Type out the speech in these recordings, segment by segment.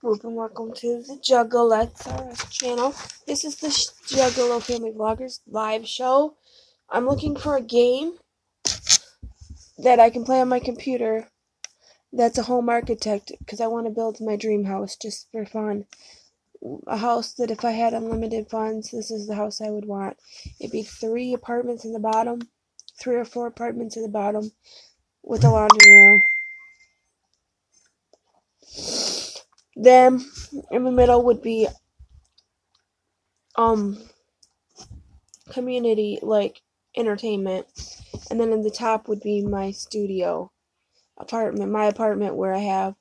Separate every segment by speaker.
Speaker 1: And welcome to the JuggalettesRUs channel. This is the Juggalo Family Vloggers live show. I'm looking for a game that I can play on my computer that's a home architect, because I want to build my dream house just for fun. A house that if I had unlimited funds, this is the house I would want. It'd be 3 apartments in the bottom, 3 or 4 apartments in the bottom, with a laundry room. Then in the middle would be community, like entertainment, and then in the top would be my studio apartment, my apartment, where I have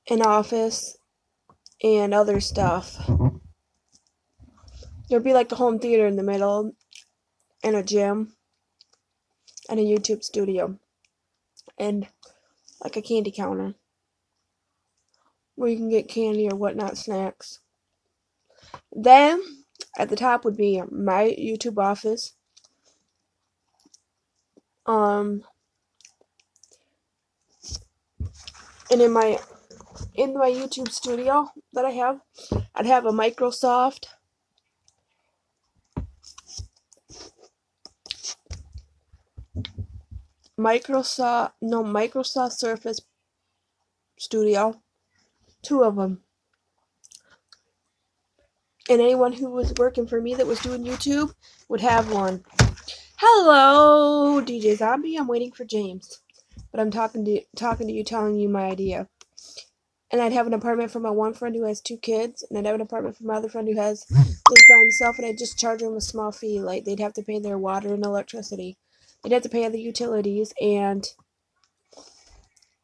Speaker 1: an office and other stuff. There'd be like a home theater in the middle, and a gym, and a YouTube studio, and like a candy counter where you can get candy or whatnot, snacks. Then at the top would be my YouTube office. And in my YouTube studio that I have, I'd have a Microsoft Surface Studio, 2 of them. And anyone who was working for me that was doing YouTube would have one. Hello, DJ Zombie. I'm waiting for James, but I'm talking to you, telling you my idea. And I'd have an apartment for my one friend who has 2 kids, and I'd have an apartment for my other friend who lives by himself, and I'd just charge them a small fee. Like, they'd have to pay their water and electricity. They'd have to pay the utilities and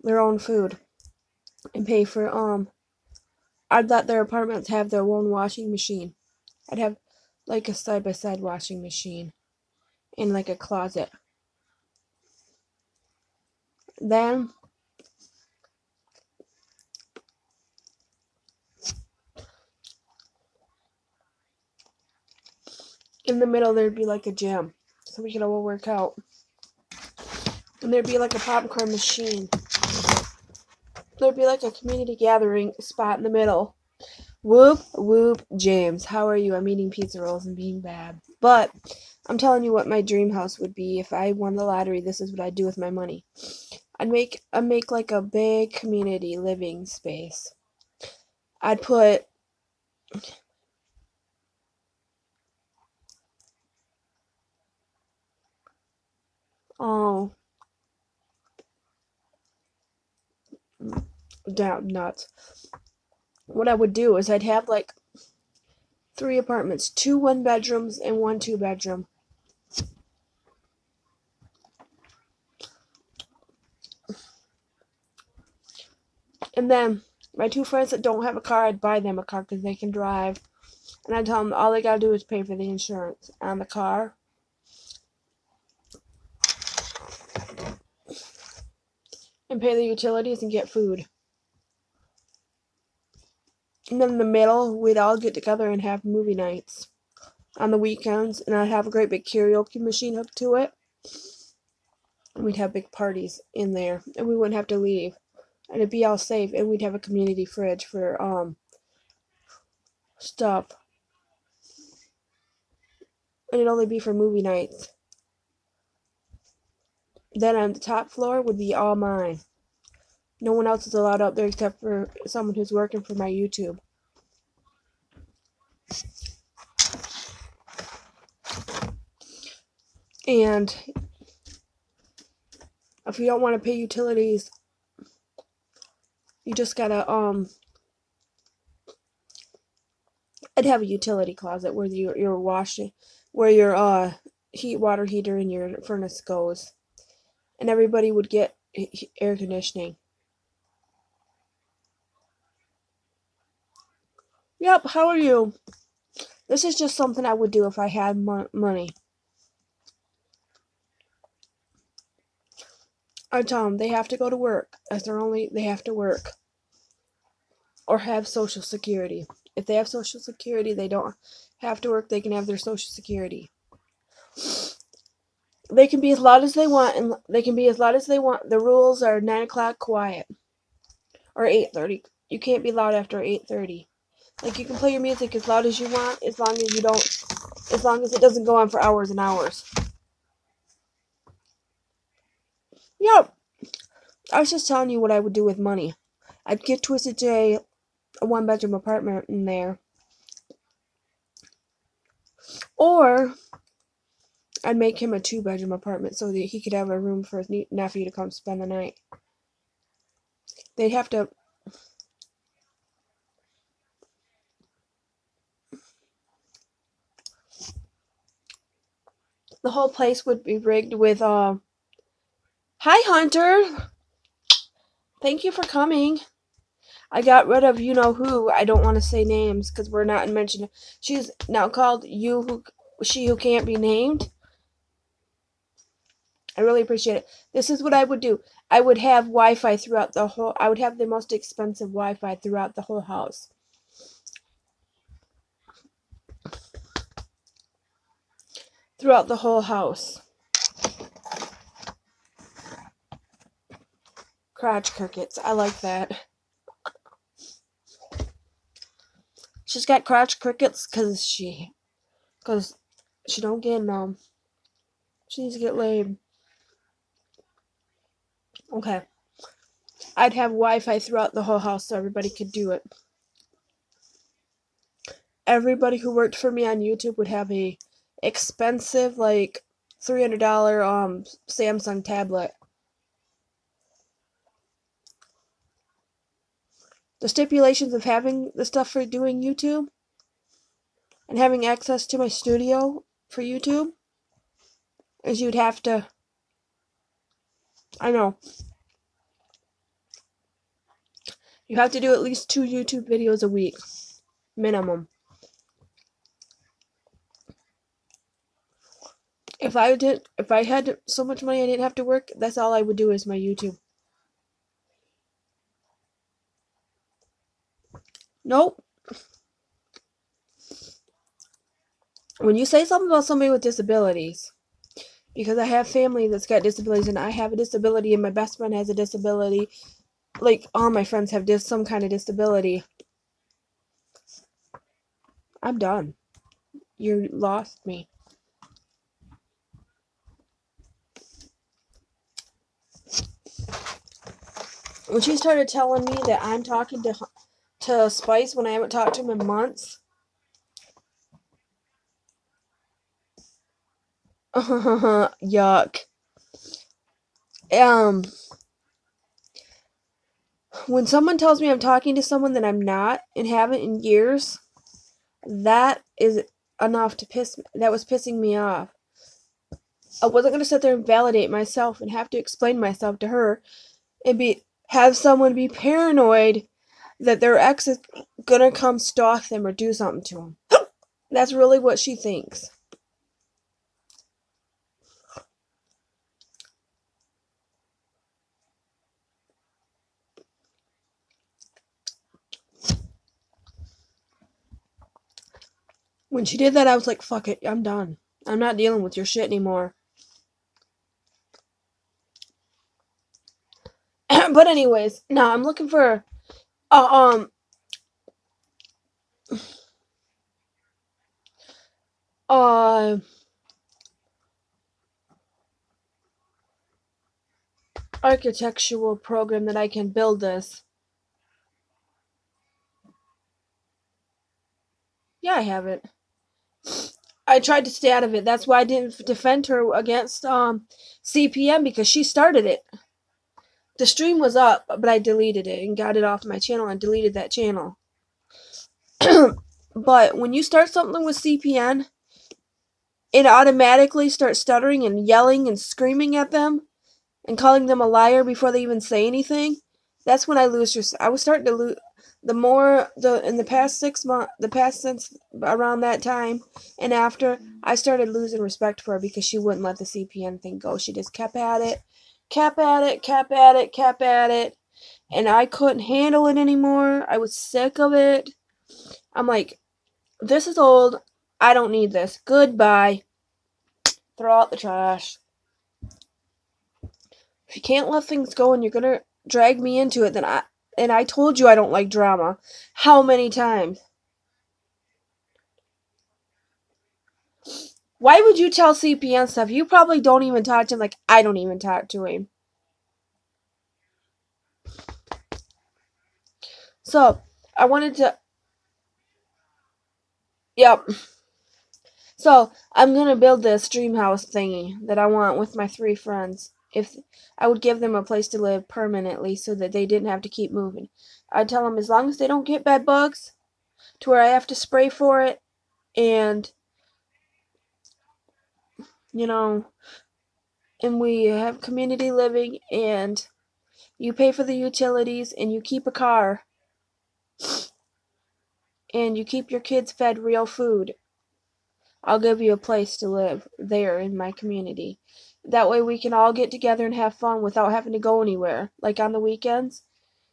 Speaker 1: their own food, and pay for I'd let their apartments have their own washing machine. I'd have like a side-by-side washing machine and like a closet. Then in the middle there'd be like a gym, so we could all work out. And there'd be like a popcorn machine. There'd be like a community gathering spot in the middle. Whoop, whoop, James. How are you? I'm eating pizza rolls and being bad. But I'm telling you what my dream house would be if I won the lottery. This is what I'd do with my money. I'd make like a big community living space. I'd put down nuts. What I would do is I'd have like 3 apartments, 2 1-bedrooms and 1 2-bedroom. And then my 2 friends that don't have a car, I'd buy them a car because they can drive. And I'd tell them all they gotta do is pay for the insurance on the car. And pay the utilities and get food. And then in the middle, we'd all get together and have movie nights on the weekends. And I'd have a great big karaoke machine hooked to it. And we'd have big parties in there. And we wouldn't have to leave. And it'd be all safe. And we'd have a community fridge for stuff. And it'd only be for movie nights. Then on the top floor would be all mine. No one else is allowed up there except for someone who's working for my YouTube. And if you don't want to pay utilities, you just gotta I'd have a utility closet where your washing, where your water heater and your furnace goes. And everybody would get air conditioning. Yep, how are you? This is just something I would do if I had money. I tell them they have to go to work. They have to work. Or have Social Security. If they have Social Security, they don't have to work. They can have their Social Security. They can be as loud as they want, The rules are 9 o'clock quiet. Or 8:30. you can't be loud after 8:30. Like, you can play your music as loud as you want, as long as it doesn't go on for hours and hours. Yep. I was just telling you what I would do with money. I'd give Twisted J a 1-bedroom apartment in there. Or I'd make him a 2-bedroom apartment so that he could have a room for his nephew to come spend the night. They'd have to... The whole place would be rigged with, Hi, Hunter! Thank you for coming. I got rid of you-know-who. I don't want to say names because we're not mentioning... She's now called She Who Can't Be Named. I really appreciate it. This is what I would do. I would have Wi-Fi throughout the whole... I would have the most expensive Wi-Fi throughout the whole house. Throughout the whole house. Crotch crickets. I like that. She's got crotch crickets because she don't get them. She needs to get laid. Okay. I'd have Wi-Fi throughout the whole house so everybody could do it. Everybody who worked for me on YouTube would have a expensive, like, $300 Samsung tablet. The stipulations of having the stuff for doing YouTube and having access to my studio for YouTube is you'd have to... I know. You have to do at least 2 YouTube videos a week. Minimum. If I had so much money I didn't have to work, that's all I would do is my YouTube. Nope. When you say something about somebody with disabilities, because I have family that's got disabilities and I have a disability and my best friend has a disability, like all my friends have some kind of disability, I'm done. You lost me. When she started telling me that I'm talking to Spice when I haven't talked to him in months, yuck. When someone tells me I'm talking to someone that I'm not and haven't in years, that is enough to that was pissing me off. I wasn't going to sit there and validate myself and have to explain myself to her and have someone be paranoid that their ex is going to come stalk them or do something to them. That's really what she thinks. When she did that, I was like, fuck it, I'm done. I'm not dealing with your shit anymore. But anyways, now I'm looking for architectural program that I can build this. Yeah, I have it. I tried to stay out of it. That's why I didn't defend her against CPM, because she started it. The stream was up, but I deleted it and got it off my channel and deleted that channel. But when you start something with CPN, it automatically starts stuttering and yelling and screaming at them and calling them a liar before they even say anything. That's when I lose respect. I was starting to lose in the past 6 months, since around that time and after, I started losing respect for her because she wouldn't let the CPN thing go. She just kept at it, and I couldn't handle it anymore. I was sick of it. I'm like, this is old. I don't need this. Goodbye. Throw out the trash. If you can't let things go and you're gonna drag me into it, then And I told you I don't like drama. How many times? Why would you tell CPN stuff? You probably don't even talk to him like I don't even talk to him. So, I wanted to... Yep. So, I'm gonna build this dream house thingy that I want with my 3 friends. If I would give them a place to live permanently so that they didn't have to keep moving. I'd tell them as long as they don't get bed bugs to where I have to spray for it, and, you know, and we have community living, and you pay for the utilities, and you keep a car, and you keep your kids fed real food, I'll give you a place to live there in my community. That way we can all get together and have fun without having to go anywhere. Like on the weekends,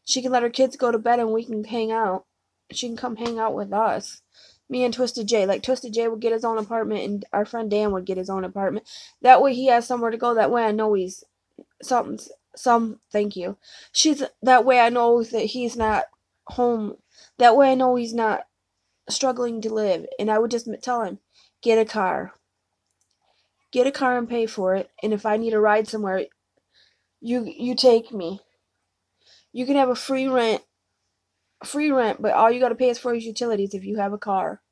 Speaker 1: she can let her kids go to bed and we can hang out. She can come hang out with us. Me and Twisted J. Like Twisted J would get his own apartment and our friend Dan would get his own apartment. That way he has somewhere to go. That way I know he's thank you. That way I know that he's not home. That way I know he's not struggling to live. And I would just tell him, get a car. Get a car and pay for it. And if I need a ride somewhere, you take me. You can have a free rent, but all you got to pay is for his utilities if you have a car.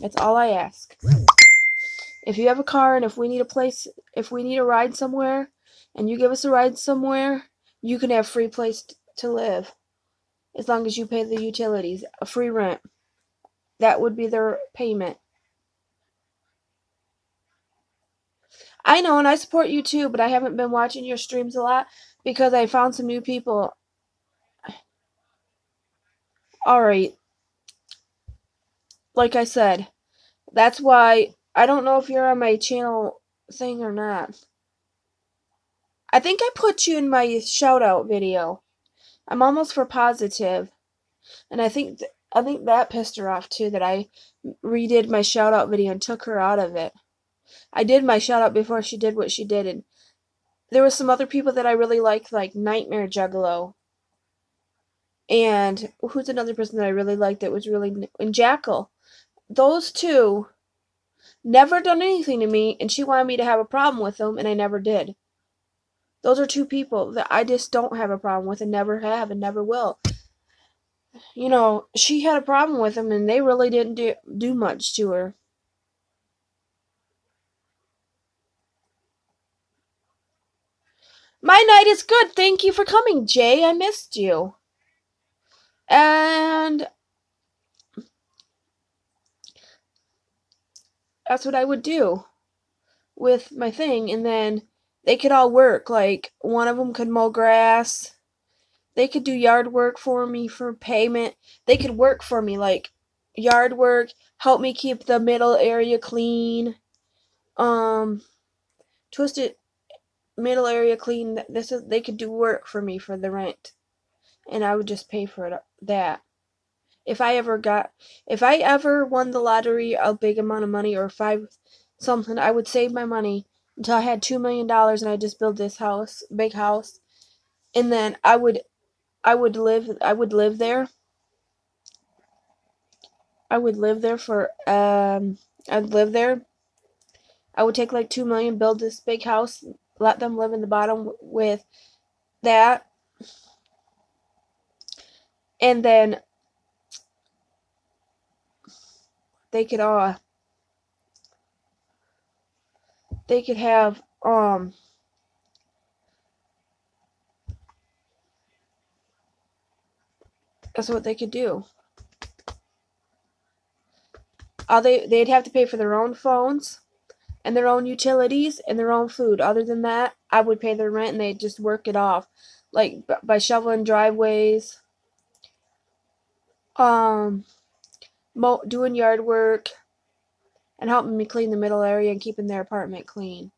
Speaker 1: That's all I ask. If you have a car and if we need a ride somewhere, and you give us a ride somewhere, you can have free place to live. As long as you pay the utilities, a free rent. That would be their payment. I know, and I support you too, but I haven't been watching your streams a lot because I found some new people. Alright. Like I said, that's why I don't know if you're on my channel thing or not. I think I put you in my shout out video. I'm almost for positive. And I think that pissed her off too, that I redid my shout out video and took her out of it. I did my shout out before she did what she did, and there was some other people that I really liked, like Nightmare Juggalo. And who's another person that I really liked that was really... And Jackal. Those two never done anything to me, and she wanted me to have a problem with them, and I never did. Those are 2 people that I just don't have a problem with and never have and never will. You know, she had a problem with them, and they really didn't do much to her. My night is good. Thank you for coming, Jay. I missed you. And that's what I would do with my thing. And then they could all work. Like, one of them could mow grass. They could do yard work for me for payment. They could work for me, like yard work, help me keep the middle area clean. Twisted middle area clean. They could do work for me for the rent, and I would just pay for that. If I ever won the lottery a big amount of money or something, I would save my money until I had $2 million and I just build this big house, and then I would live there. I would live there for I'd live there. I would take like $2 million, build this big house, let them live in the bottom with that, and then they could have that's what they could do. They'd have to pay for their own phones and their own utilities and their own food. Other than that, I would pay their rent and they'd just work it off, like by shoveling driveways, doing yard work, and helping me clean the middle area and keeping their apartment clean.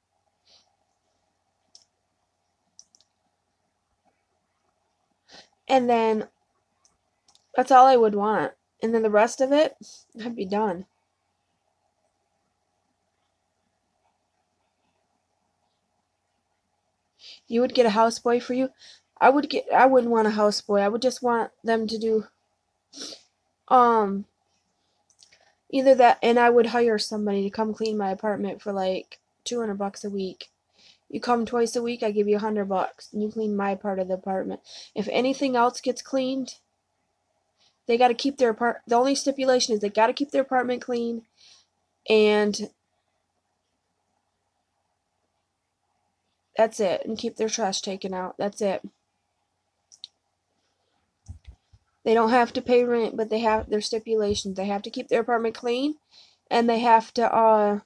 Speaker 1: And then that's all I would want. And then the rest of it, I'd be done. You would get a houseboy for you? I wouldn't want a houseboy. I would just want them to do either that, and I would hire somebody to come clean my apartment for like $200 a week. You come twice a week, I give you $100, and you clean my part of the apartment. If anything else gets cleaned, they got to keep their the only stipulation is they got to keep their apartment clean, and that's it, and keep their trash taken out. That's it. They don't have to pay rent, but they have their stipulations. They have to keep their apartment clean, and they have to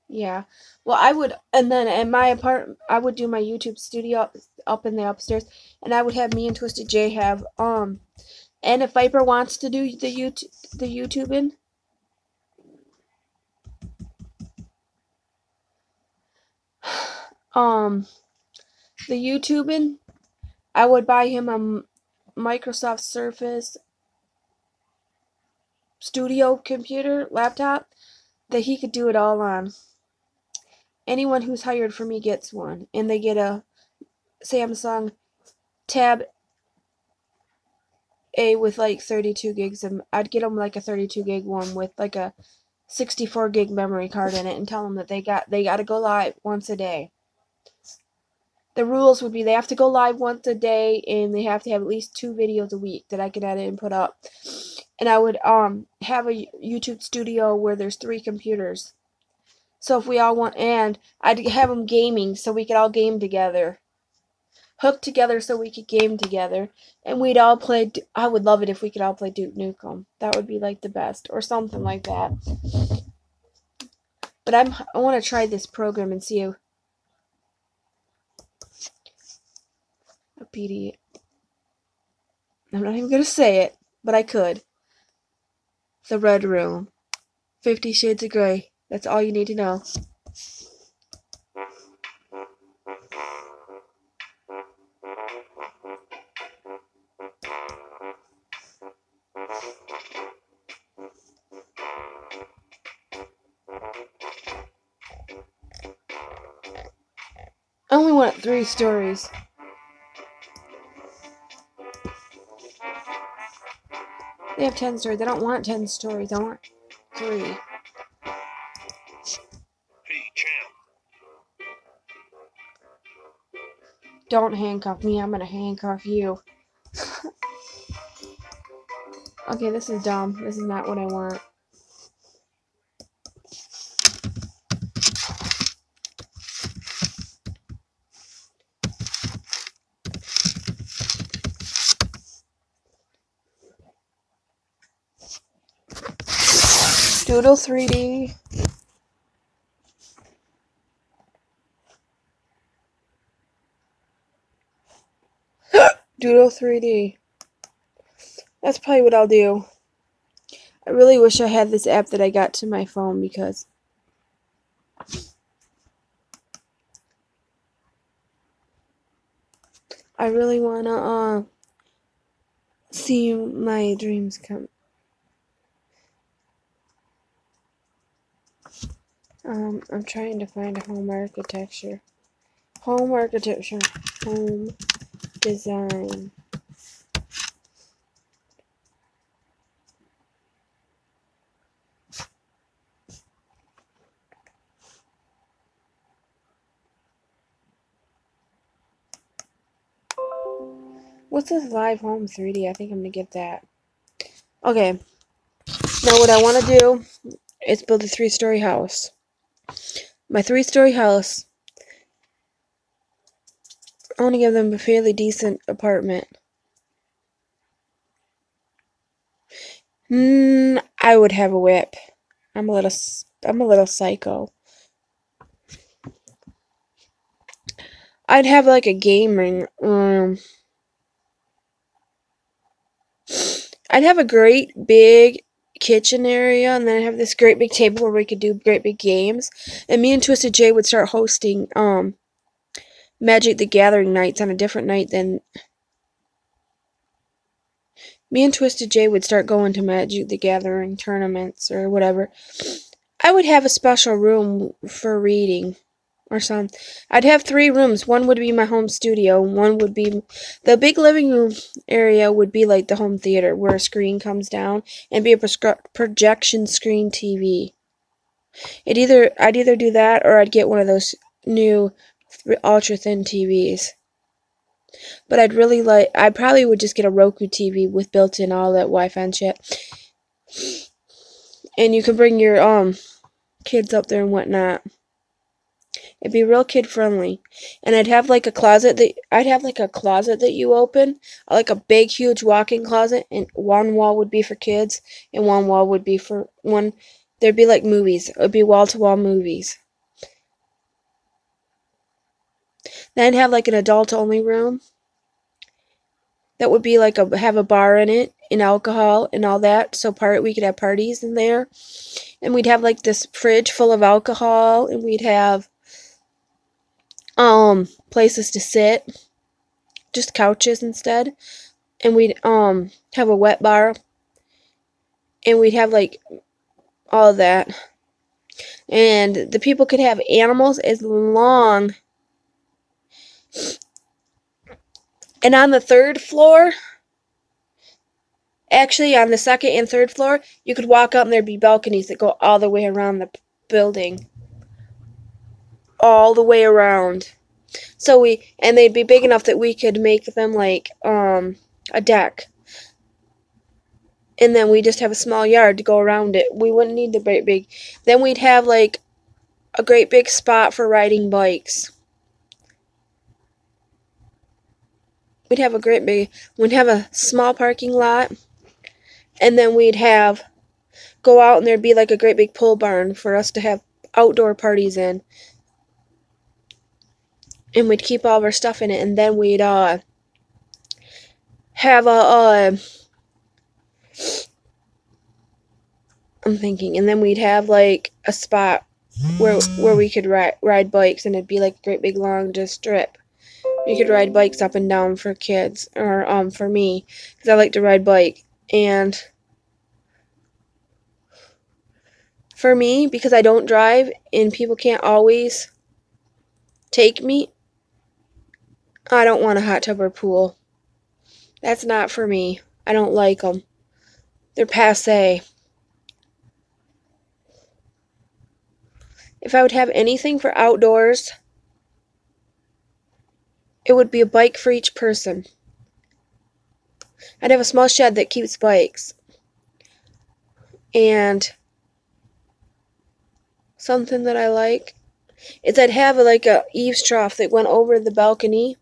Speaker 1: yeah. Well, I would, and then in my apartment, I would do my YouTube studio up in the upstairs, and I would have me and Twisted J have and if Viper wants to do the YouTubing, the YouTubing, I would buy him a Microsoft Surface Studio computer laptop that he could do it all on. Anyone who's hired for me gets one, and they get a Samsung Tab A with like 32 gigs of. I'd get them like a 32 gig one with like a 64 gig memory card in it, and tell them that they got to go live once a day. The rules would be they have to go live once a day, and they have to have at least 2 videos a week that I can edit and put up. And I would have a YouTube studio where there's 3 computers. So if we all want, and I'd have them gaming so we could all game together. Hook together so we could game together. And we'd all play, I would love it if we could all play Duke Nukem. That would be like the best, or something like that. But I want to try this program and see a PD. I'm not even going to say it, but I could. The Red Room. 50 Shades of Grey. That's all you need to know. I only want 3 stories. They have 10 stories. I don't want 10 stories. I want 3.
Speaker 2: Hey, champ.
Speaker 1: Don't handcuff me. I'm gonna handcuff you. Okay, this is dumb. This is not what I want. Doodle 3D. Doodle 3D. That's probably what I'll do. I really wish I had this app that I got to my phone because I really wanna see my dreams come. I'm trying to find a home architecture. Home architecture. Home design. What's this Live Home 3D? I think I'm gonna get that. Okay. Now what I want to do is build a 3-story house. My 3-story house, I want to give them a fairly decent apartment. I would have a whip. I'm a little psycho. I'd have like a gaming room. I'd have a great big kitchen area, and then I'd have this great big table where we could do great big games. And me and Twisted J would start hosting Magic the Gathering nights on a different night than me and Twisted J would start going to Magic the Gathering tournaments or whatever. I would have a special room for reading or something. I'd have 3 rooms. One would be my home studio. One would be the big living room area would be like the home theater where a screen comes down and be a projection screen TV. I'd either do that or I'd get one of those new ultra thin TVs. But I probably would just get a Roku TV with built-in all that Wi-Fi and shit. And you can bring your kids up there and whatnot. It'd be real kid friendly. And I'd have like a closet that you open, like a big huge walk-in closet, and one wall would be for kids and one wall would be for there'd be like movies. It would be wall-to-wall movies. Then I'd have like an adult-only room that would be like have a bar in it and alcohol and all that, so we could have parties in there. And we'd have like this fridge full of alcohol, and we'd have places to sit, just couches instead. And we'd have a wet bar, and we'd have like all of that. And the people could have animals as long. And on the 3rd floor, actually on the 2nd and 3rd floor, you could walk up and there'd be balconies that go all the way around the building. All the way around. And they'd be big enough that we could make them like a deck. And then we just have a small yard to go around it. We wouldn't need the great big. Then we'd have like a great big spot for riding bikes. We'd have a small parking lot, and then we'd go out and there'd be like a great big pole barn for us to have outdoor parties in. And we'd keep all of our stuff in it, and then we'd have and then we'd have like a spot where we could ride bikes, and it'd be like a great big long just strip. You could ride bikes up and down for kids, or for me, because I like to ride bike. And for me, because I don't drive and people can't always take me, I don't want a hot tub or pool. That's not for me. I don't like them. They're passé. If I would have anything for outdoors, it would be a bike for each person. I'd have a small shed that keeps bikes. And something that I like is I'd have like a eaves trough that went over the balcony,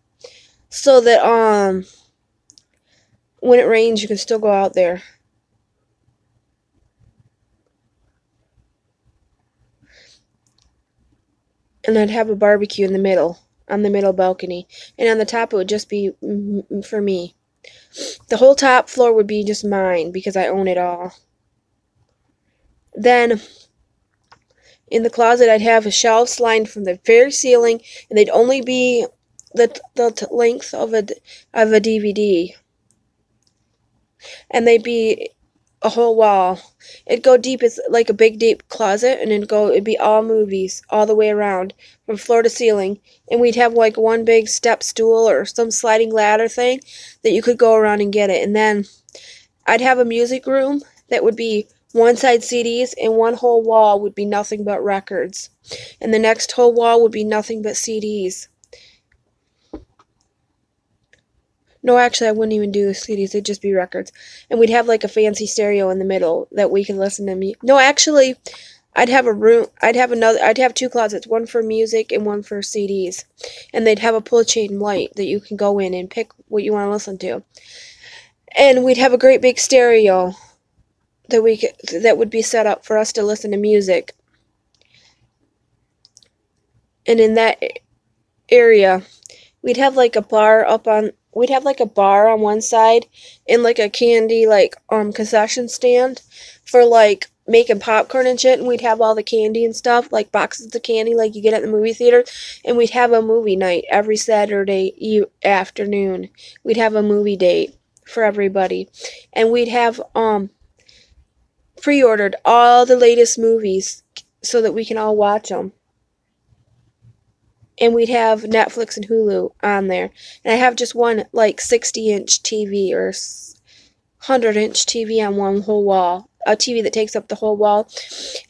Speaker 1: so that when it rains you can still go out there. And I'd have a barbecue in the middle, on the middle balcony. And on the top it would just be for me. The whole top floor would be just mine because I own it all. Then in the closet I'd have shelves lined from the very ceiling, and they'd only be the length of a DVD. And they'd be a whole wall. It'd go deep. It's like a big deep closet, and it'd be all movies all the way around from floor to ceiling. And we'd have like one big step stool or some sliding ladder thing that you could go around and get it. And then I'd have a music room that would be one side CDs, and one whole wall would be nothing but records, and the next whole wall would be nothing but CDs. No, actually, I wouldn't even do CDs. It'd just be records. And we'd have like a fancy stereo in the middle that we could listen to music. No, actually, I'd have 2 closets, one for music and one for CDs. And they'd have a pull chain light that you can go in and pick what you want to listen to. And we'd have a great big stereo that would be set up for us to listen to music. And in that area, we'd have like a bar on one side, and like a candy concession stand for like making popcorn and shit, and we'd have all the candy and stuff, like boxes of candy like you get at the movie theater. And we'd have a movie night every Saturday afternoon. We'd have a movie date for everybody, and we'd have pre-ordered all the latest movies so that we can all watch them. And we'd have Netflix and Hulu on there. And I have just one, like, 60-inch TV or 100-inch TV on one whole wall. A TV that takes up the whole wall.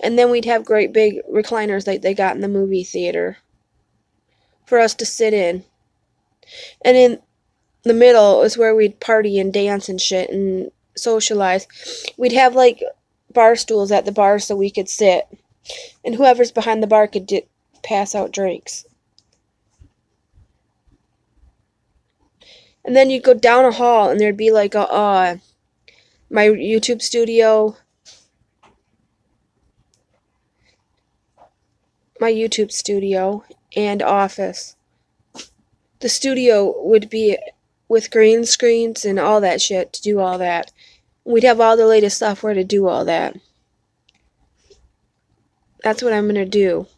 Speaker 1: And then we'd have great big recliners like they got in the movie theater for us to sit in. And in the middle is where we'd party and dance and shit and socialize. We'd have, like, bar stools at the bar so we could sit. And whoever's behind the bar could pass out drinks. And then you'd go down a hall and there'd be like my YouTube studio. My YouTube studio and office. The studio would be with green screens and all that shit to do all that. We'd have all the latest software to do all that. That's what I'm going to do.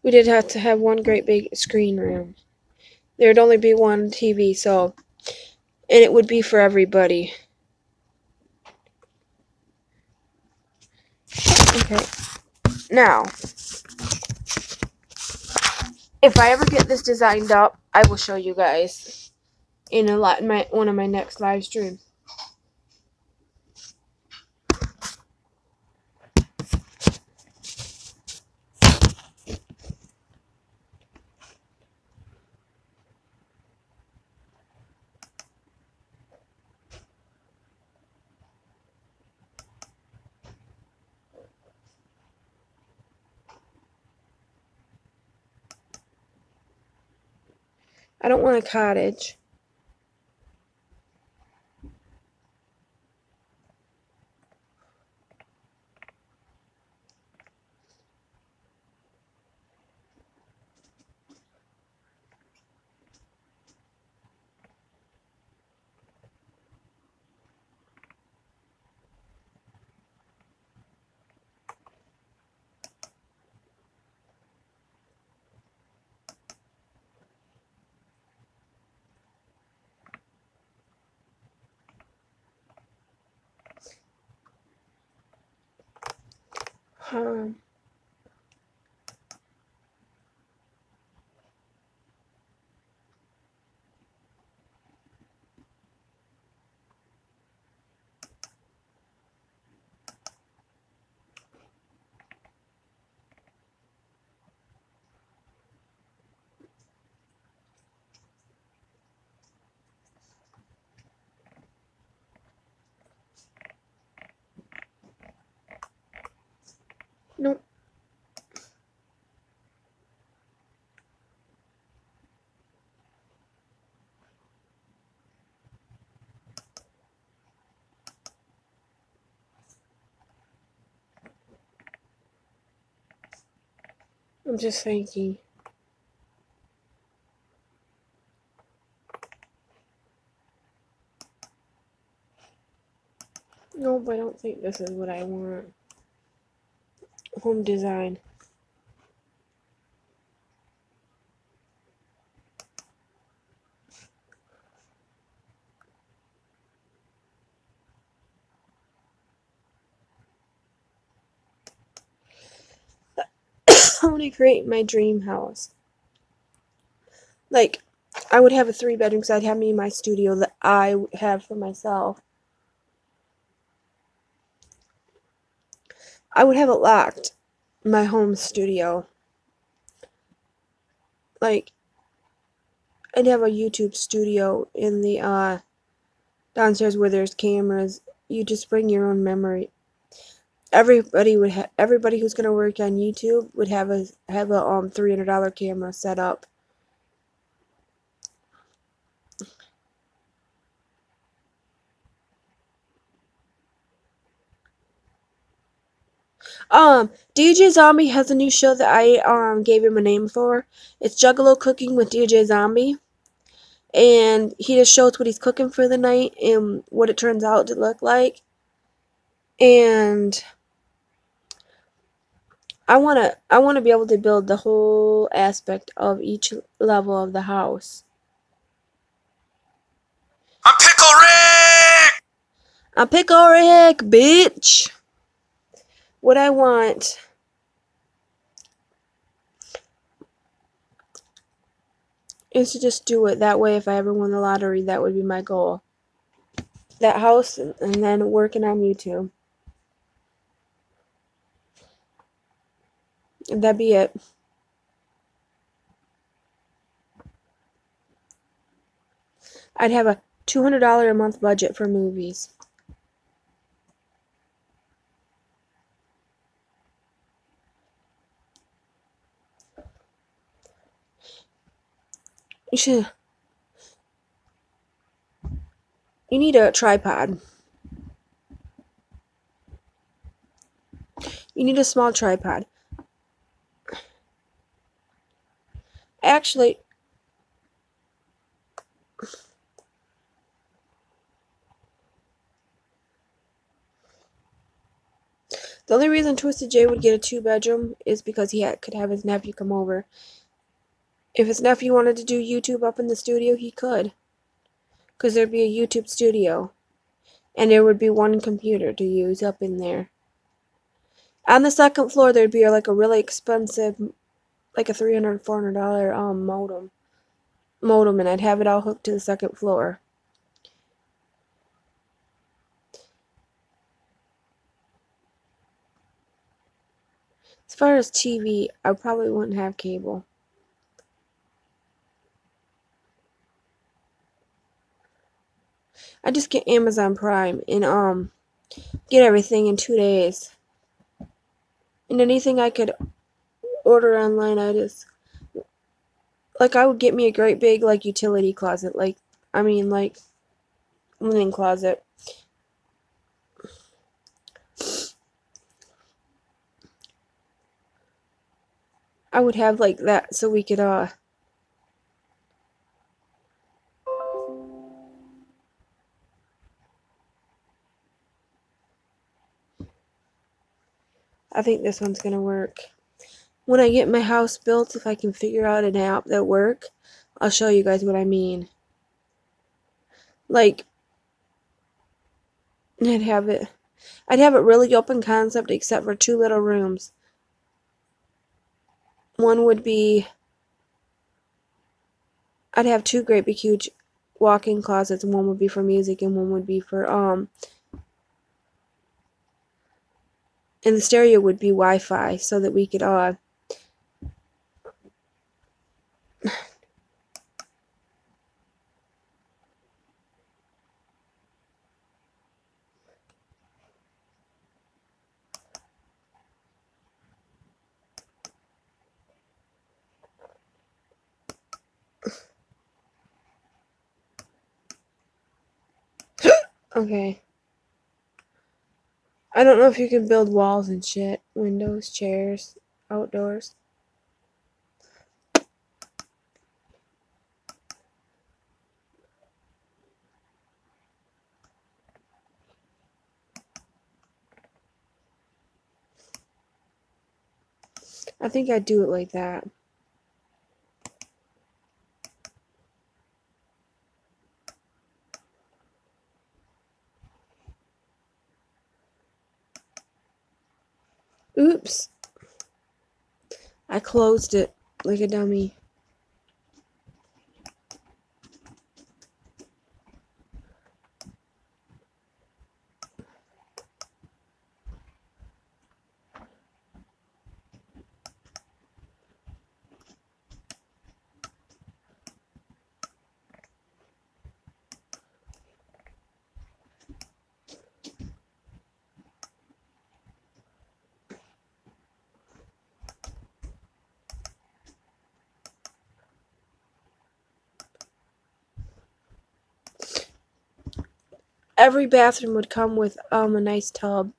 Speaker 1: We did have to have one great big screen room. There'd only be one TV, and it would be for everybody. Okay. Now, if I ever get this designed up, I will show you guys in one of my next live streams. I don't want a cottage. Nope. I'm just thinking. Nope, I don't think this is what I want. Home design. I want to create my dream house. Like, I would have a 3-bedroom because I'd have me in my studio that I have for myself. I would have it locked. My home studio. Like, I'd have a YouTube studio in the downstairs where there's cameras. You just bring your own memory. Everybody who's gonna work on YouTube would have a $300 camera set up. DJ Zombie has a new show that I gave him a name for. It's Juggalo Cooking with DJ Zombie. And he just shows what he's cooking for the night and what it turns out to look like. And I wanna be able to build the whole aspect of each level of the house.
Speaker 2: I'm Pickle Rick!
Speaker 1: I'm Pickle Rick, bitch! what I want is to just do it that way. If I ever won the lottery, that would be my goal. That house, and then working on YouTube. That'd be it. I'd have a $200 a month budget for movies. You need a tripod. You need a small tripod. Actually, the only reason Twisted J would get a 2-bedroom is because he could have his nephew come over. If his nephew wanted to do YouTube up in the studio, he could. Because there'd be a YouTube studio. And there would be one computer to use up in there. On the second floor, there'd be like a really expensive, like a $300, $400 modem, and I'd have it all hooked to the second floor. As far as TV, I probably wouldn't have cable. I just get Amazon Prime and get everything in 2 days. And anything I could order online, I would get me a great big utility closet, like linen closet. I would have like that so we could I think this one's gonna work. When I get my house built, if I can figure out an app that works, I'll show you guys what I mean. Like, I'd have it really open concept except for 2 little rooms. One would be, I'd have 2 great big huge walk-in closets, and one would be for music and one would be for and the stereo would be Wi-Fi so that we could okay. I don't know if you can build walls and shit, windows, chairs, outdoors. I think I'd do it like that. Oops. I closed it like a dummy. Every bathroom would come with a nice tub.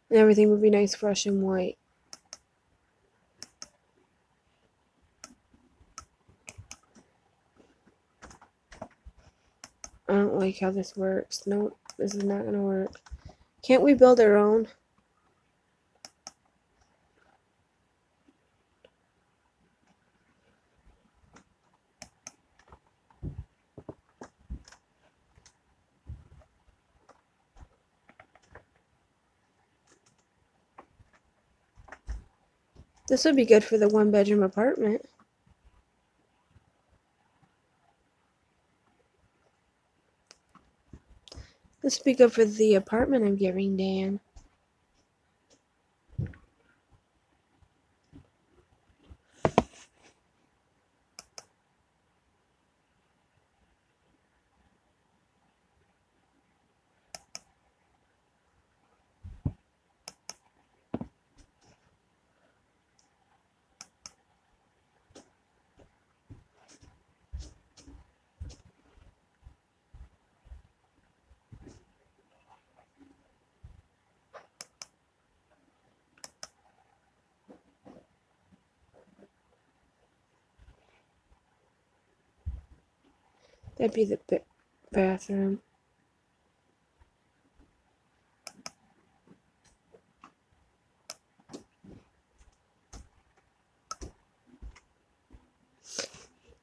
Speaker 1: And everything would be nice, fresh, and white. I don't like how this works. Nope, this is not gonna work. Can't we build our own? This would be good for the one-bedroom apartment. This would be good for the apartment I'm giving Dan. That'd be the bathroom.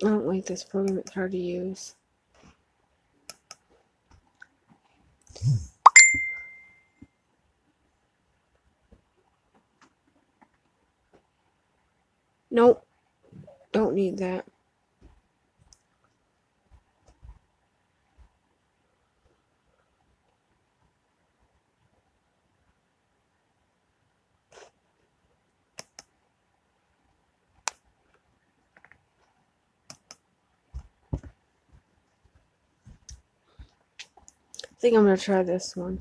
Speaker 1: I don't like this program, it's hard to use. Nope, don't need that. I think I'm going to try this one.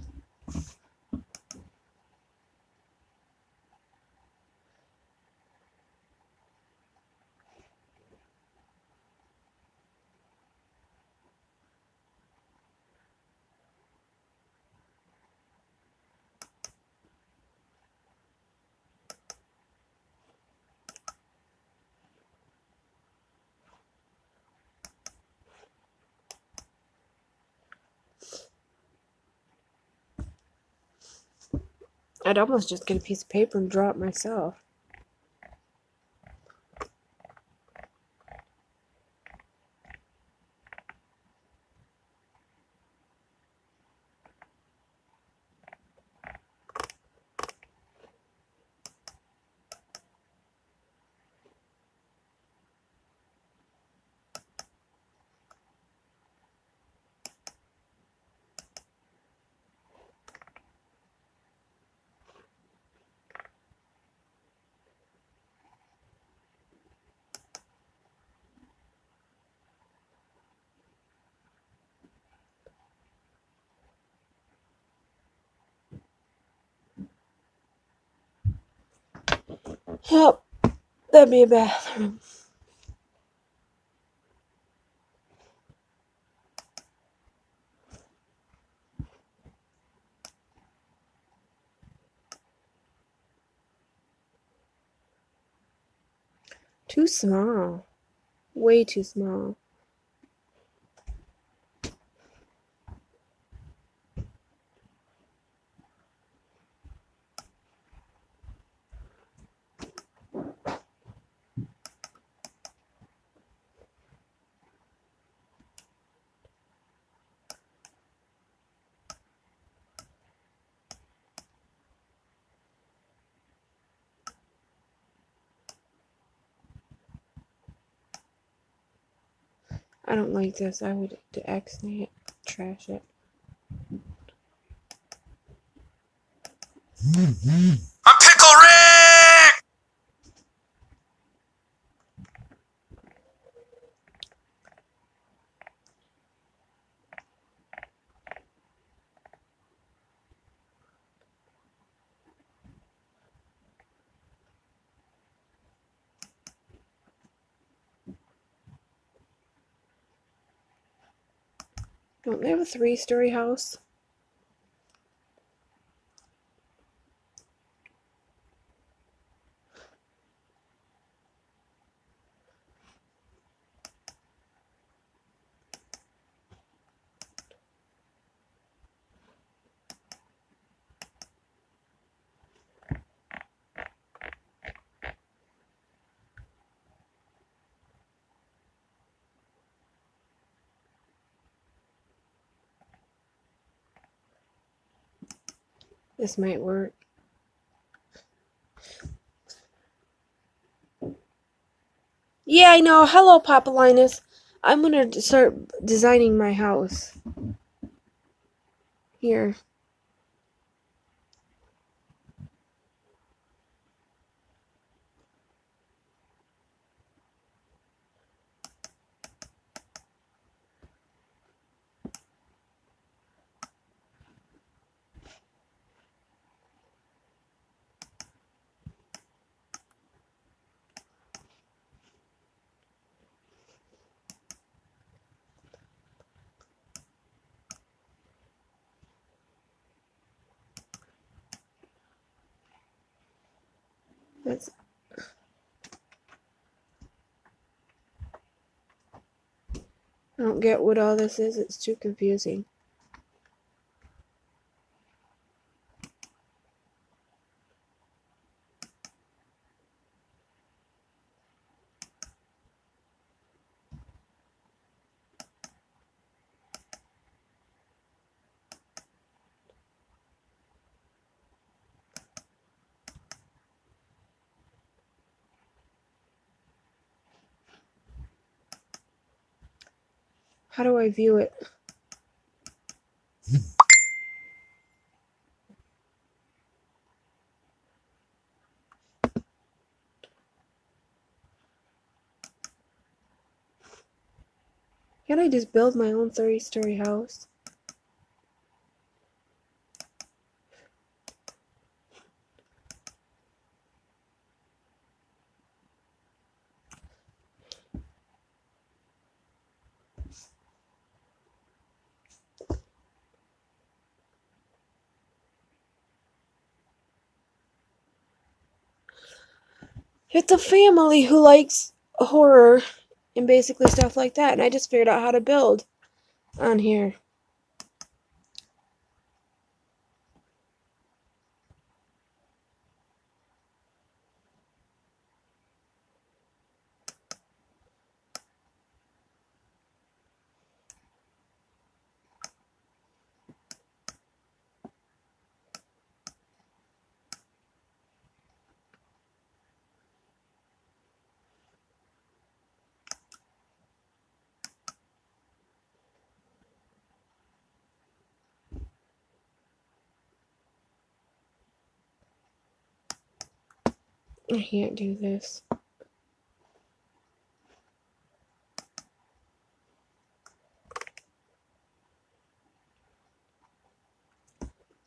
Speaker 1: I'd almost just get a piece of paper and draw it myself. Yep, that'd be a bathroom. Too small. Way too small. I don't like this. I would de-exnate it, trash it.
Speaker 2: I'm Pickle Rick!
Speaker 1: Don't they have a 3-story house? This might work. Yeah, I know. Hello, Papa Linus. I'm gonna start designing my house. Here. That's. I don't get what all this is. It's too confusing. How do I view it? Can't I just build my own 30-story house? It's a family who likes horror and basically stuff like that, and I just figured out how to build on here. I can't do this.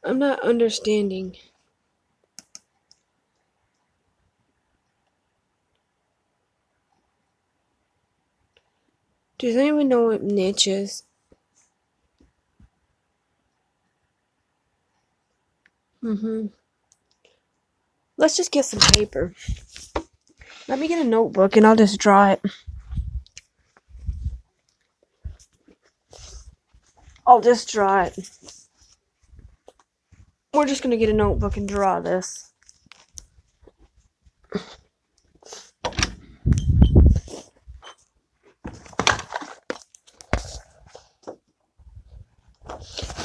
Speaker 1: I'm not understanding. Does anyone know what niche is? Let's just get some paper. Let me get a notebook and I'll just draw it. I'll just draw it. We're just gonna get a notebook and draw this.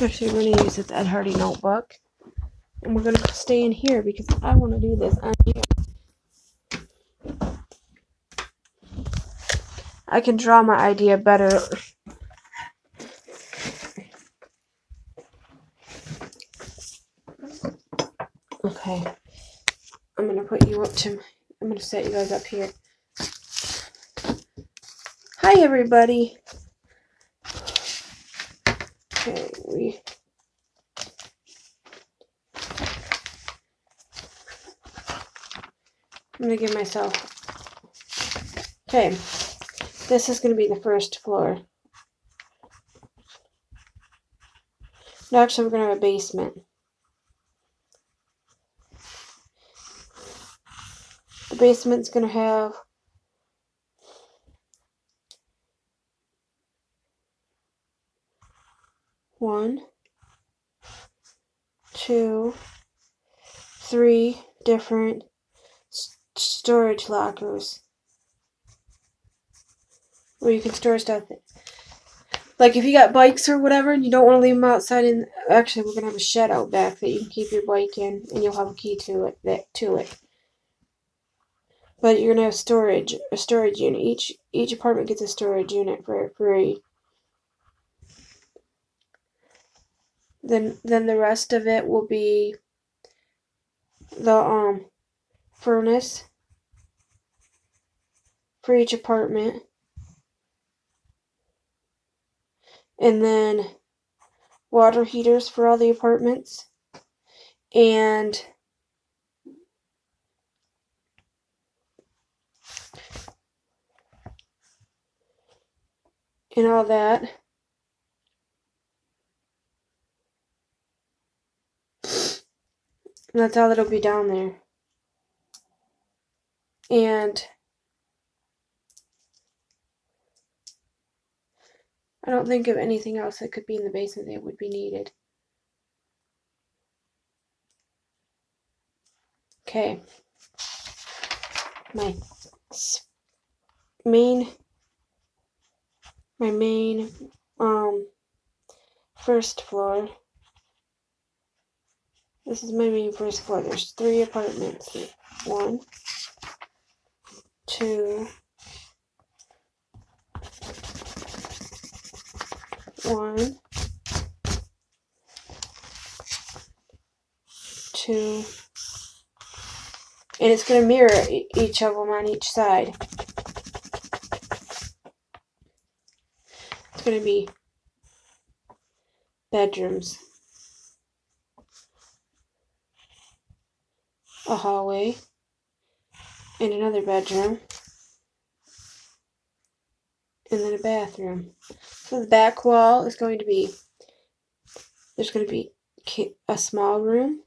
Speaker 1: Actually, we're gonna use this Ed Hardy notebook. And we're gonna stay in here because I wanna do this on here. I can draw my idea better. Okay. I'm gonna put you up to, I'm gonna set you guys up here. Hi everybody. Okay, I'm gonna give myself, okay, this is gonna be the first floor. Next, we're gonna have a basement. The basement's gonna have one, two, three different storage lockers where you can store stuff. Like if you got bikes or whatever and you don't want to leave them outside, and actually we're gonna have a shed out back that you can keep your bike in, and you'll have a key to it. But But you're gonna have a storage unit. Each apartment gets a storage unit for free. Then the rest of it will be the furnace for each apartment. And then water heaters for all the apartments. And all that. And that's all that'll be down there. And I don't think of anything else that could be in the basement that would be needed. Okay. My main first floor. This is my main first floor. There's 3 apartments. 1, 2, 1, 2, and it's going to mirror each of them on each side. It's going to be bedrooms, a hallway, and another bedroom, and then a bathroom. So the back wall is going to be, there's going to be a small room,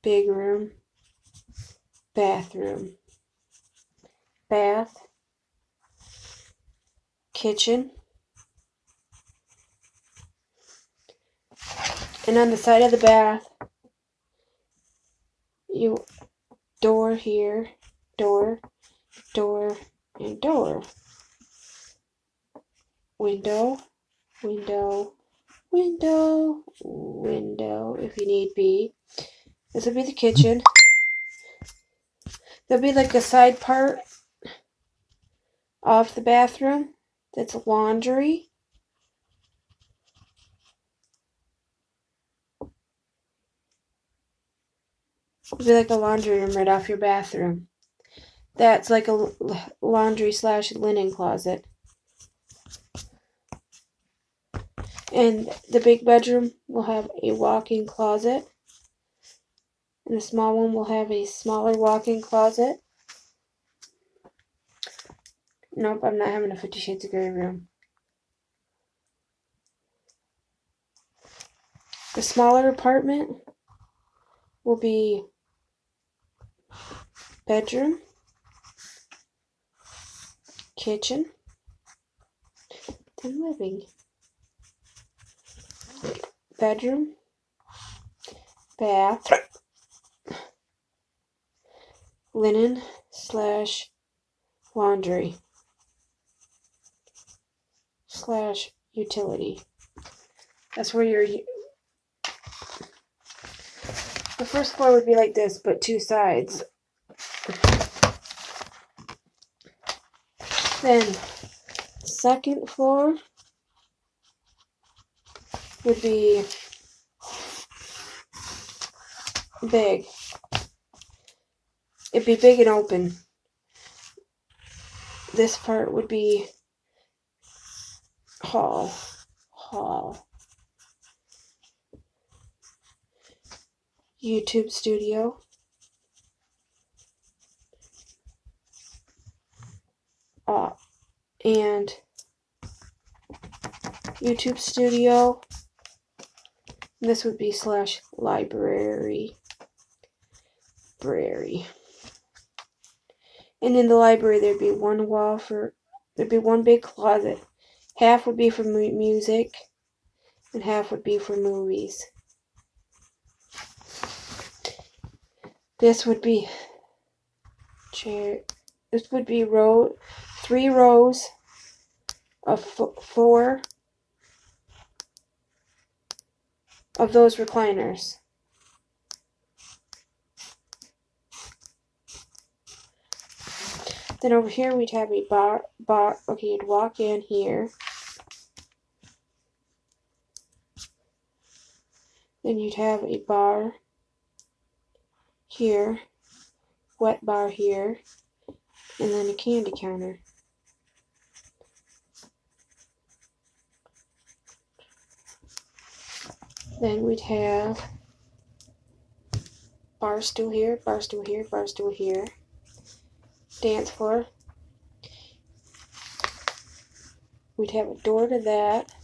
Speaker 1: big room, bathroom, bath, kitchen, and on the side of the bath, door here, door, and door. Window, window, window, window, if you need be. This will be the kitchen. There'll be like a side part off the bathroom that's laundry. It'll be like a laundry room right off your bathroom. That's like a laundry / linen closet. And the big bedroom will have a walk-in closet. And the small one will have a smaller walk-in closet. Nope, I'm not having a 50 Shades of Grey room. The smaller apartment will be bedroom, kitchen, then living. Bedroom, bath, linen / laundry / utility. That's where the first floor would be like this, but 2 sides. Then, second floor would be big. It'd be big and open. This part would be hall. YouTube studio. And YouTube studio. This would be / library. And in the library, there'd be one big closet. Half would be for music, and half would be for movies. This would be chair. This would be 3 rows of 4 of those recliners. Then over here we'd have a bar. Okay, you'd walk in here. Then you'd have a bar here, wet bar here, and then a candy counter. Then we'd have bar stool here, bar stool here, bar stool here. Dance floor. We'd have a door to that.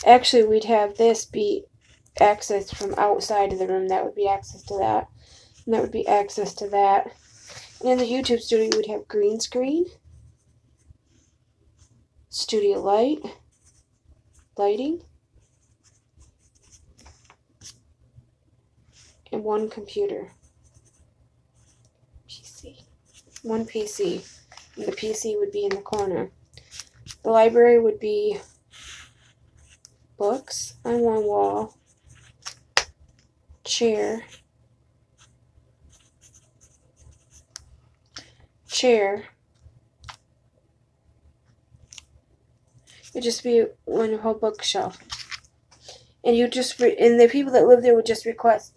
Speaker 1: Actually, we'd have this be access from outside of the room. That would be access to that. And that would be access to that. And in the YouTube studio, we'd have green screen, studio lighting, and one computer. One PC. And the PC would be in the corner. The library would be books on one wall, chair, it'd just be one whole bookshelf. And you just and the people that live there would just request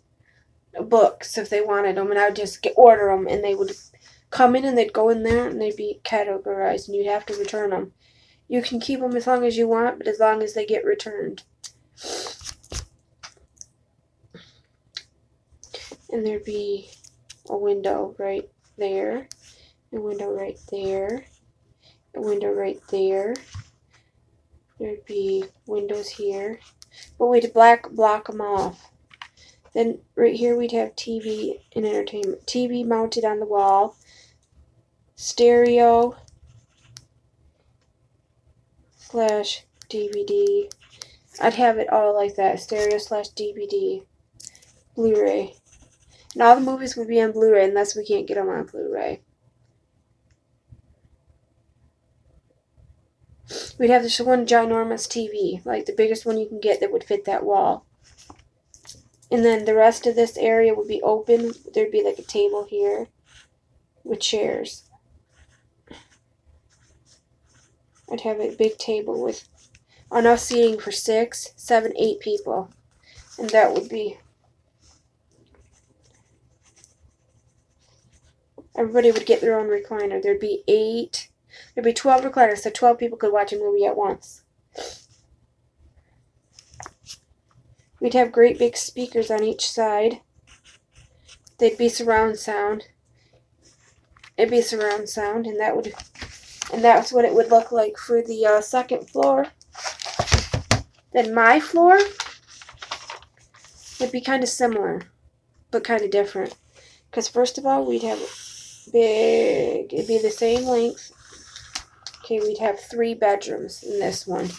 Speaker 1: books if they wanted them, and I would just order them, and they would come in and they'd go in there and they'd be categorized, and you'd have to return them. You can keep them as long as you want, but as long as they get returned. And there'd be a window right there, a window right there, a window right there. There'd be windows here, but we'd block them off. Then right here we'd have TV and entertainment. TV mounted on the wall, stereo / DVD. I'd have it all like that, stereo / DVD, Blu-ray. And all the movies would be on Blu-ray unless we can't get them on Blu-ray. We'd have this one ginormous TV, like the biggest one you can get that would fit that wall. And then the rest of this area would be open. There'd be like a table here with chairs. I'd have a big table with enough seating for 6, 7, 8 people. And that would be... Everybody would get their own recliner. There'd be 12 recliners, so 12 people could watch a movie at once. We'd have great big speakers on each side. They'd be surround sound. It'd be surround sound, and that's what it would look like for the second floor. Then my floor would be kind of similar, but kind of different. Because first of all, we'd have it'd be the same length. Okay, we'd have 3 bedrooms in this one.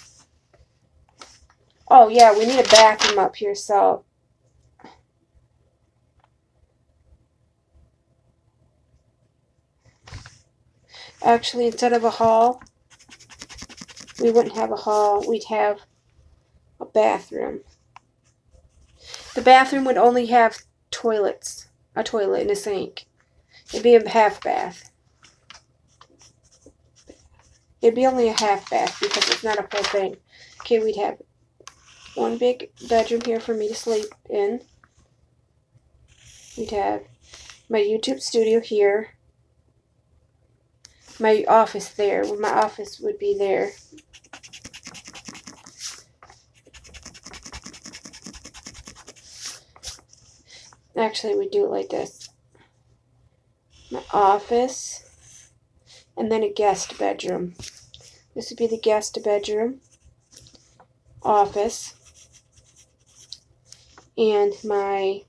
Speaker 1: Oh yeah, we need a bathroom up here, so actually instead of a hall, we wouldn't have a hall, we'd have a bathroom. The bathroom would only have toilets, a toilet and a sink. It'd be a half bath. It'd be only a half bath because it's not a full thing. Okay, we'd have one big bedroom here for me to sleep in. We'd have my YouTube studio here. My office there. Well, my office would be there. Actually, we do it like this. My office, and then a guest bedroom. This would be the guest bedroom, office, and my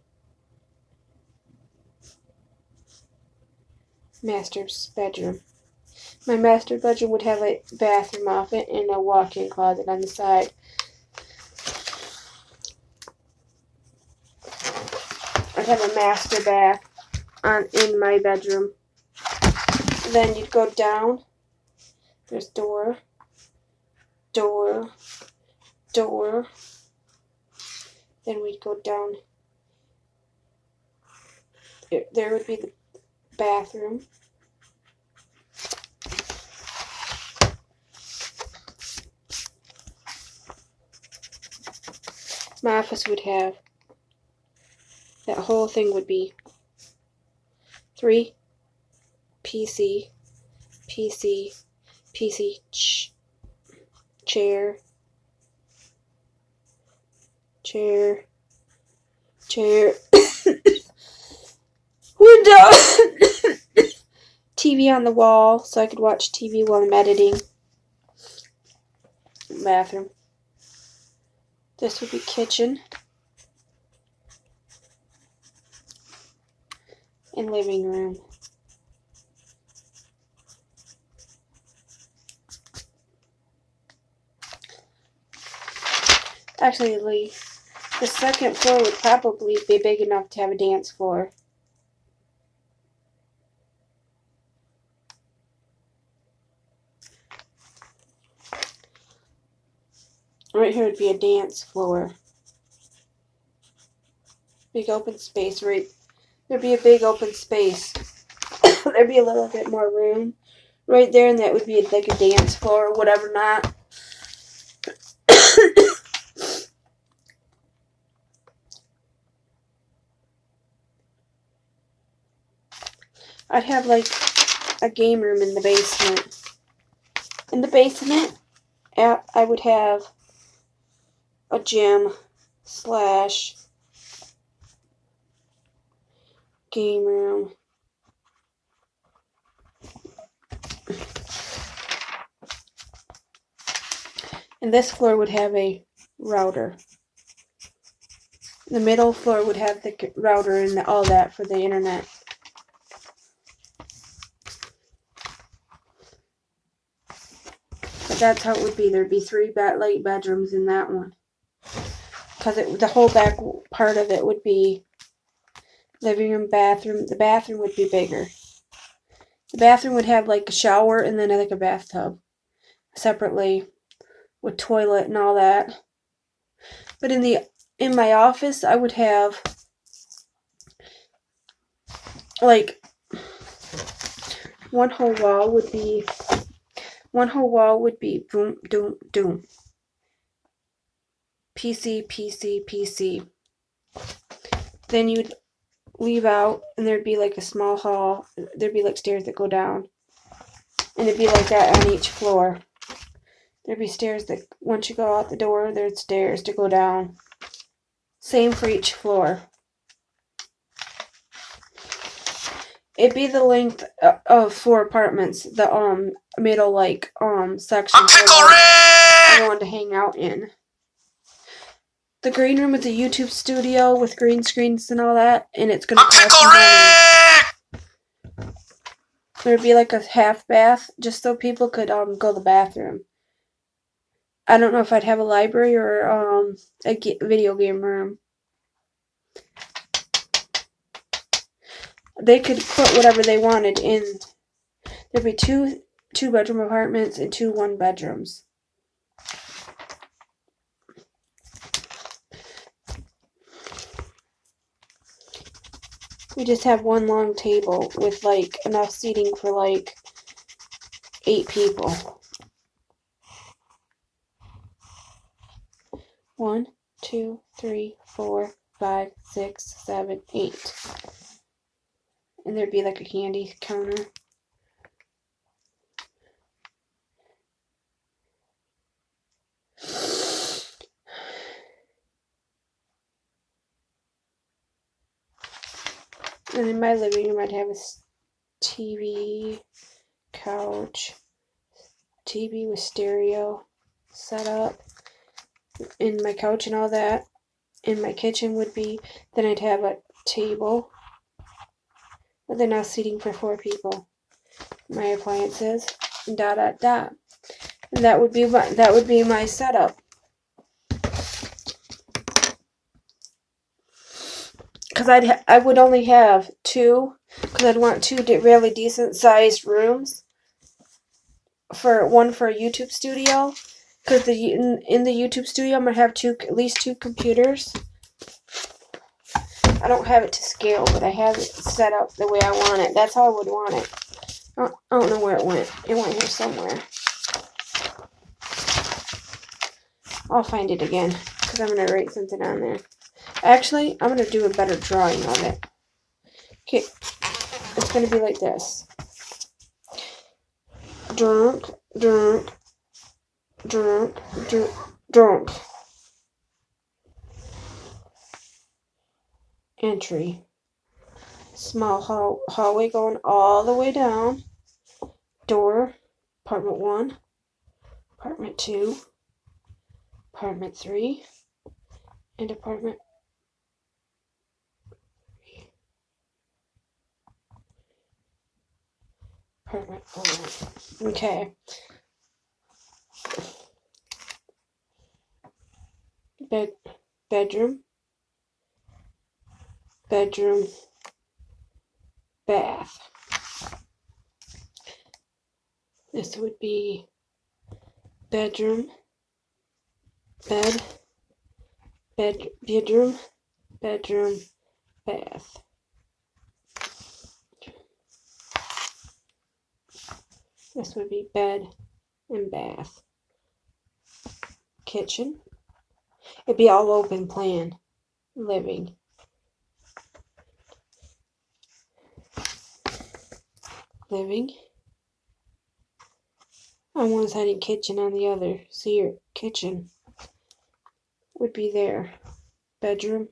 Speaker 1: master's bedroom. My master bedroom would have a bathroom off it and a walk-in closet on the side. I'd have a master bath in my bedroom. Then you'd go down. There's door. Then we'd go down. There would be the bathroom. my office would have. That whole thing would be 3 PC, PC, PC, chair, chair, chair, window, TV on the wall so I could watch TV while I'm editing. Bathroom. This would be kitchen and living room. Actually, the second floor would probably be big enough to have a dance floor. Right here would be a dance floor. Big open space, right? There'd be a big open space. There'd be a little bit more room right there, and that would be like a dance floor or whatever not. I'd have like a game room in the basement. In the basement, I would have a gym / game room. And this floor would have a router. The middle floor would have the router and all that for the internet. But that's how it would be. There'd be 3 light bedrooms in that one. Because the whole back part of it would be living room, bathroom. The bathroom would be bigger. The bathroom would have like a shower and then like a bathtub separately with toilet and all that. But in my office, I would have like one whole wall would be boom, doom, doom. PC, PC, PC. Then you'd leave out, and there'd be like a small hall. There'd be like stairs that go down. And it'd be like that on each floor. There'd be stairs that, once you go out the door, there's stairs to go down. Same for each floor. It'd be the length of 4 apartments. The middle section for everyone to hang out in. The green room is a YouTube studio with green screens and all that, and it's gonna cost money. There'd be like a half bath just so people could go to the bathroom. I don't know if I'd have a library or a video game room. They could put whatever they wanted in. There'd be 2 2-bedroom apartments and 2 1-bedrooms. We just have one long table with like enough seating for like 8 people. 1, 2, 3, 4, 5, 6, 7, 8. And there'd be like a candy counter. And in my living room, I'd have a TV, couch, TV with stereo set up, in my couch and all that. In my kitchen would be, then I'd have a table, but then I was seating for 4 people. My appliances, and dot dot dot. And that would be my setup. Because I would only have 2, because I'd want 2 really decent sized rooms. One for a YouTube studio, because in the YouTube studio I'm gonna have at least 2 computers. I don't have it to scale, but I have it set up the way I want it. That's how I would want it. I don't know where it went. It went here somewhere. I'll find it again, because because I'm going to write something on there. Actually, I'm going to do a better drawing of it. Okay, it's going to be like this. Drunk, drunk, drunk, drunk, drunk. Entry. Small hallway going all the way down. Door. Apartment 1. Apartment 2. Apartment 3. And apartment 3. Apartment 4. Okay. Bedroom. Bedroom. Bath. This would be bedroom, bedroom, bedroom, bath. This would be bed and bath. Kitchen. It'd be all open plan. Living. Living. On one side and kitchen on the other. So your kitchen would be there. Bedroom.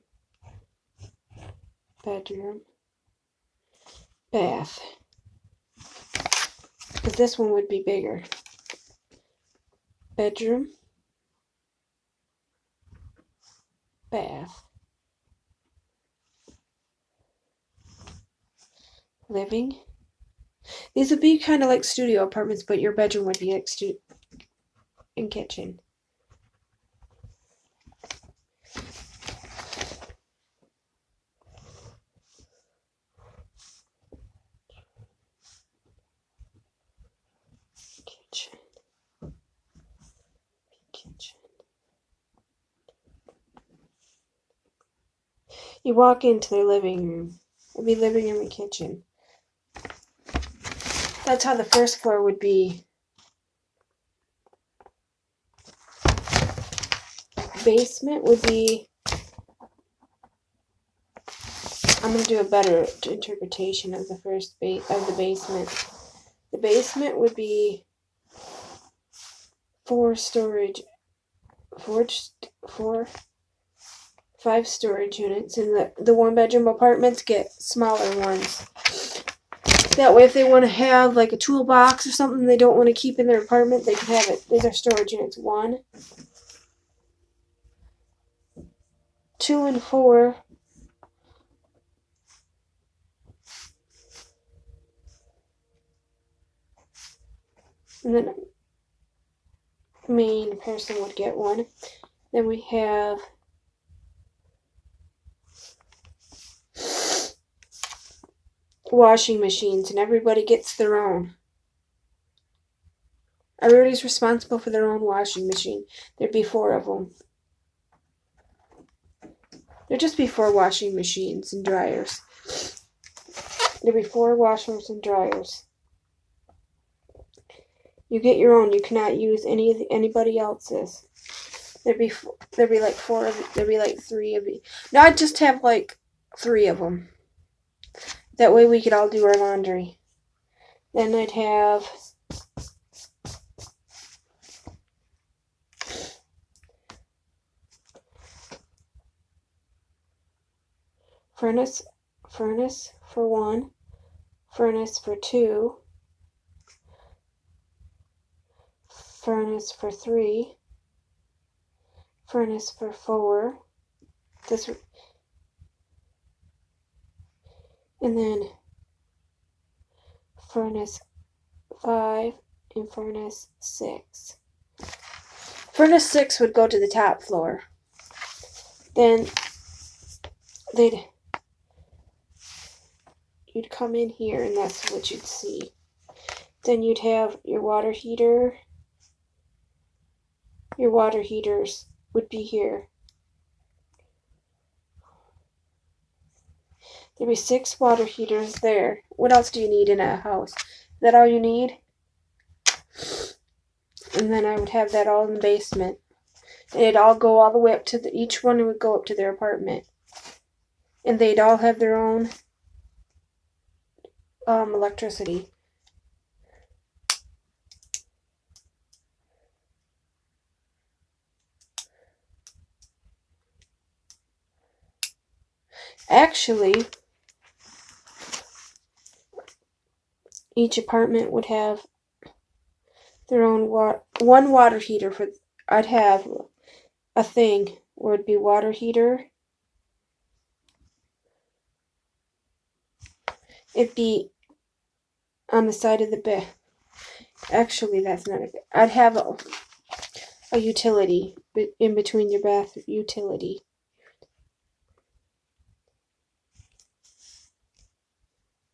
Speaker 1: Bedroom. Bath. Because this one would be bigger. Bedroom. Bath. Living. These would be kind of like studio apartments, but your bedroom would be like and kitchen. Kitchen. You walk into their living room. It'd be living room and kitchen. That's how the first floor would be. Basement would be... I'm going to do a better interpretation of the the basement. The basement would be 5 storage units, and the 1-bedroom apartments get smaller ones. That way, if they want to have like a toolbox or something they don't want to keep in their apartment, they can have it. These are storage units. 1, 2, and 4. And then the main person would get 1. Then we have washing machines, and everybody gets their own. Everybody's responsible for their own washing machine. There'd be 4 of them. There'd just be 4 washing machines and dryers. There'd be 4 washers and dryers. You get your own. You cannot use anybody else's. There'd be like 4 of. There'd be like 3 of you. No, I'd just have like 3 of them. That way we could all do our laundry. Then I'd have furnace for 1, furnace for 2, furnace for 3, furnace for 4. And then furnace 5 and furnace 6. Furnace 6 would go to the top floor. Then you'd come in here and that's what you'd see. Then you'd have your water heater. Your water heaters would be here. There'd be 6 water heaters there. What else do you need in a house? Is that all you need? And then I would have that all in the basement. And it'd all go all the way up to each one would go up to their apartment. And they'd all have their own electricity. Actually, each apartment would have their own one water heater for. I'd have a thing where it'd be water heater. It'd be on the side of the bed. Actually, that's not it. I'd have a utility in between your bath utility.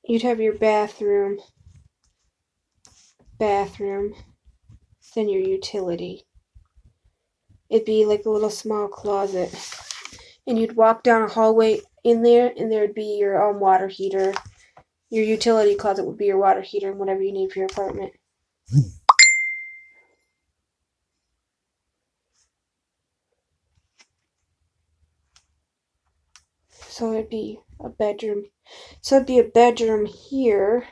Speaker 1: You'd have your bathroom, then your utility. It'd be like a little small closet. And you'd walk down a hallway in there, and there'd be your water heater. Your utility closet would be your water heater and whatever you need for your apartment. So it'd be a bedroom. So it'd be a bedroom here.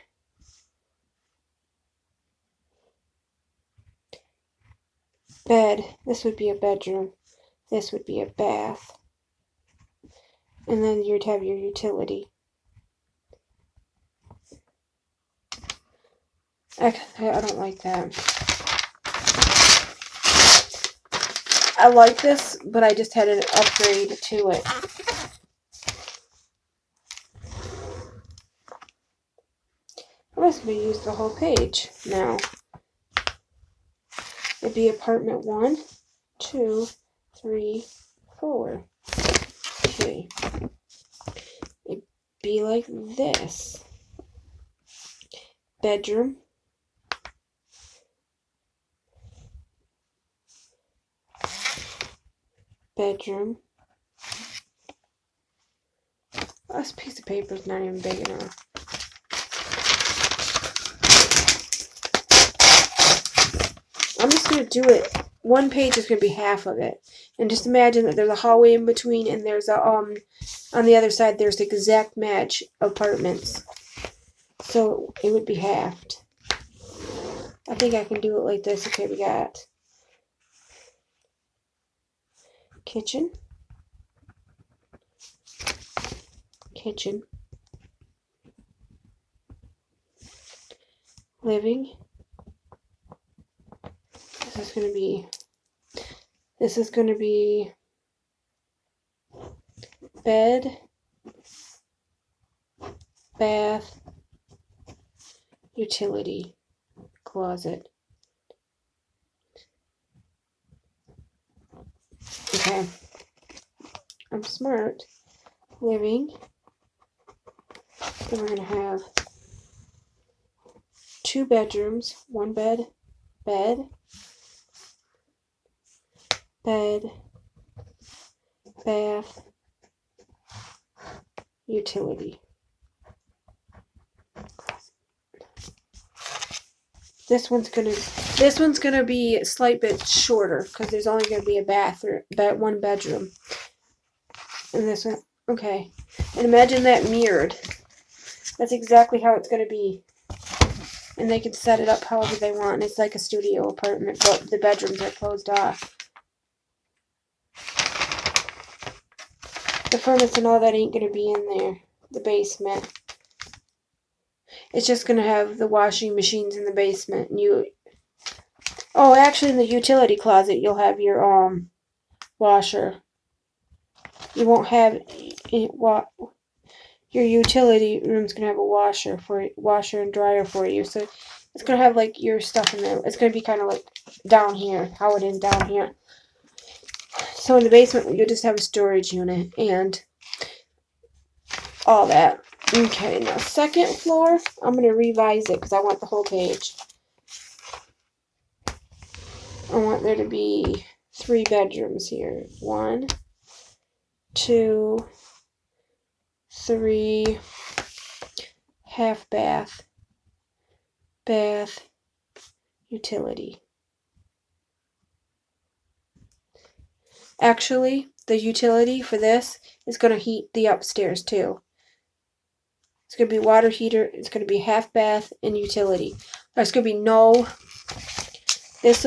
Speaker 1: Bed. This would be a bedroom. This would be a bath. And then you'd have your utility. I don't like that. I like this, but I just had an upgrade to it. I'm just going to use the whole page now. It'd be apartment 1, 2, 3, 4. Okay. It'd be like this. Bedroom. Bedroom. This piece of paper is not even big enough. I'm just going to do it. One page is going to be half of it. And just imagine that there's a hallway in between, and there's a, on the other side, there's the exact match apartments. So it would be halved. I think I can do it like this. Okay, we got kitchen. Kitchen. Living. This is going to be bed, bath, utility, closet. Okay. I'm smart. Living. Then we're going to have 2 bedrooms, 1 bed, bed, bath, utility. This one's gonna be a slight bit shorter because there's only gonna be a bathroom, 1 bedroom. And this one, okay. And imagine that mirrored. That's exactly how it's gonna be. And they can set it up however they want. It's like a studio apartment, but the bedrooms are closed off. The furnace and all that ain't gonna be in there. The basement. It's just gonna have the washing machines in the basement, and oh, actually, in the utility closet, you'll have your washer. You won't have your utility room's gonna have a washer and dryer for you. So it's gonna have like your stuff in there. It's gonna be kind of like down here, how it is down here. So in the basement, you'll just have a storage unit and all that. Okay, now second floor, I'm going to revise it because I want the whole page. I want there to be 3 bedrooms here. 1, 2, 3, half bath, utility. Actually, the utility for this is going to heat the upstairs too. It's going to be water heater. It's going to be half bath and utility. There's going to be no... This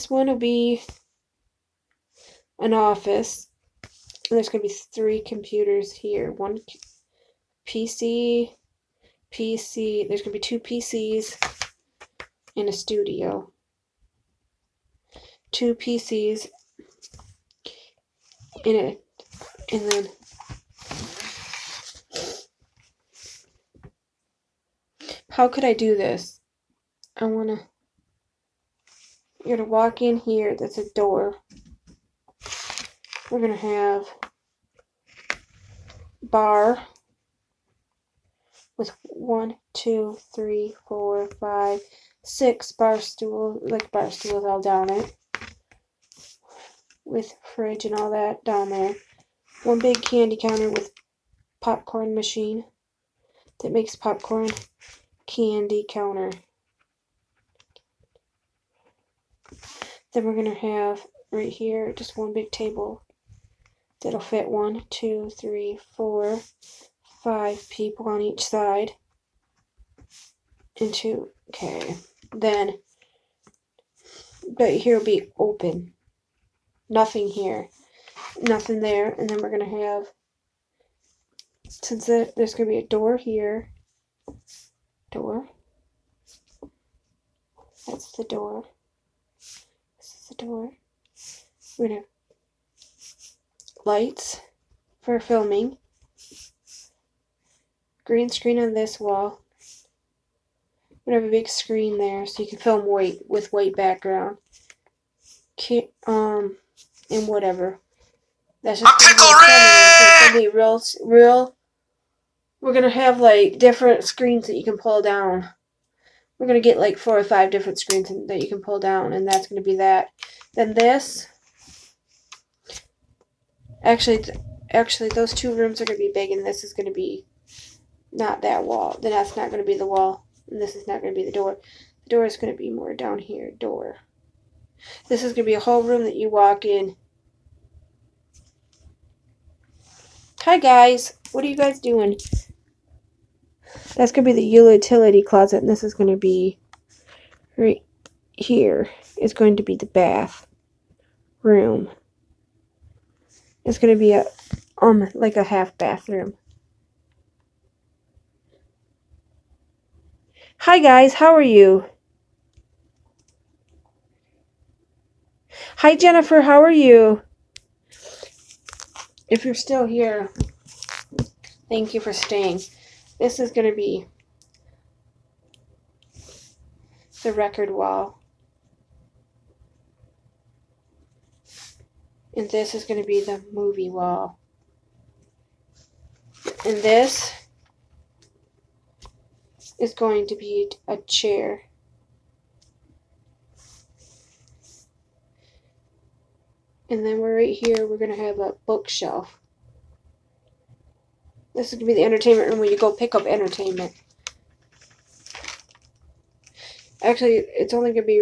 Speaker 1: one will be an office. And there's going to be 3 computers here. 1 PC. There's going to be 2 PCs in a studio. 2 PCs in it. And then... How could I do this? You're going to walk in here. That's a door. We're going to have bar with 1, 2, 3, 4, 5, 6 bar stools, like bar stools all down it. With fridge and all that down there. 1 big candy counter with popcorn machine that makes popcorn. Candy counter. Then we're going to have right here just 1 big table that'll fit 1, 2, 3, 4, 5 people on each side. And 2, okay. Then, but here will be open. Nothing here. Nothing there. And then we're going to have, since there's going to be a door here. Door. That's the door. This is the door. We're going to have lights for filming. Green screen on this wall. We're going to have a big screen there so you can film with white background. And whatever. That's just gonna be real. We're gonna have like different screens that you can pull down. We're gonna get like 4 or 5 different screens that you can pull down, and that's gonna be that. Then this. Actually, those 2 rooms are gonna be big, and this is gonna be not that wall. Then that's not gonna be the wall, and this is not gonna be the door. The door is gonna be more down here. Door. This is gonna be a whole room that you walk in. Hi guys, what are you guys doing? That's going to be the utility closet, and this is going to be right here. It's going to be the bath room. It's going to be a like a half bathroom. Hi guys, how are you? Hi Jennifer, how are you? If you're still here, thank you for staying. This is going to be the record wall. And this is going to be the movie wall. And this is going to be a chair. And then we're right here, we're going to have a bookshelf. This is going to be the entertainment room where you go pick up entertainment. Actually, it's only going to be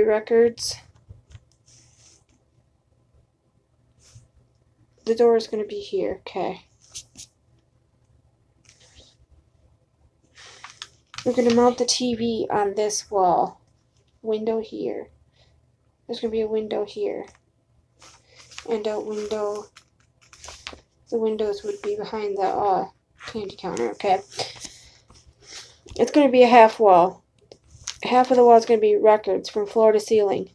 Speaker 1: records. The door is going to be here, okay. We're going to mount the TV on this wall. Window here. There's going to be a window here. And a window. The windows would be behind the candy counter, okay. It's going to be a half wall. Half of the wall is going to be records from floor to ceiling.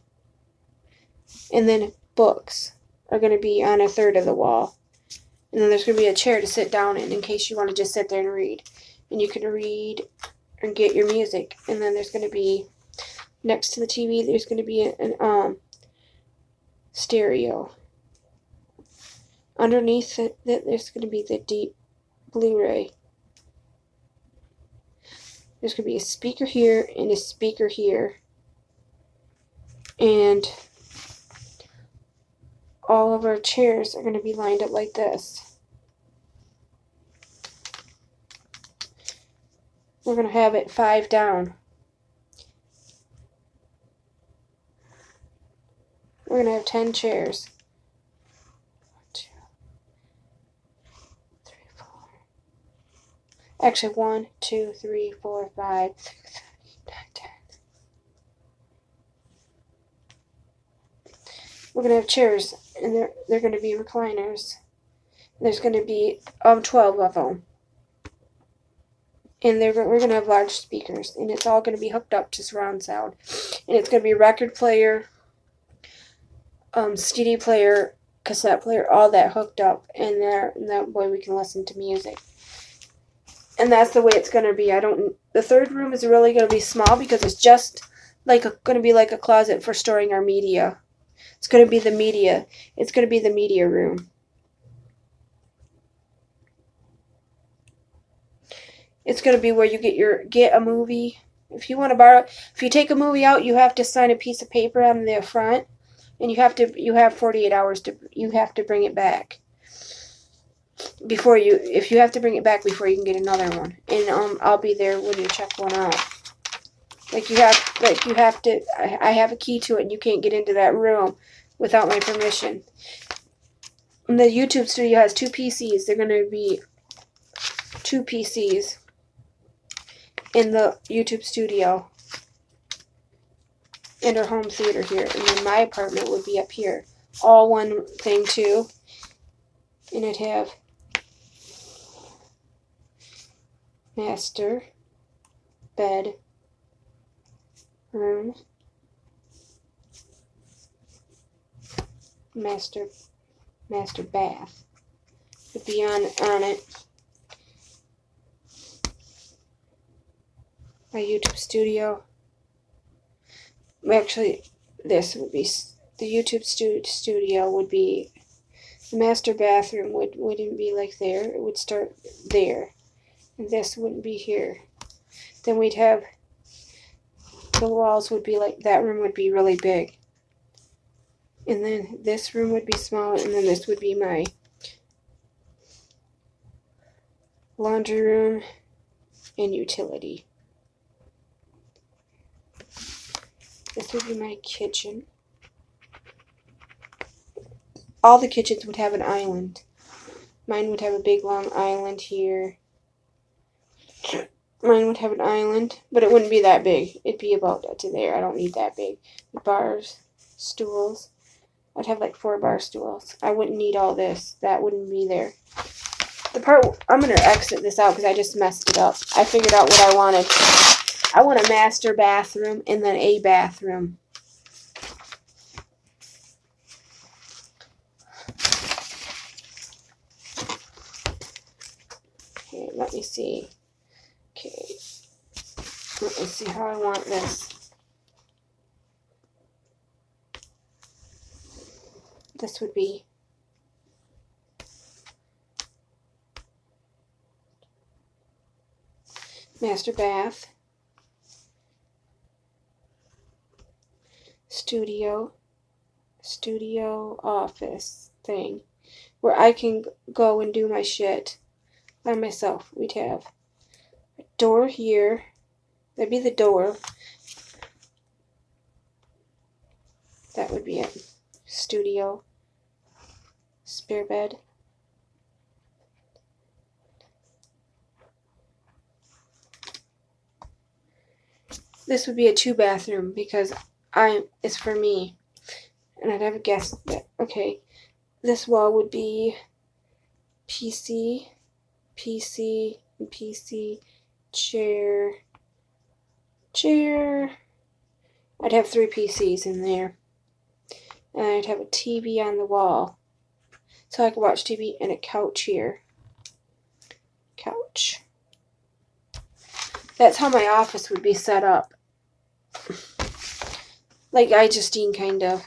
Speaker 1: And then books are going to be on a third of the wall. And then there's going to be a chair to sit down in case you want to just sit there and read. And you can read and get your music. And then there's going to be, next to the TV, there's going to be an stereo. Underneath it, there's going to be the deep Blu-ray. There's going to be a speaker here and a speaker here. And all of our chairs are going to be lined up like this. We're going to have it 5 down. We're going to have 10 chairs. 1, 2, 3, 4. Actually, 1, 2, 3, 4, 5, 6, 7, 8, 9, 10. We're going to have chairs, and they're going to be recliners. There's going to be 12 of them. And we're going to have large speakers, and it's all going to be hooked up to surround sound. And it's going to be a record player, CD player, cassette player, all that hooked up. And that way we can listen to music. And that's the way it's going to be. The third room is really going to be small because it's just going to be like a closet for storing our media. It's going to be the media. It's going to be the media room. It's going to be where you get a movie. If you want to borrow, if you take a movie out, you have to sign a piece of paper on the front, and you have 48 hours you have to bring it back. If you have to bring it back before you can get another one. And I'll be there when you check one out. I have a key to it, and you can't get into that room without my permission. And the YouTube studio has 2 PCs. They're going to be 2 PCs in the YouTube studio. And our home theater here. And then my apartment would be up here. All one thing too. And it'd have master bed room, master bath would be on it. My YouTube studio. Actually, this would be the YouTube studio would be the master bathroom wouldn't be like there. It would start there, and this wouldn't be here. Then we'd have the walls would be like that room would be really big, and then this room would be small, and then this would be my laundry room and utility. This would be my kitchen. All the kitchens would have an island. Mine would have a big long island here. Mine would have an island, but it wouldn't be that big. It'd be about to there. I don't need that big. Bars, stools. I'd have like 4 bar stools. I wouldn't need all this. That wouldn't be there. I'm going to exit this out because I just messed it up. I figured out what I wanted. I want a master bathroom and then a bathroom. Okay, let me see. Okay, let me see how I want this. This would be master bath. Studio office thing where I can go and do my shit by myself. We'd have a door here. That'd be the door. That would be it. Studio. Spare bed. This would be a 2 bathroom because it's for me. And I'd have a guest bed. Okay. This wall would be PC, chair. I'd have 3 PCs in there. And I'd have a TV on the wall. So I could watch TV, and a couch here. Couch. That's how my office would be set up. Like iJustine, kind of.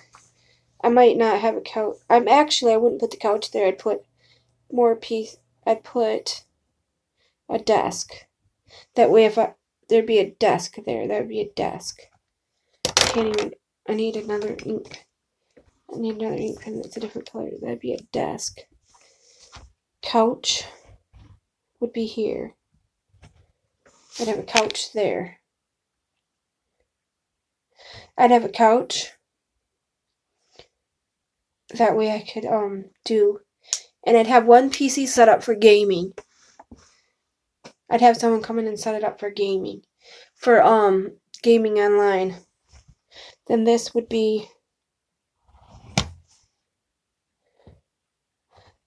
Speaker 1: I might not have a couch. I wouldn't put the couch there. I'd put I'd put a desk. That way there'd be a desk there. That would be a desk. I need another ink. I need another ink pen that's a different color. That'd be a desk. Couch would be here. I'd have a couch there. I'd have a couch. That way I could do, and I'd have one PC set up for gaming. I'd have someone come in and set it up for gaming, for gaming online. Then this would be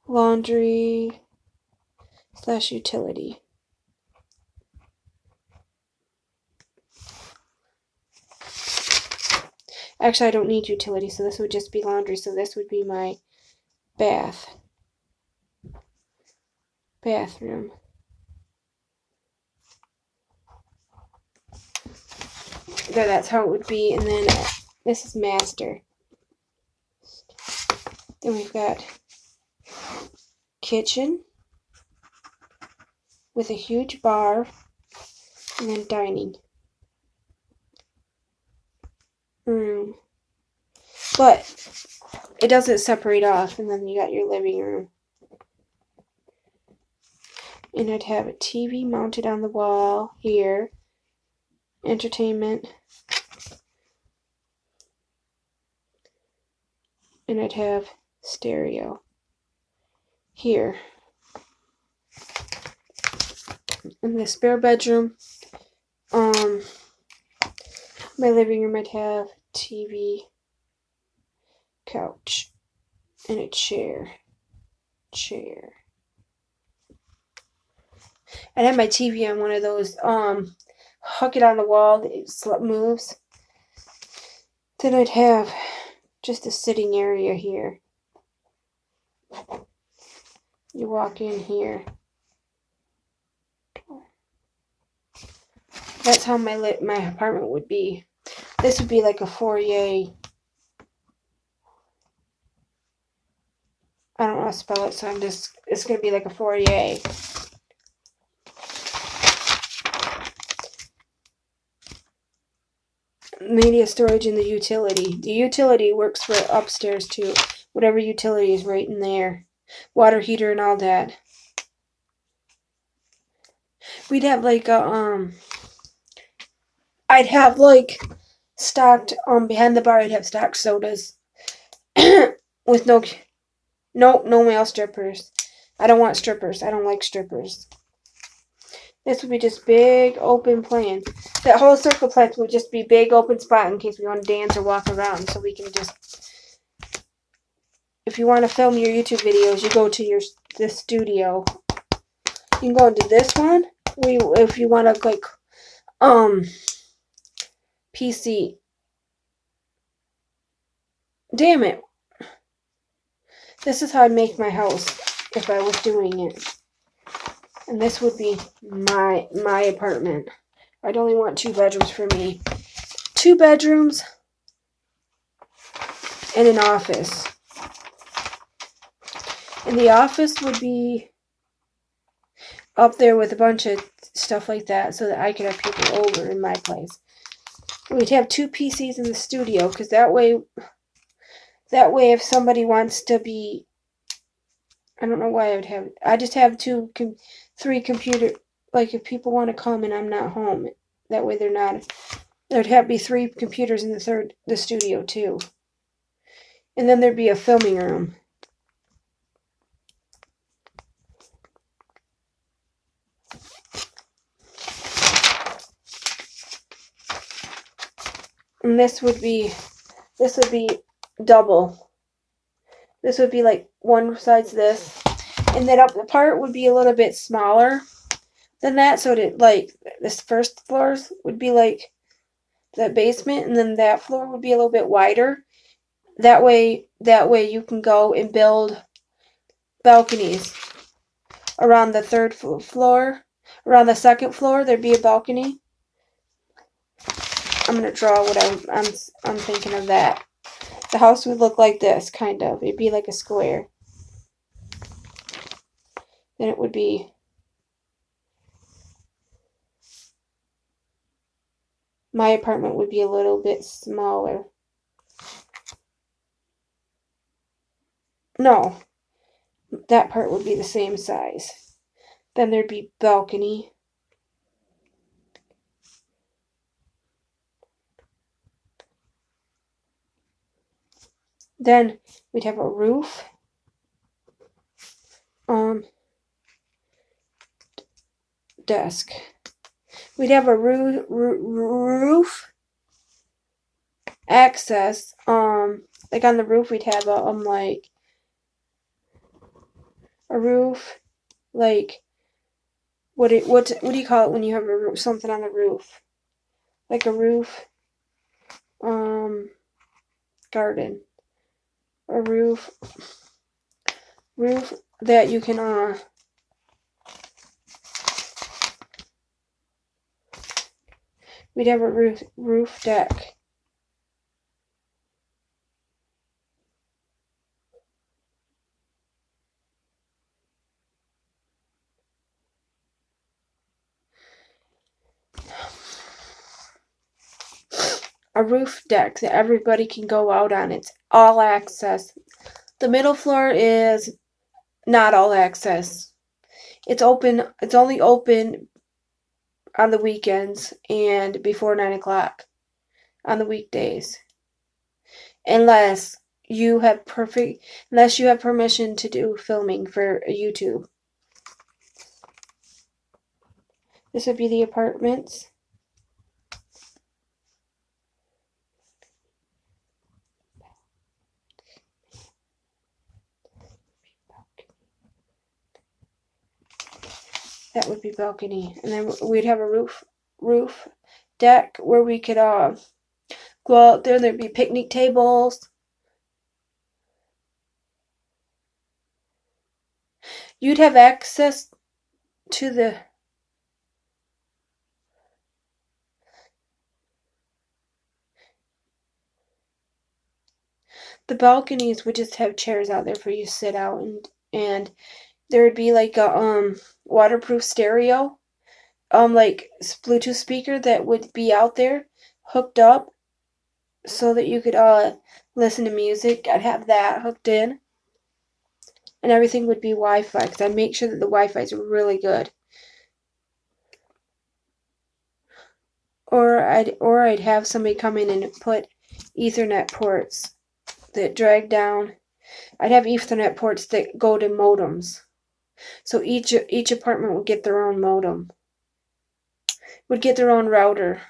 Speaker 1: laundry / utility. Actually, I don't need utility, so this would just be laundry. So this would be my bathroom. There, that's how it would be. And then this is master. Then we've got kitchen with a huge bar, and then dining room. But it doesn't separate off, and then you got your living room. And I'd have a TV mounted on the wall here. Entertainment. And I'd have stereo here. In the spare bedroom, my living room, I'd have TV, couch, and a chair. I'd have my TV on one of those, hook it on the wall that it moves. Then I'd have just a sitting area here. You walk in here. That's how my apartment would be. This would be like a foyer. I don't know how to spell it, so it's going to be like a foyer. Media storage and the utility. The utility works for upstairs too. Whatever utility is right in there. Water heater and all that. We'd have like a, I'd have like stocked, behind the bar I'd have stocked sodas. With no male strippers. I don't want strippers. I don't like strippers. This would be just big open plan. That whole circle plant would just be big open spot in case we want to dance or walk around. So we can just, if you want to film your YouTube videos, you go to the studio. You can go into this one. If you want to like PC. Damn it. This is how I'd make my house if I was doing it. And this would be my apartment. I'd only want 2 bedrooms for me. 2 bedrooms and an office. And the office would be up there with a bunch of stuff like that so that I could have people over in my place. We'd have 2 PCs in the studio because that way if somebody wants to be, I don't know why I just have 3 computer, like if people want to come and I'm not home, that way there'd have to be 3 computers in the studio too. And then there'd be a filming room. And this would be double. This would be like one side's this. And then up the part would be a little bit smaller than that. So like this first floors would be like the basement, and then that floor would be a little bit wider. That way you can go and build balconies around the 3rd floor. Around the 2nd floor, there'd be a balcony. I'm gonna draw what I'm thinking of that. The house would look like this, kind of. It'd be like a square. Then it would be my apartment would be a little bit smaller. No, that part would be the same size. Then there'd be balcony. Then we'd have a roof. Desk. We'd have a roof access. Like on the roof, we'd have like a roof. Like what do you call it when you have a roof, something on the roof? Like a roof. Garden. A roof that you can we'd have a roof deck. A roof deck that everybody can go out on. It's all access. The middle floor is not all access. It's open. It's only open on the weekends and before 9 o'clock on the weekdays, unless you have permission to do filming for YouTube. This would be the apartments. That would be balcony. And then we'd have a roof deck where we could go out there. There'd be picnic tables. You'd have access to the balconies would just have chairs out there for you to sit out, and there would be like a waterproof stereo, like Bluetooth speaker that would be out there hooked up so that you could listen to music. I'd have that hooked in, and everything would be Wi-Fi because I'd make sure that the Wi-Fi is really good. Or I'd have somebody come in and put Ethernet ports that drag down. I'd have Ethernet ports that go to modems. So each apartment would get their own modem. Would get their own router.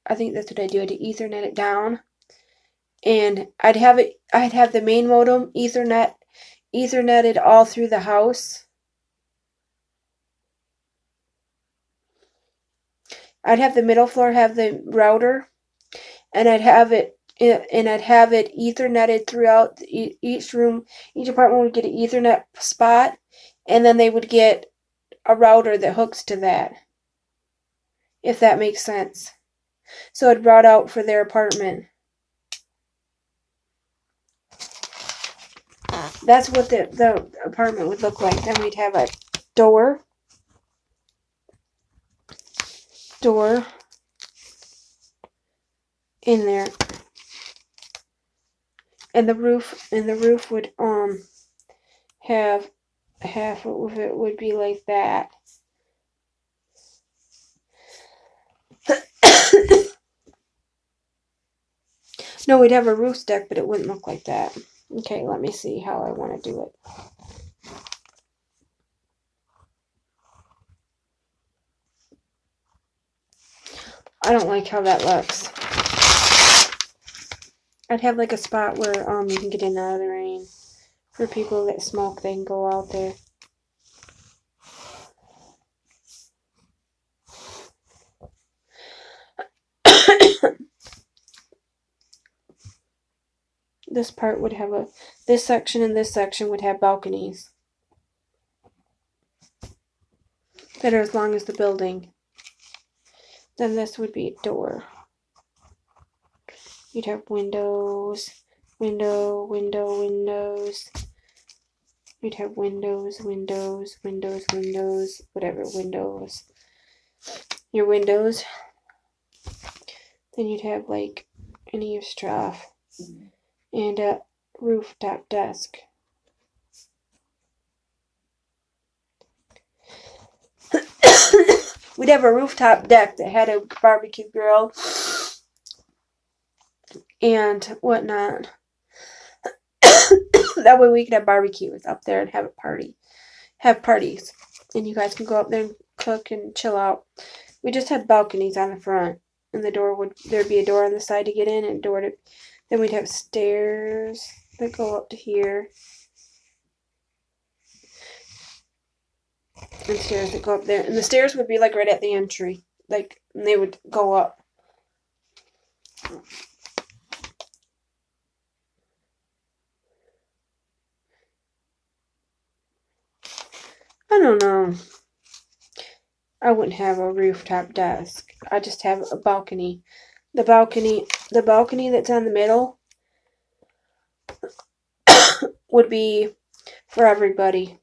Speaker 1: I think that's what I'd do. I'd Ethernet it down. And I'd have the main modem Etherneted all through the house. I'd have the middle floor have the router, and I'd have it Etherneted throughout each room. Each apartment would get an Ethernet spot, and then they would get a router that hooks to that, if that makes sense. So it brought out for their apartment. That's what the apartment would look like. Then we'd have a door in there, and the roof would have half of it would be like that. No, we'd have a roof deck, but it wouldn't look like that. Okay, let me see how I want to do it. I don't like how that looks. I'd have like a spot where you can get in and out of the rain. For people that smoke, they can go out there. This part would have this section and this section would have balconies that are as long as the building. Then this would be a door. You'd have windows. You'd have windows, whatever, windows. Your windows. Then you'd have like an eavesdrop and a rooftop desk. We'd have a rooftop deck that had a barbecue grill and whatnot. That way we could have barbecues up there and have parties. And you guys can go up there and cook and chill out. We just have balconies on the front, and there'd be a door on the side to get in, and then we'd have stairs that go up to here, and stairs that go up there, and the stairs would be like right at the entry, like, and they would go up. I don't know. I wouldn't have a rooftop desk. I just have a balcony. The balcony that's on the middle would be for everybody.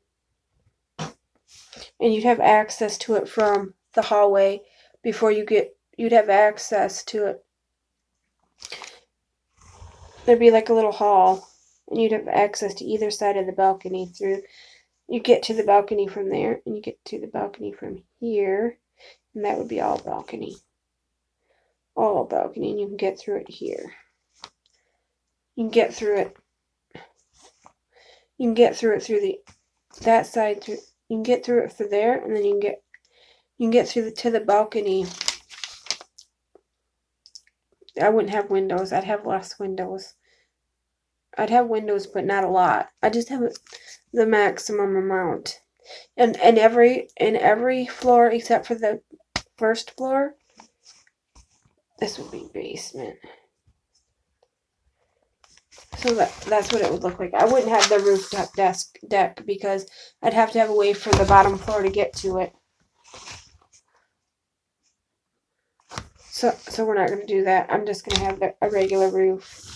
Speaker 1: And you'd have access to it from the hallway you'd have access to it. There'd be like a little hall, and you'd have access to either side of the balcony through. You get to the balcony from there, and you get to the balcony from here, and that would be all balcony. All balcony, and you can get through it here. You can get through it. You can get through it through that side. You can get through it through there, and then you can get through to the balcony. I wouldn't have windows. I'd have less windows. I'd have windows, but not a lot. I just have the maximum amount. And every floor except for the first floor, this would be basement. So that's what it would look like. I wouldn't have the rooftop deck because I'd have to have a way for the bottom floor to get to it. So we're not going to do that. I'm just going to have a regular roof.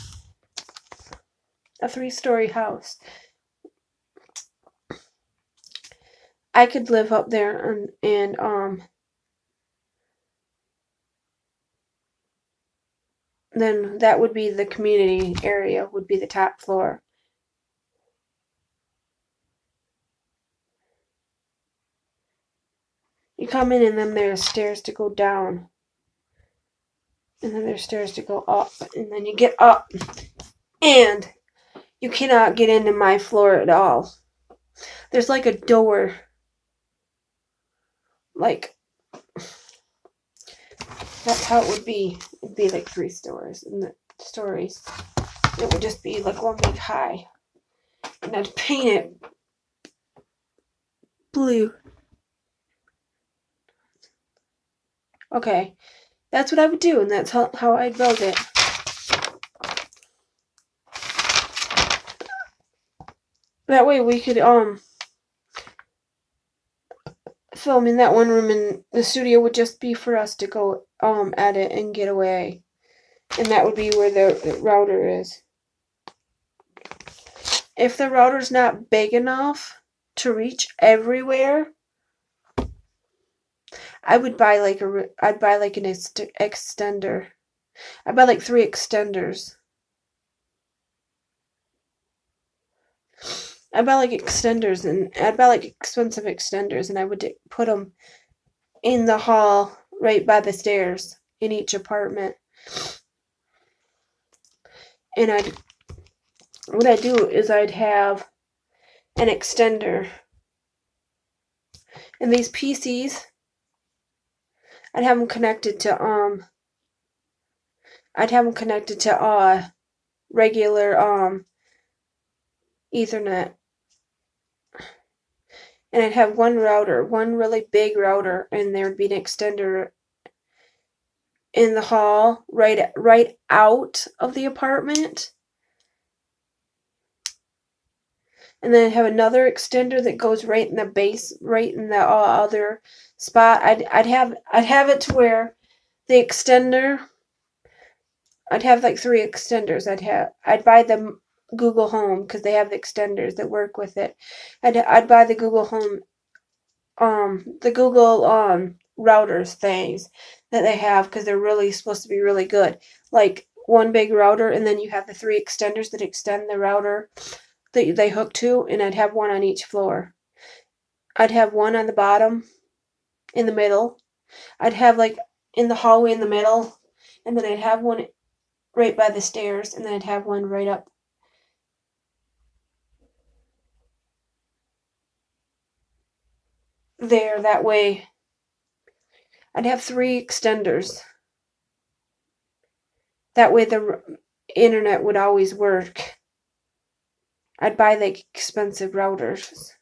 Speaker 1: A 3-story house. I could live up there and then that would be the community area, would be the top floor. You come in, and then there's stairs to go down. And then there's stairs to go up. And then you get up. And you cannot get into my floor at all. There's like a door. Like, that's how it would be. It'd be like 3 stories. And the stories. It would just be like one big high. And I'd paint it blue. Okay. That's what I would do, and that's how I'd build it. That way we could film in that one room, and the studio would just be for us to go edit and get away. And that would be where the router is. If the router's not big enough to reach everywhere, I'd buy like an extender. I'd buy like 3 extenders. I'd buy like extenders, and I'd buy like expensive extenders, and I would put them in the hall right by the stairs in each apartment. And what I'd do is I'd have an extender. And these PCs, I'd have them connected to regular Ethernet. And I'd have one router, one really big router, and there would be an extender in the hall right out of the apartment. And then I'd have another extender that goes right in the base, right in the other spot. I'd have it to where the extender, I'd have like 3 extenders. I'd buy the Google Home because they have the extenders that work with it. I'd buy the Google Home, the Google routers things that they have because they're really supposed to be really good. Like one big router, and then you have the 3 extenders that extend the router that they hook to, and I'd have one on each floor. I'd have one on the bottom, in the middle. I'd have like in the hallway in the middle, and then I'd have one right by the stairs, and then I'd have one right up there. That way I'd have 3 extenders. That way the internet would always work. I'd buy the expensive routers.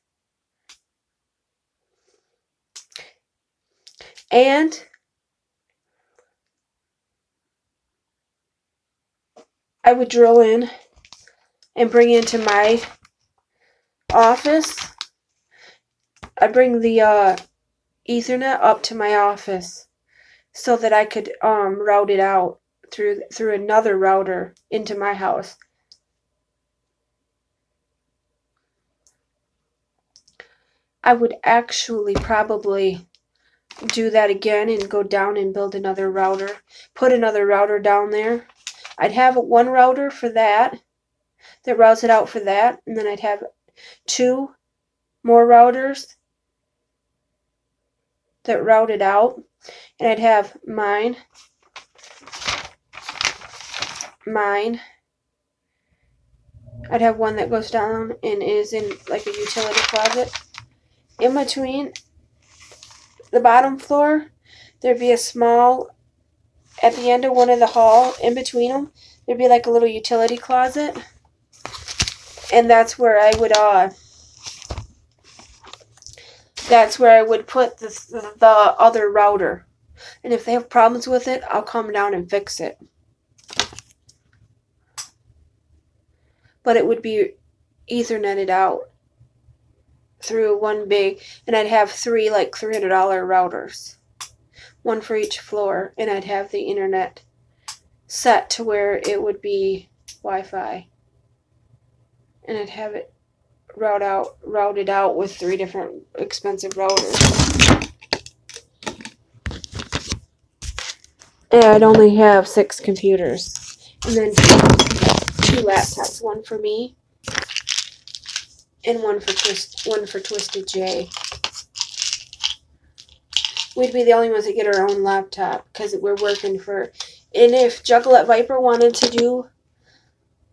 Speaker 1: And I would drill in and bring into my office. I'd bring the Ethernet up to my office so that I could route it out through another router into my house. I would actually probably do that again and go down and build another router. Put another router down there. I'd have one router for that routes it out for that, and then I'd have 2 more routers that route it out, and I'd have mine. I'd have one that goes down and is in like a utility closet. In between the bottom floor, there'd be a small, at the end of one of the hall, in between them, there'd be like a little utility closet. And that's where I would put the other router. And if they have problems with it, I'll come down and fix it. But it would be Etherneted out through one big, and I'd have 3 like $300 routers. One for each floor, and I'd have the internet set to where it would be Wi-Fi. And I'd have it routed out with 3 different expensive routers. And I'd only have 6 computers. And then 2 laptops, one for me and one for Twisted J. We'd be the only ones that get our own laptop because we're working for. And if Juggalette Viper wanted to do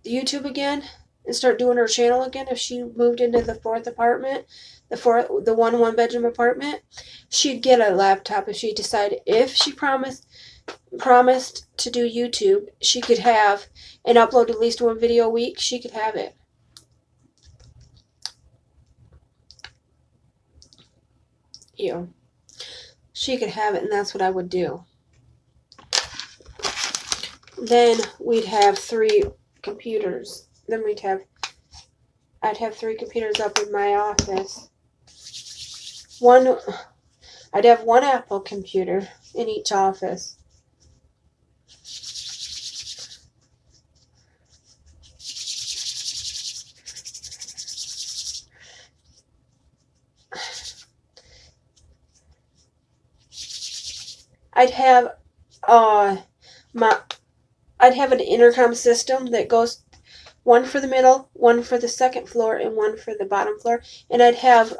Speaker 1: YouTube again and start doing her channel again, if she moved into the 4th apartment, the one bedroom apartment, she'd get a laptop if she decided. If she promised to do YouTube, she could have and upload at least 1 video a week. She could have it. She could have it, and that's what I would do. Then we'd have 3 computers. Then I'd have 3 computers up in my office. I'd have 1 Apple computer in each office. I'd have an intercom system that goes 1 for the middle, 1 for the 2nd floor, and 1 for the bottom floor. And I'd have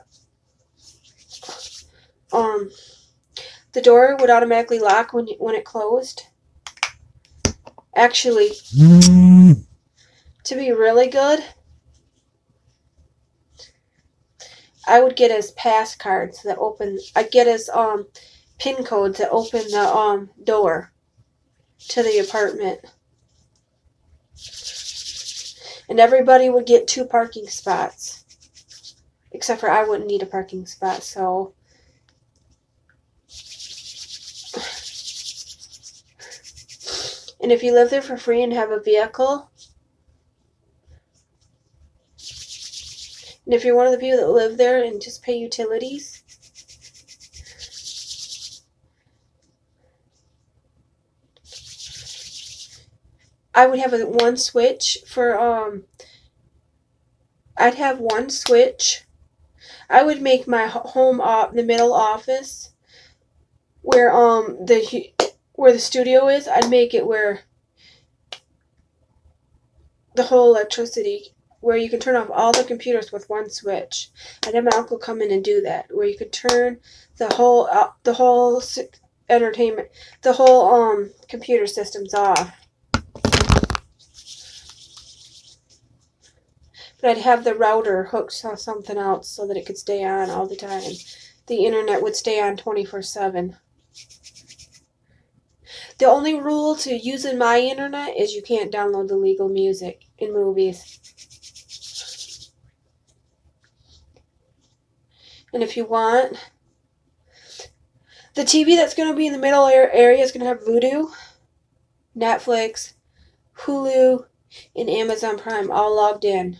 Speaker 1: the door would automatically lock when it closed. Actually, to be really good, I would get us pass cards that open. I'd get us PIN codes that open the door to the apartment. And everybody would get 2 parking spots. Except for I wouldn't need a parking spot, so. And if you live there for free and have a vehicle, and if you're one of the people that live there and just pay utilities, I would have one switch for, I'd have 1 switch. I would make my home the middle office where the studio is. I'd make it where the whole electricity, where you can turn off all the computers with 1 switch. I'd have my uncle come in and do that, where you could turn the whole entertainment, the whole computer systems off. But I'd have the router hooked to something else so that it could stay on all the time. The internet would stay on 24/7. The only rule to using my internet is you can't download illegal music and movies. And if you want, the TV that's going to be in the middle area is going to have Vudu, Netflix, Hulu, and Amazon Prime all logged in.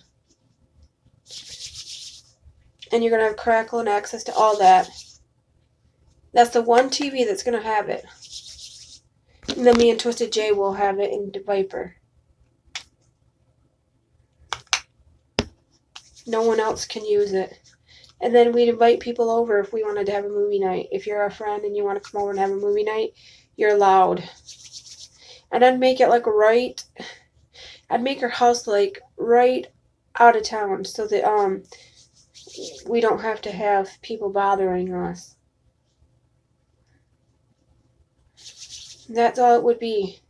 Speaker 1: And you're going to have Crackle and access to all that. That's the one TV that's going to have it. And then me and Twisted J will have it in Viper. No one else can use it. And then we'd invite people over if we wanted to have a movie night. If you're a friend and you want to come over and have a movie night, you're allowed. And I'd make it like I'd make our house like right out of town so that we don't have to have people bothering us. That's all it would be.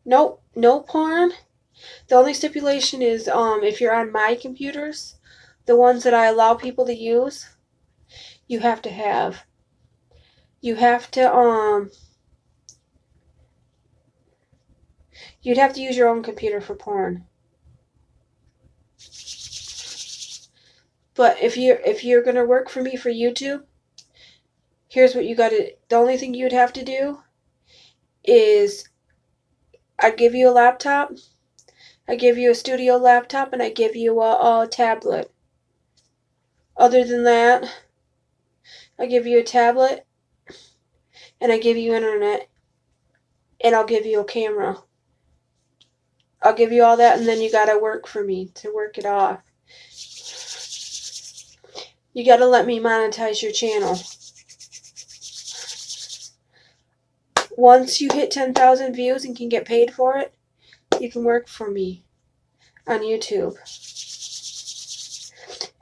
Speaker 1: Nope, no porn. The only stipulation is if you're on my computers, the ones that I allow people to use, you'd have to use your own computer for porn. But if you're gonna work for me for YouTube, here's what you gotta. The only thing you'd have to do is I give you a laptop, I give you a studio laptop, and I give you a tablet. Other than that, I give you a tablet, and I give you internet, and I'll give you a camera. I'll give you all that, and then you gotta work for me to work it off. You gotta let me monetize your channel. Once you hit 10,000 views and can get paid for it, you can work for me on YouTube.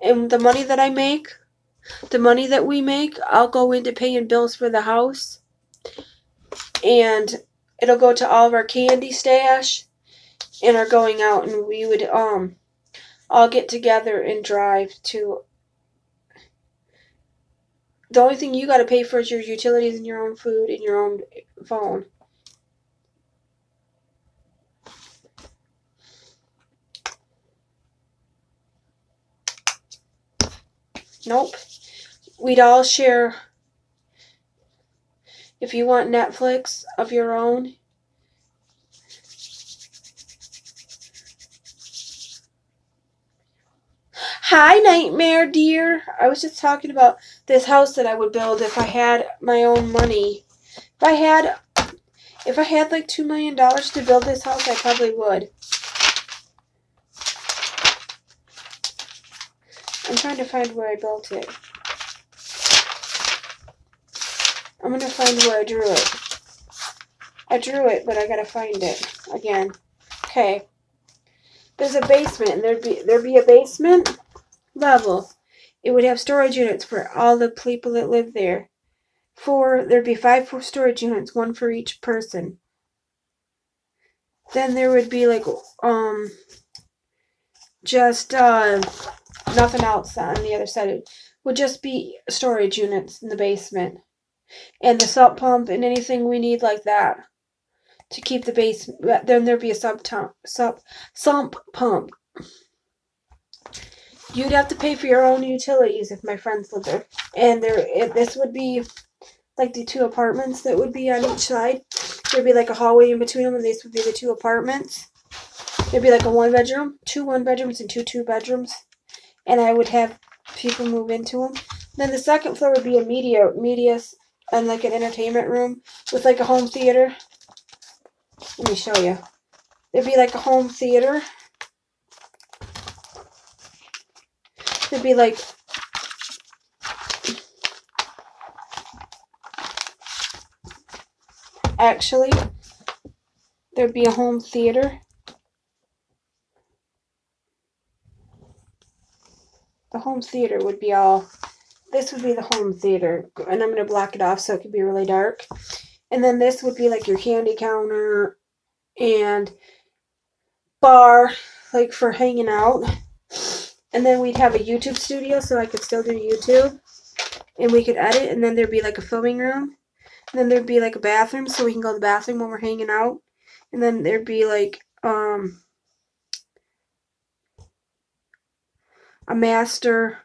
Speaker 1: And the money that I make, the money that we make, I'll go into paying bills for the house. And it'll go to all of our candy stash and our going out, and we would all get together and drive to. The only thing you gotta pay for is your utilities and your own food and your own phone. Nope. We'd all share. If you want Netflix of your own, hi, Nightmare dear. I was just talking about this house that I would build if I had my own money. If I had like $2 million to build this house, I probably would. I'm trying to find where I built it. I'm going to find where I drew it. I drew it, but I got to find it again. Okay. There's a basement, and there'd be a basement level. It would have storage units for all the people that live there. There'd be 5 storage units, one for each person. Then there would be like just nothing else on the other side. It would just be storage units in the basement. And the sump pump and anything we need like that to keep the basement. Then there'd be a sump pump. You'd have to pay for your own utilities if my friends lived there. And this would be like the 2 apartments that would be on each side. There'd be like a hallway in between them, and these would be the 2 apartments. There'd be like a 1-bedroom, 2 1-bedrooms, and 2 2-bedrooms. And I would have people move into them. Then the second floor would be a media and like an entertainment room with like a home theater. Let me show you. There'd be like a home theater. There'd be like actually there'd be a home theater. The home theater would be all. This would be the home theater, and I'm going to block it off so it could be really dark. And then this would be like your candy counter and bar like for hanging out. And then we'd have a YouTube studio so I could still do YouTube. And we could edit, and then there'd be like a filming room. And then there'd be like a bathroom so we can go to the bathroom when we're hanging out. And then there'd be like a master.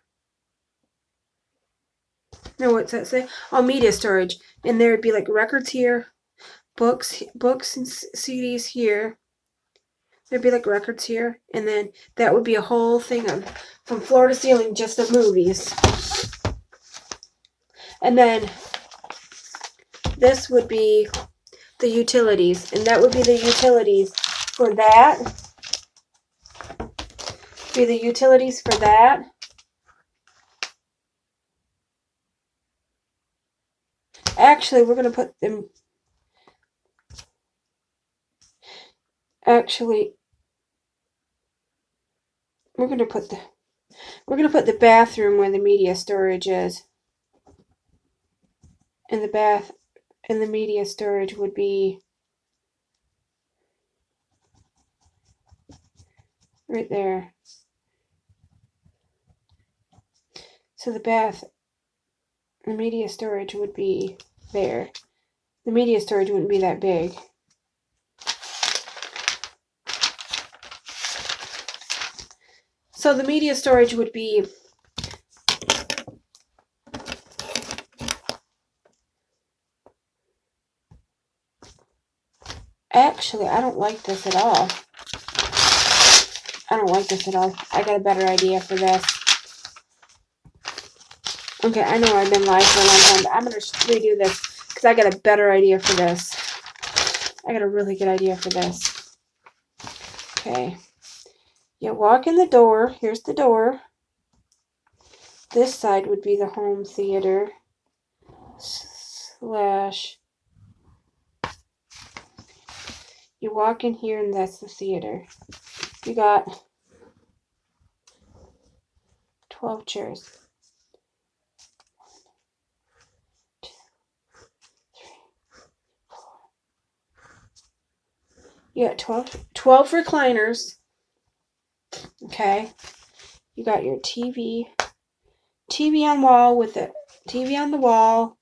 Speaker 1: No, what's that say? Oh, media storage. And there'd be like records here, books and CDs here. There'd be like records here, and then that would be a whole thing of from floor to ceiling just of movies. And then this would be the utilities, and that would be the utilities for that. Be the utilities for that. Actually, we're gonna put them. Actually, we're gonna put the bathroom where the media storage is, and the media storage would be right there. So the media storage would be there. The media storage wouldn't be that big. So the media storage would be actually, I don't like this at all. I don't like this at all. I got a better idea for this. Okay, I know I've been live for a long time, but I'm going to redo this because I got a better idea for this. I got a really good idea for this. Okay. You walk in the door. Here's the door. This side would be the home theater slash. You walk in here and that's the theater. You got 12 chairs. 1, 2, 3, 4. You got 12 recliners. Okay. You got your TV on wall with the TV on the wall.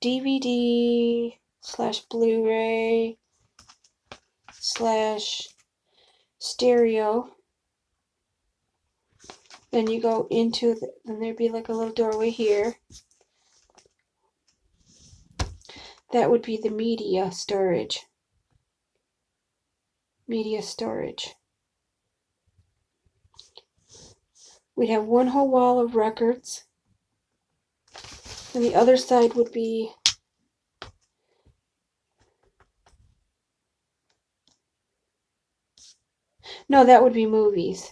Speaker 1: DVD slash Blu-ray slash stereo. Then you go into then there'd be like a little doorway here. That would be the media storage. Media storage. We'd have one whole wall of records. And the other side would be no, that would be movies.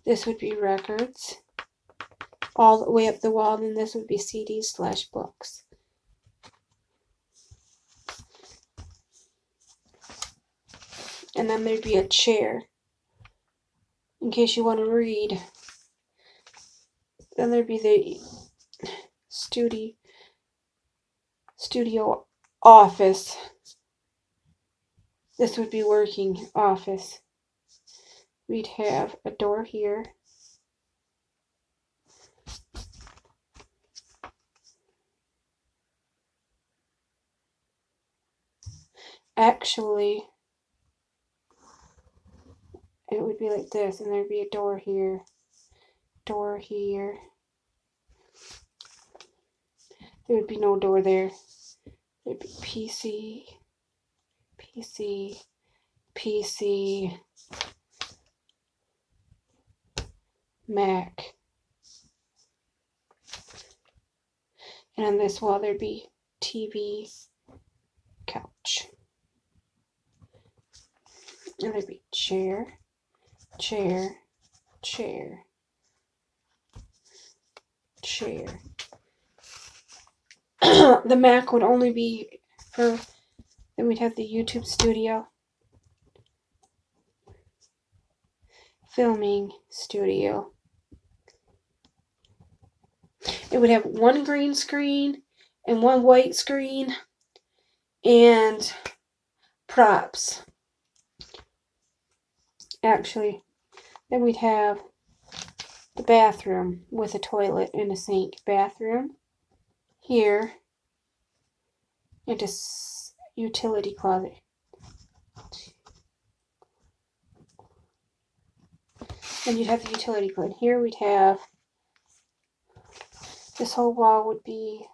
Speaker 1: This would be records. All the way up the wall, and then this would be CDs slash books. And then there'd be a chair in case you want to read. Then there'd be the studio office. This would be working office. We'd have a door here. Actually, it would be like this, and there'd be a door here. Door here. There would be no door there. There'd be PC, Mech. And on this wall there'd be TV, couch. And there'd be chair. The Mac would only be for, then we'd have the YouTube studio. Filming studio. It would have one green screen and one white screen and props. actually. Then we'd have the bathroom with a toilet and a sink. Bathroom here, and a utility closet. Then you'd have the utility closet. Here we'd have, this whole wall would be,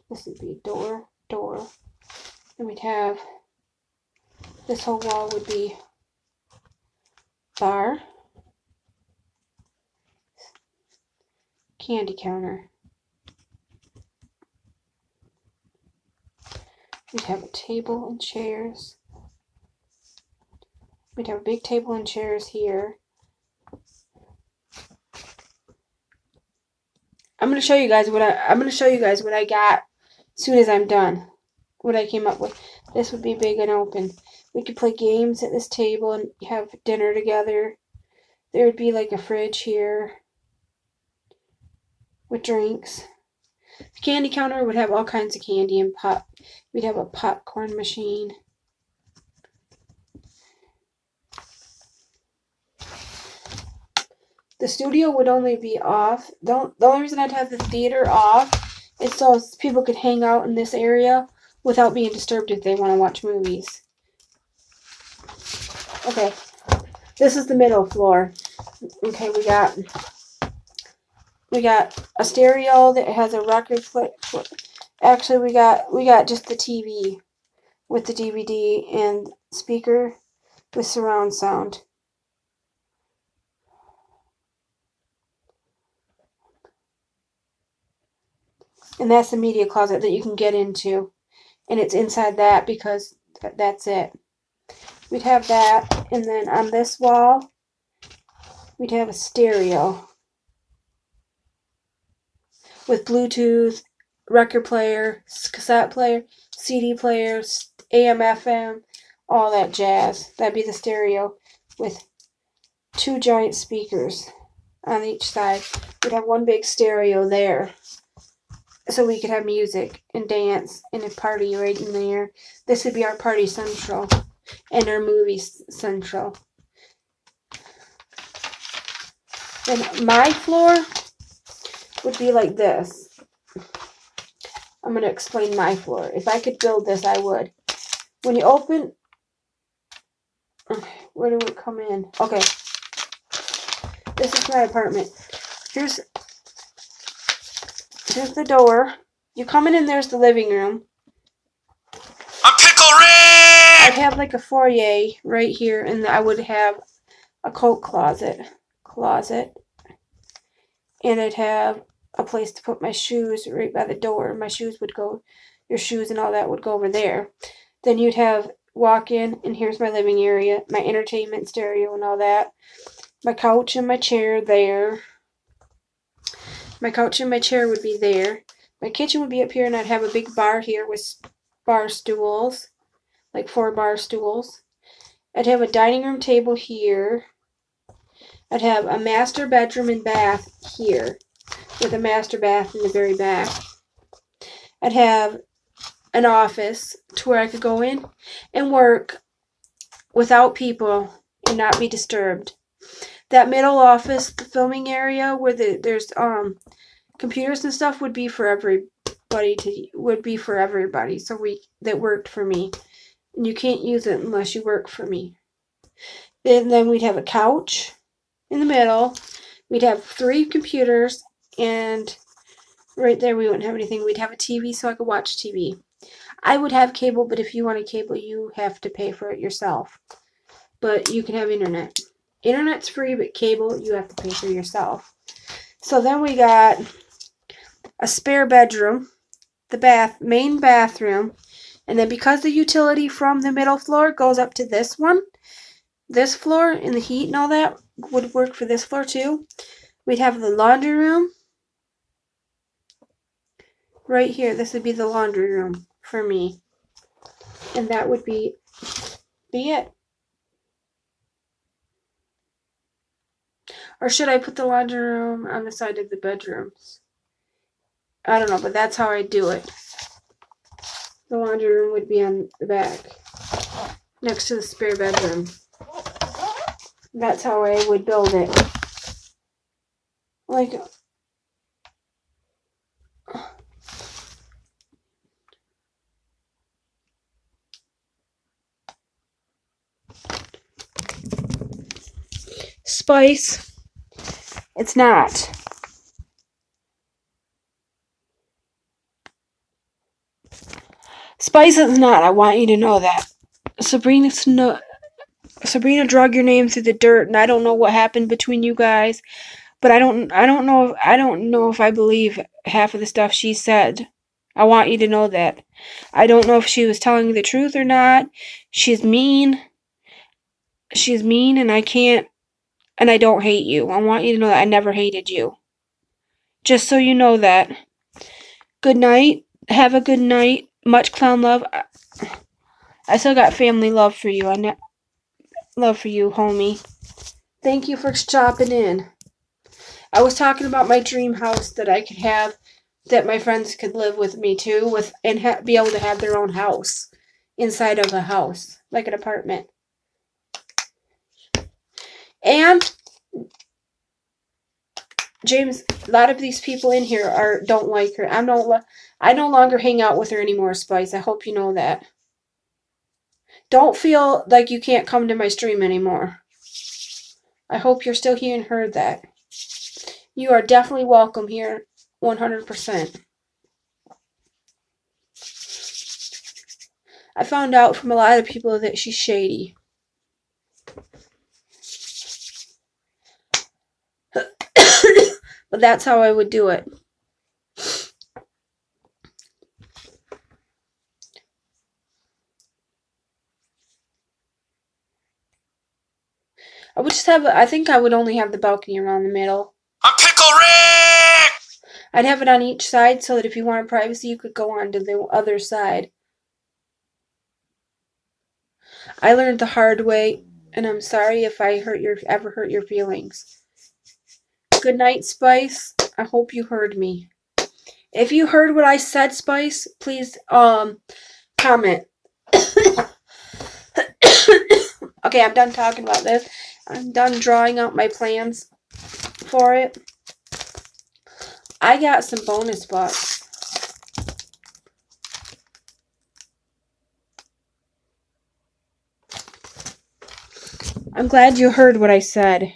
Speaker 1: this would be door. And we'd have, this whole wall would be bar, candy counter. We'd have a table and chairs. We'd have a big table and chairs here. I'm gonna show you guys what I got as soon as I'm done. What I came up with. This would be big and open. We could play games at this table and have dinner together. There would be like a fridge here with drinks. The candy counter would have all kinds of candy and pop. We'd have a popcorn machine. The studio would only be off. The only reason I'd have the theater off is so people could hang out in this area without being disturbed if they want to watch movies. Okay, this is the middle floor. Okay, we got a stereo that has a record player. Actually, we got just the TV with the DVD and speaker with surround sound. And that's the media closet that you can get into. And it's inside that because that's it. We'd have that. And then on this wall, we'd have a stereo with Bluetooth, record player, cassette player, CD player, AM, FM, all that jazz. That'd be the stereo with 2 giant speakers on each side. We'd have one big stereo there. So we could have music and dance and a party right in there. This would be our party central and our movie central. Then my floor would be like this. I'm going to explain my floor. If I could build this, I would. When you open, where do we come in? Okay. This is my apartment. Here's the door. You come in and there's the living room.
Speaker 2: I'm Pickle Rick!
Speaker 1: I'd have like a foyer right here, and I would have a coat closet. And I'd have a place to put my shoes right by the door. My shoes would go, your shoes and all that would go over there. Then you'd have walk in, and here's my living area, my entertainment stereo and all that. My couch and my chair there. My couch and my chair would be there. My kitchen would be up here, and I'd have a big bar here with bar stools, like 4 bar stools. I'd have a dining room table here. I'd have a master bedroom and bath here, with a master bath in the very back. I'd have an office to where I could go in and work without people and not be disturbed. That middle office, the filming area where there's computers and stuff, would be for everybody. So that worked for me, and you can't use it unless you work for me. And then we'd have a couch in the middle. We'd have 3 computers, and right there we wouldn't have anything. We'd have a TV so I could watch TV. I would have cable, but if you want a cable, you have to pay for it yourself. But you can have internet. Internet's free, but cable you have to pay for yourself. So then we got a spare bedroom, the main bathroom, and then because the utility from the middle floor goes up to this floor, and the heat and all that would work for this floor too. We'd have the laundry room right here. This would be the laundry room for me, and that would be it. Or should I put the laundry room on the side of the bedrooms? I don't know, but that's how I do it. The laundry room would be on the back, next to the spare bedroom. That's how I would build it. Like, Spice, it's not. Spice is not. I want you to know that. Sabrina drug your name through the dirt, and I don't know what happened between you guys, but I don't know if I believe half of the stuff she said. I want you to know that. I don't know if she was telling the truth or not. She's mean. She's mean, and I don't hate you. I want you to know that I never hated you. Just so you know that. Good night. Have a good night. Much clown love. I still got family love for you. Love for you, homie. Thank you for stopping in. I was talking about my dream house that I could have, that my friends could live with me too, and be able to have their own house inside of a house, like an apartment. And James, a lot of these people in here don't like her. I no longer hang out with her anymore, Spice. I hope you know that. Don't feel like you can't come to my stream anymore. I hope you're still here and heard that. You are definitely welcome here, 100%. I found out from a lot of people that she's shady. But that's how I would do it. I think I would only have the balcony around the middle.
Speaker 2: I'm Pickle Rick!
Speaker 1: I'd have it on each side so that if you wanted privacy, you could go on to the other side. I learned the hard way, and I'm sorry if I ever hurt your feelings. Good night, Spice. I hope you heard me. If you heard what I said, Spice, please comment. Okay, I'm done talking about this. I'm done drawing out my plans for it. I got some bonus bucks. I'm glad you heard what I said.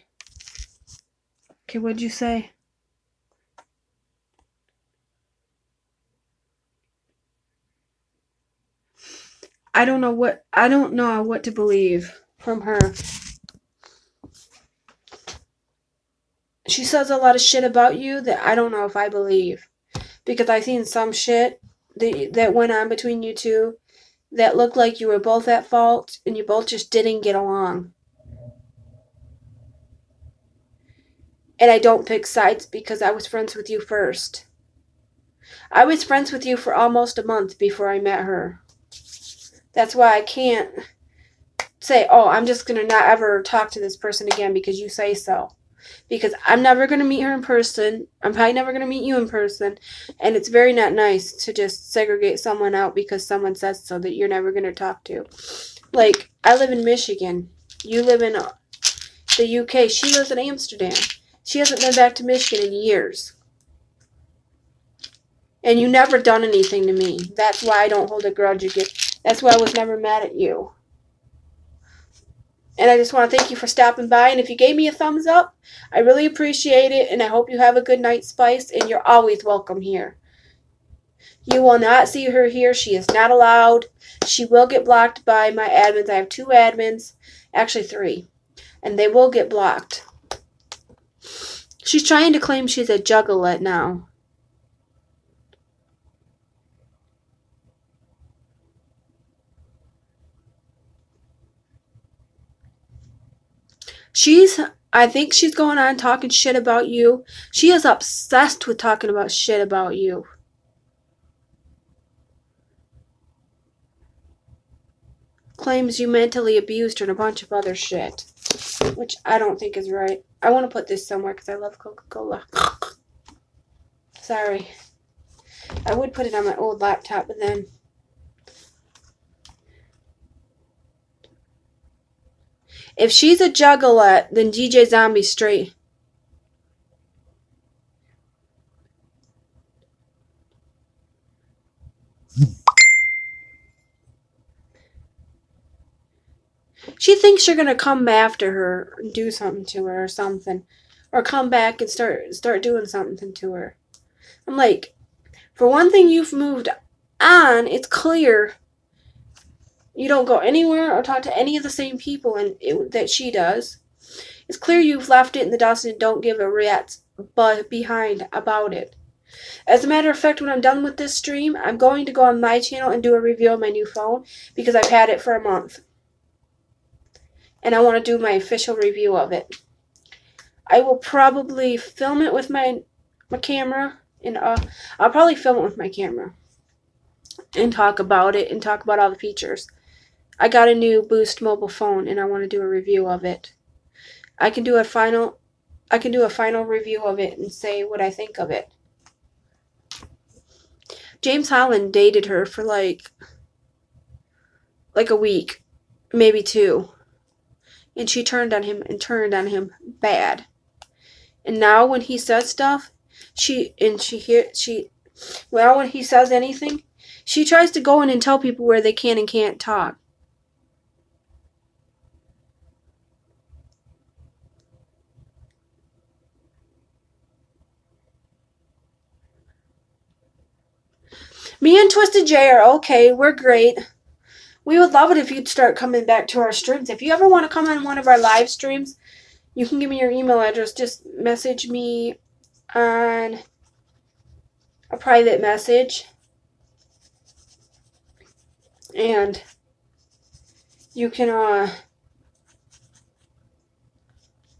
Speaker 1: Okay, what'd you say? I don't know what to believe from her. She says a lot of shit about you that I don't know if I believe. Because I seen some shit that went on between you two that looked like you were both at fault and you both just didn't get along. And I don't pick sides because I was friends with you first. I was friends with you for almost a month before I met her. That's why I can't say, oh, I'm just going to not ever talk to this person again because you say so. Because I'm never going to meet her in person. I'm probably never going to meet you in person. And it's very not nice to just segregate someone out because someone says so that you're never going to talk to. Like, I live in Michigan. You live in the UK. She lives in Amsterdam. She hasn't been back to Michigan in years. And you never done anything to me. That's why I don't hold a grudge against. That's why I was never mad at you. And I just want to thank you for stopping by. And if you gave me a thumbs up, I really appreciate it. And I hope you have a good night, Spice. And you're always welcome here. You will not see her here. She is not allowed. She will get blocked by my admins. I have 2 admins. Actually 3. And they will get blocked. She's trying to claim she's a juggalette now. I think she's going on talking shit about you. She is obsessed with talking about shit about you. Claims you mentally abused her and a bunch of other shit. Which I don't think is right. I want to put this somewhere because I love Coca-Cola. Sorry. I would put it on my old laptop, but then... If she's a juggalette, then DJ Zombie's straight. She thinks you're gonna come after her and do something to her or something. Or come back and start doing something to her. I'm like, for one thing, you've moved on. It's clear you don't go anywhere or talk to any of the same people that she does. It's clear you've left it in the dust and don't give a rat's butt behind about it. As a matter of fact, when I'm done with this stream, I'm going to go on my channel and do a review of my new phone because I've had it for a month. And I want to do my official review of it. I will probably film it with my camera. And I'll probably film it with my camera. And talk about it and talk about all the features. I got a new Boost mobile phone and I want to do a review of it. I can do a final review of it and say what I think of it. James Holland dated her for like a week, maybe 2. And she turned on him bad. And now when he says stuff, when he says anything, she tries to go in and tell people where they can and can't talk. Me and Twisted J are okay. We're great. We would love it if you'd start coming back to our streams. If you ever want to come on one of our live streams, you can give me your email address. Just message me on a private message. And you can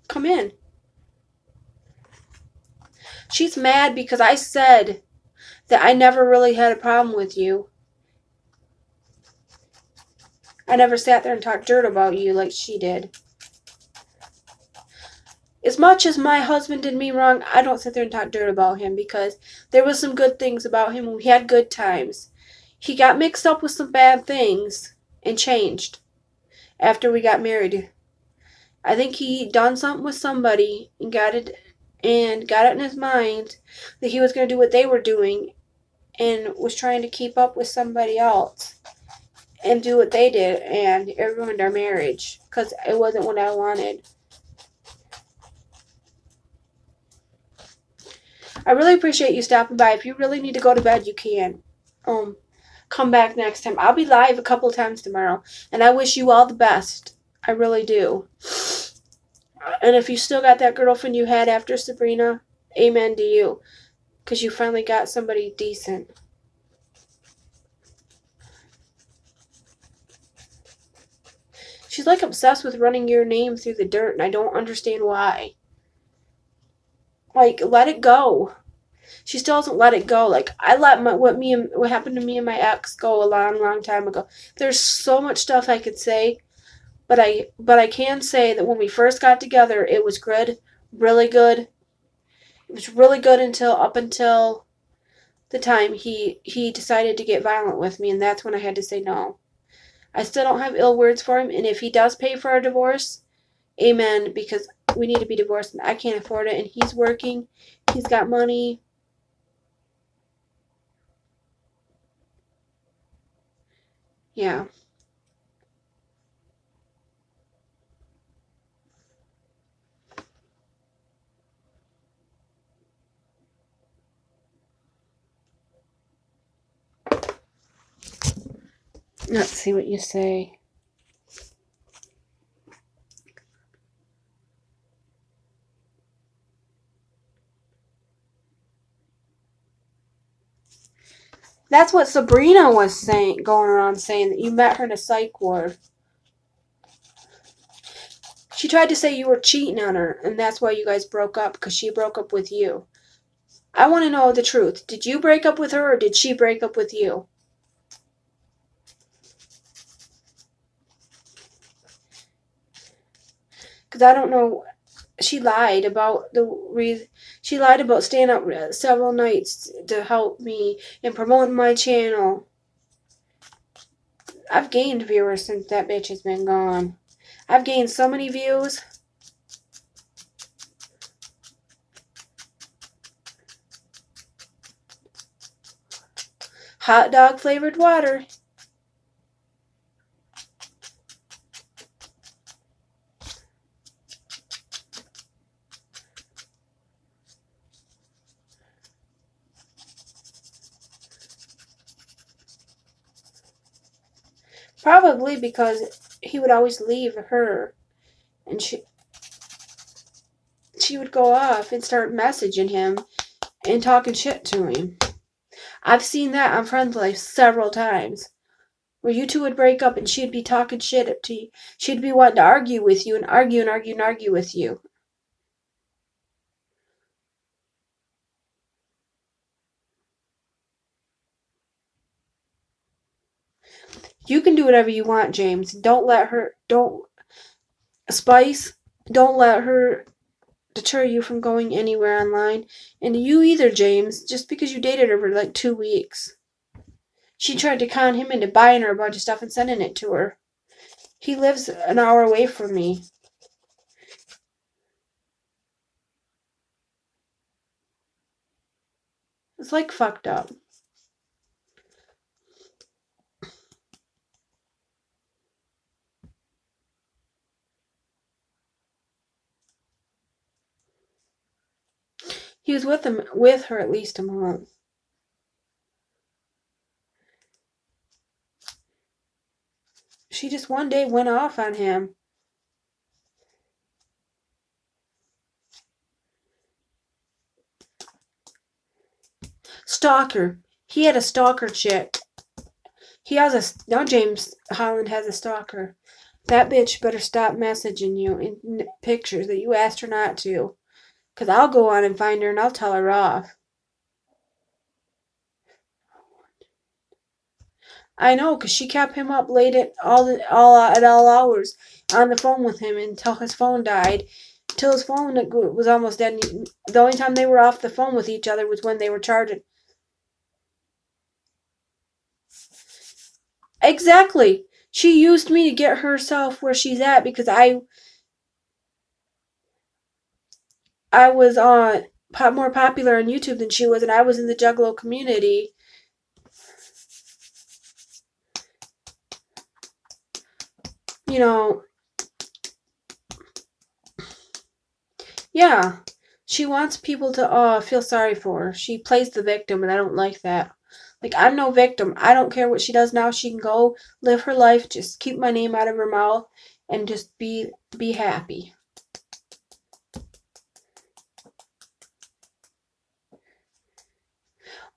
Speaker 1: come in. She's mad because I said that I never really had a problem with you. I never sat there and talked dirt about you like she did. As much as my husband did me wrong, I don't sit there and talk dirt about him because there was some good things about him and we had good times. He got mixed up with some bad things and changed after we got married. I think he done something with somebody and got it in his mind that he was going to do what they were doing and was trying to keep up with somebody else and do what they did, and it ruined our marriage because it wasn't what I wanted. I really appreciate you stopping by. If you really need to go to bed, you can. Come back next time. I'll be live a couple of times tomorrow, and I wish you all the best. I really do. And if you still got that girlfriend you had after Sabrina, amen to you, because you finally got somebody decent. She's like obsessed with running your name through the dirt, and I don't understand why. Like, let it go. She still doesn't let it go. Like, I let what happened to me and my ex go a long, long time ago. There's so much stuff I could say, but I can say that when we first got together, it was good, really good. It was really good up until the time he decided to get violent with me, and that's when I had to say no. I still don't have ill words for him, and if he does pay for our divorce, amen, because we need to be divorced, and I can't afford it, and he's working, he's got money. Yeah. Let's see what you say. That's what Sabrina was saying, going around saying, that you met her in a psych ward. She tried to say you were cheating on her, and that's why you guys broke up, because she broke up with you. I want to know the truth. Did you break up with her, or did she break up with you? Because I don't know. She lied about She lied about staying up several nights to help me and promoting my channel. I've gained viewers since that bitch has been gone. I've gained so many views. Hot dog flavored water. Probably because he would always leave her, and she would go off and start messaging him and talking shit to him. I've seen that on Friends Life several times, where you two would break up and she'd be talking shit to you. She'd be wanting to argue with you and argue with you. You can do whatever you want, James. Don't let her don't let her deter you from going anywhere online. And you either, James, just because you dated her for like 2 weeks. She tried to con him into buying her a bunch of stuff and sending it to her. He lives an hour away from me. It's like fucked up. He was with her at least a month. She just one day went off on him. Stalker. He had a stalker chick. Now James Holland has a stalker. That bitch better stop messaging you in pictures that you asked her not to. Because I'll go on and find her and I'll tell her off. I know, because she kept him up late at all hours on the phone with him until his phone died. Till his phone was almost dead. The only time they were off the phone with each other was when they were charging. Exactly. She used me to get herself where she's at because I was more popular on YouTube than she was, and I was in the Juggalo community. You know, yeah, she wants people to feel sorry for her. She plays the victim, and I don't like that. Like, I'm no victim. I don't care what she does now. She can go live her life, just keep my name out of her mouth, and just be happy.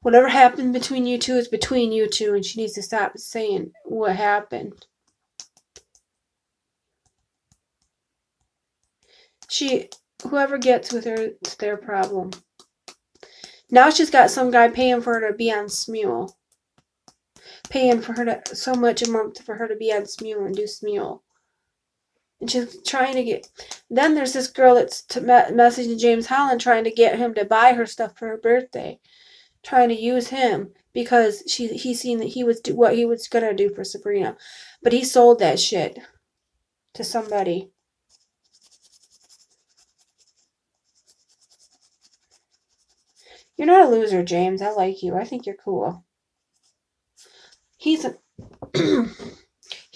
Speaker 1: Whatever happened between you two is between you two, and she needs to stop saying what happened. Whoever gets with her, it's their problem. Now she's got some guy paying for her to be on Smule. Paying for her so much a month for her to be on Smule and do Smule. And she's trying to get... Then there's this girl that's messaging James Holland trying to get him to buy her stuff for her birthday. Trying to use him because he's seen that what he was going to do for Sabrina. But he sold that shit to somebody. You're not a loser, James. I like you. I think you're cool. He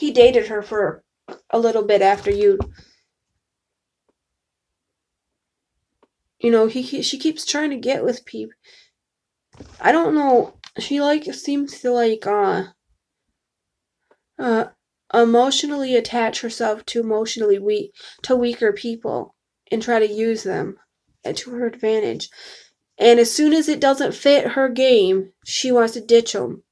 Speaker 1: dated her for a little bit after you. You know, she keeps trying to get with people. I don't know. She seems to emotionally attach herself to weaker people and try to use them to her advantage. And as soon as it doesn't fit her game, she wants to ditch them.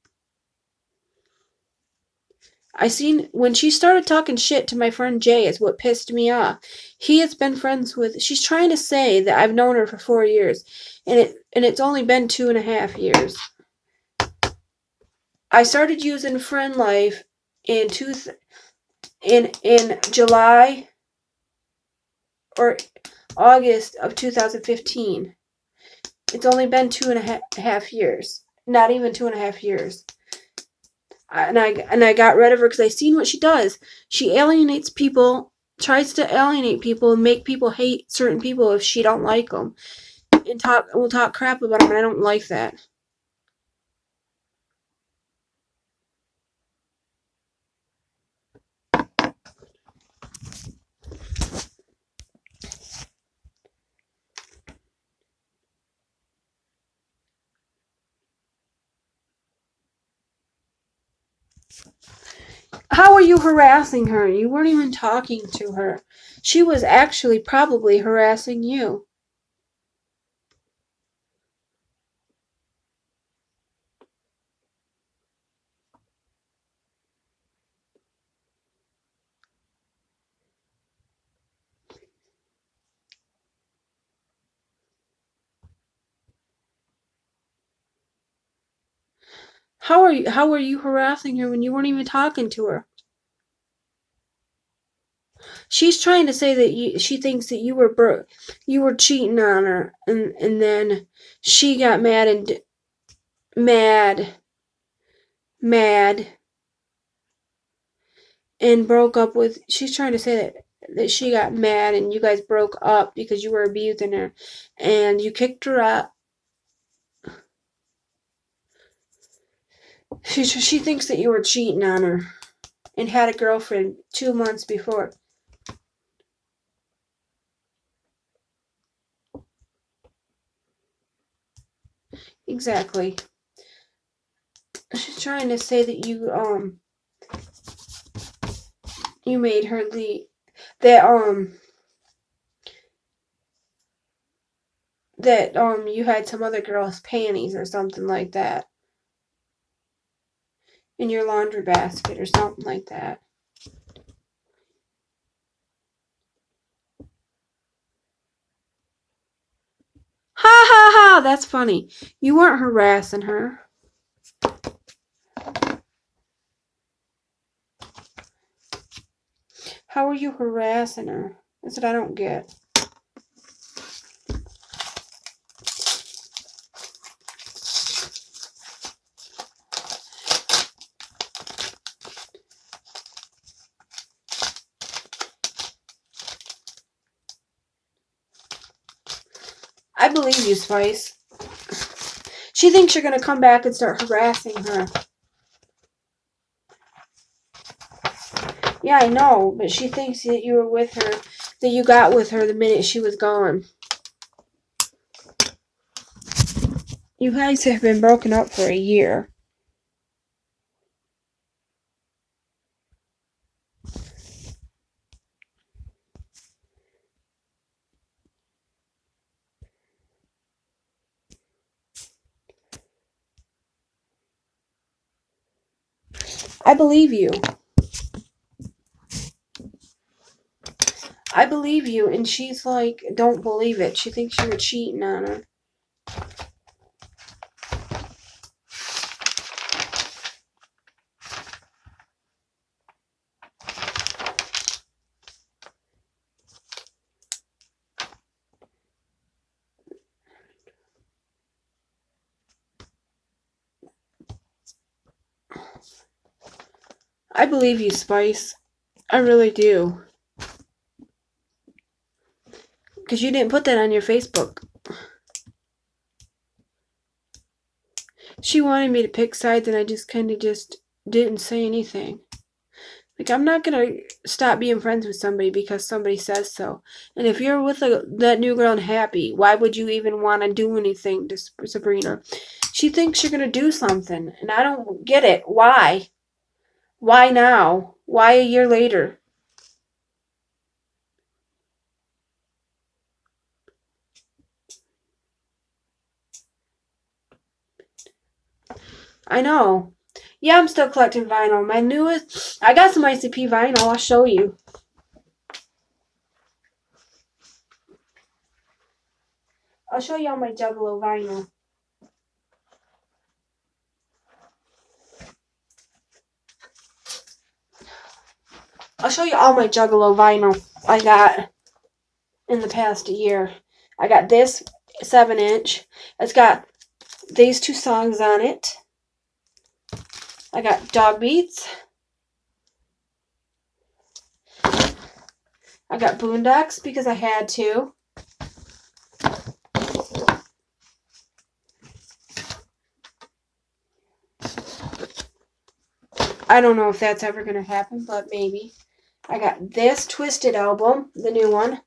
Speaker 1: When she started talking shit to my friend Jay is what pissed me off. He has been friends with... She's trying to say that I've known her for 4 years. And it's only been 2.5 years. I started using Friend Life in July or August of 2015. It's only been 2.5 years. Not even 2.5 years. And I got rid of her because I seen what she does. She alienates people tries to alienate people and make people hate certain people if she don't like them, and will talk crap about them, and I don't like that. How are you harassing her? You weren't even talking to her. She was actually probably harassing you. How are you harassing her when you weren't even talking to her? She's trying to say that she thinks that you were cheating on her, and then she got mad and broke up with. She's trying to say that she got mad and you guys broke up because you were abusing her, and you kicked her out. She thinks that you were cheating on her and had a girlfriend 2 months before. Exactly. She's trying to say that you made her that you had some other girl's panties or something like that in your laundry basket or something like that. Ha ha ha, that's funny. You weren't harassing her. How are you harassing her? That's what I don't get. I believe you, Spice. She thinks you're gonna come back and start harassing her. Yeah, I know, but she thinks that you were with her, that you got with her the minute she was gone. You guys have been broken up for a year. I believe you. I believe you, and she's like, don't believe it. She thinks you were cheating on her. I believe you, Spice. I really do. Because you didn't put that on your Facebook. She wanted me to pick sides, and I just kind of just didn't say anything. Like, I'm not going to stop being friends with somebody because somebody says so. And if you're with that new girl and happy, why would you even want to do anything to Sabrina? She thinks you're going to do something, and I don't get it. Why? Why now? Why a year later? I know. Yeah, I'm still collecting vinyl. My newest... I got some ICP vinyl. I'll show you. I'll show you all my Juggalo vinyl. I'll show you all my Juggalo vinyl I got in the past year. I got this 7-inch. It's got these 2 songs on it. I got Dog Beats. I got Boondocks because I had to. I don't know if that's ever going to happen, but maybe. I got this Twisted album, the new one.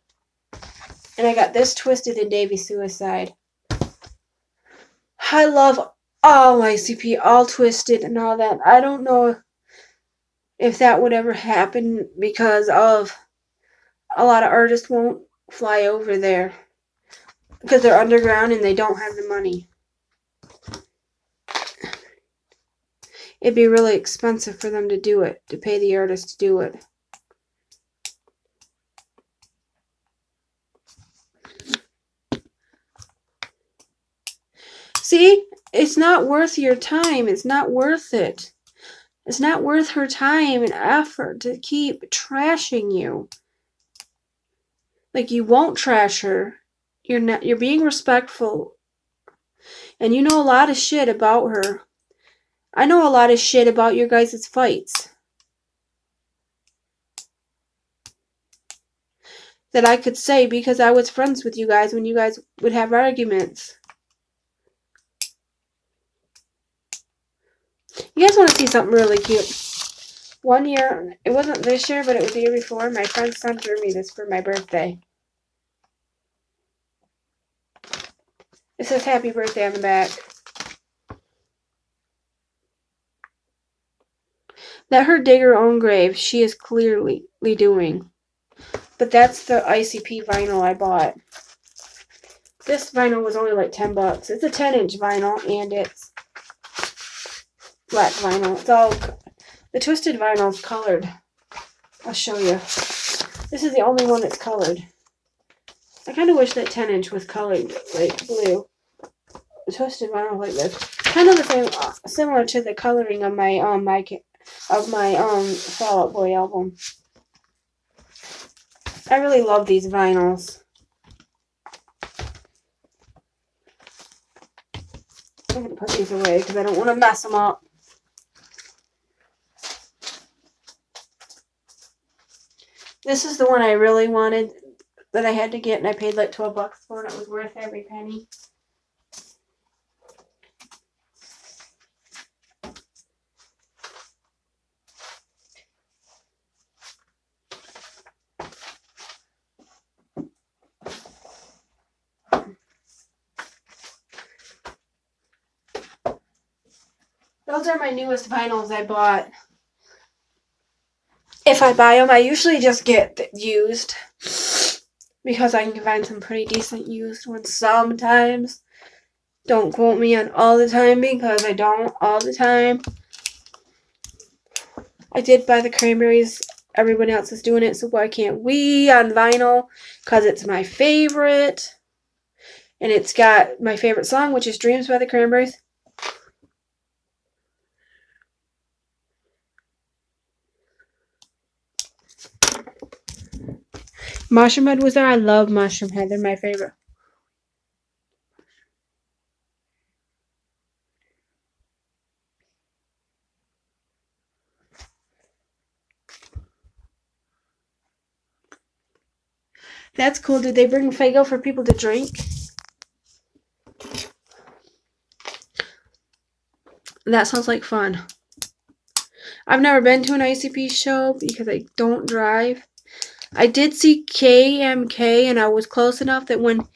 Speaker 1: And I got this Twisted and Davy Suicide. I love all ICP, all Twisted and all that. I don't know if that would ever happen because of a lot of artists won't fly over there because they're underground and they don't have the money. It'd be really expensive for them to do it, to pay the artist to do it. See? It's not worth your time. It's not worth it. It's not worth her time and effort to keep trashing you. Like, you won't trash her. You're being respectful. And you know a lot of shit about her. I know a lot of shit about your guys' fights. That I could say because I was friends with you guys when you guys would have arguments. You guys want to see something really cute? One year, it wasn't this year, but it was the year before, my friend's son threw me this for my birthday. It says happy birthday on the back. Let her dig her own grave. She is clearly doing. But that's the ICP vinyl I bought. This vinyl was only like $10. It's a 10-inch vinyl, and it's black vinyl. It's all... The Twisted vinyl is colored. I'll show you. This is the only one that's colored. I kind of wish that 10-inch was colored like blue. The Twisted vinyl like this. Kind of the same, similar to the coloring of my Fall Out Boy album. I really love these vinyls. I'm gonna put these away because I don't want to mess them up. This is the one I really wanted that I had to get, and I paid like $12 for it. It was worth every penny. Those are my newest vinyls I bought. If I buy them, I usually just get used because I can find some pretty decent used ones sometimes. Don't quote me on all the time because I don't all the time. I did buy the Cranberries. Everyone else is doing it, so why can't we on vinyl? Because it's my favorite. And it's got my favorite song, which is Dreams by the Cranberries. Mushroom Head was there. I love Mushroom Head. They're my favorite. That's cool. Did they bring Faygo for people to drink? That sounds like fun. I've never been to an ICP show because I don't drive. I did see KMK, and I was close enough that when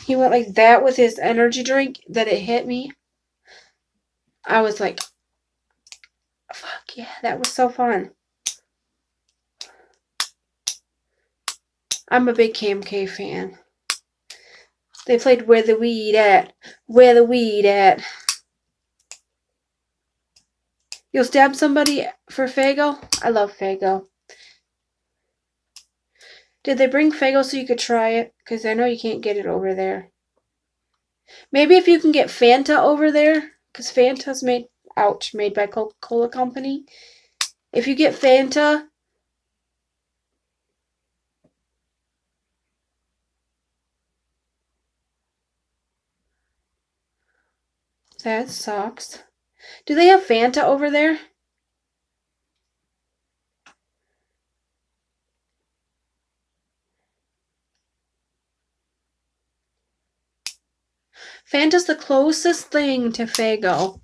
Speaker 1: he went like that with his energy drink, that it hit me. I was like, fuck yeah, that was so fun. I'm a big KMK fan. They played Where the Weed At, Where the Weed At. You'll stab somebody for Faygo? I love Faygo. Did they bring Faygo so you could try it? Because I know you can't get it over there. Maybe if you can get Fanta over there, because Fanta's made by Coca-Cola Company. If you get Fanta, that sucks. Do they have Fanta over there? Fanta's the closest thing to Faygo.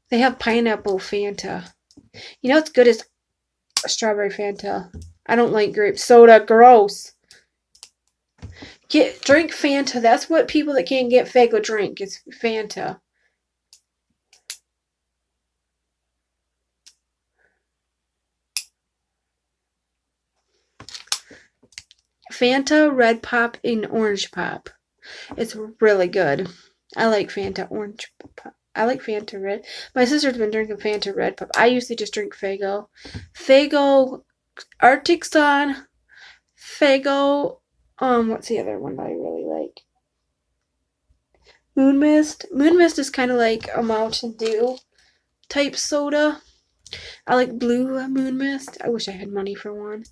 Speaker 1: They have pineapple Fanta. You know what's good is strawberry Fanta. I don't like grape soda. Gross. Drink Fanta. That's what people that can't get Faygo drink. It's Fanta. Fanta, Red Pop, and Orange Pop. It's really good. I like Fanta Orange Pop. I like Fanta Red. My sister's been drinking Fanta Red Pop. I usually just drink Faygo. Faygo, Arctic Sun, Faygo, what's the other one that I really like? Moon Mist. Moon Mist is kind of like a Mountain Dew type soda. I like blue Moon Mist. I wish I had money for one.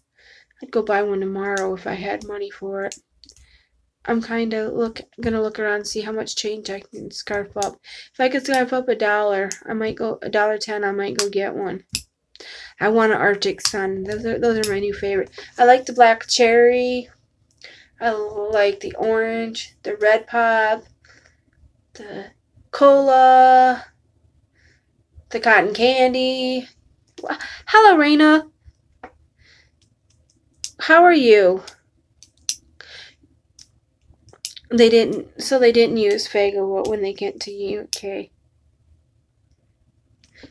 Speaker 1: I'd go buy one tomorrow if I had money for it. I'm kind of gonna look around and see how much change I can scarf up. If I could scarf up $1, I might go $1.10. I might go get one. I want an Arctic Sun. Those are my new favorite. I like the black cherry. I like the orange, the red pop, the cola, the cotton candy. Hello, Raina. How are you? They didn't use Faygo when they get to UK.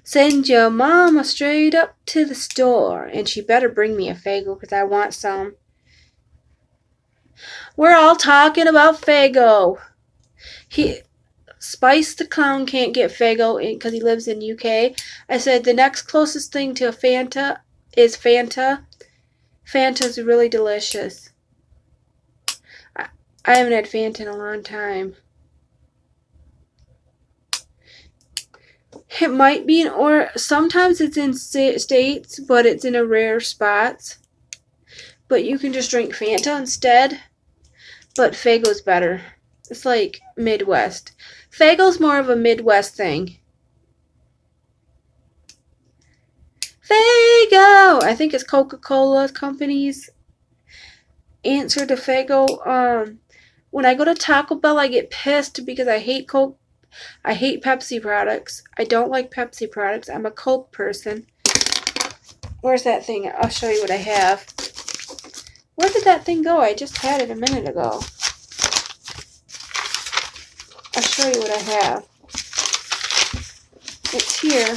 Speaker 1: Send your mama straight up to the store, and she better bring me a Faygo because I want some. We're all talking about Faygo. Spice the Clown can't get Faygo because he lives in UK. I said the next closest thing to a Fanta is Fanta. Fanta's really delicious. I haven't had Fanta in a long time. It might be sometimes it's in states, but it's in a rare spots. But you can just drink Fanta instead. But Faygo's better. It's like Midwest. Faygo's more of a Midwest thing. Faygo! I think it's Coca-Cola company's answer to Faygo. When I go to Taco Bell, I get pissed because I hate Coke. I hate Pepsi products. I don't like Pepsi products. I'm a Coke person. Where's that thing? I'll show you what I have. Where did that thing go? I just had it a minute ago. I'll show you what I have. It's here.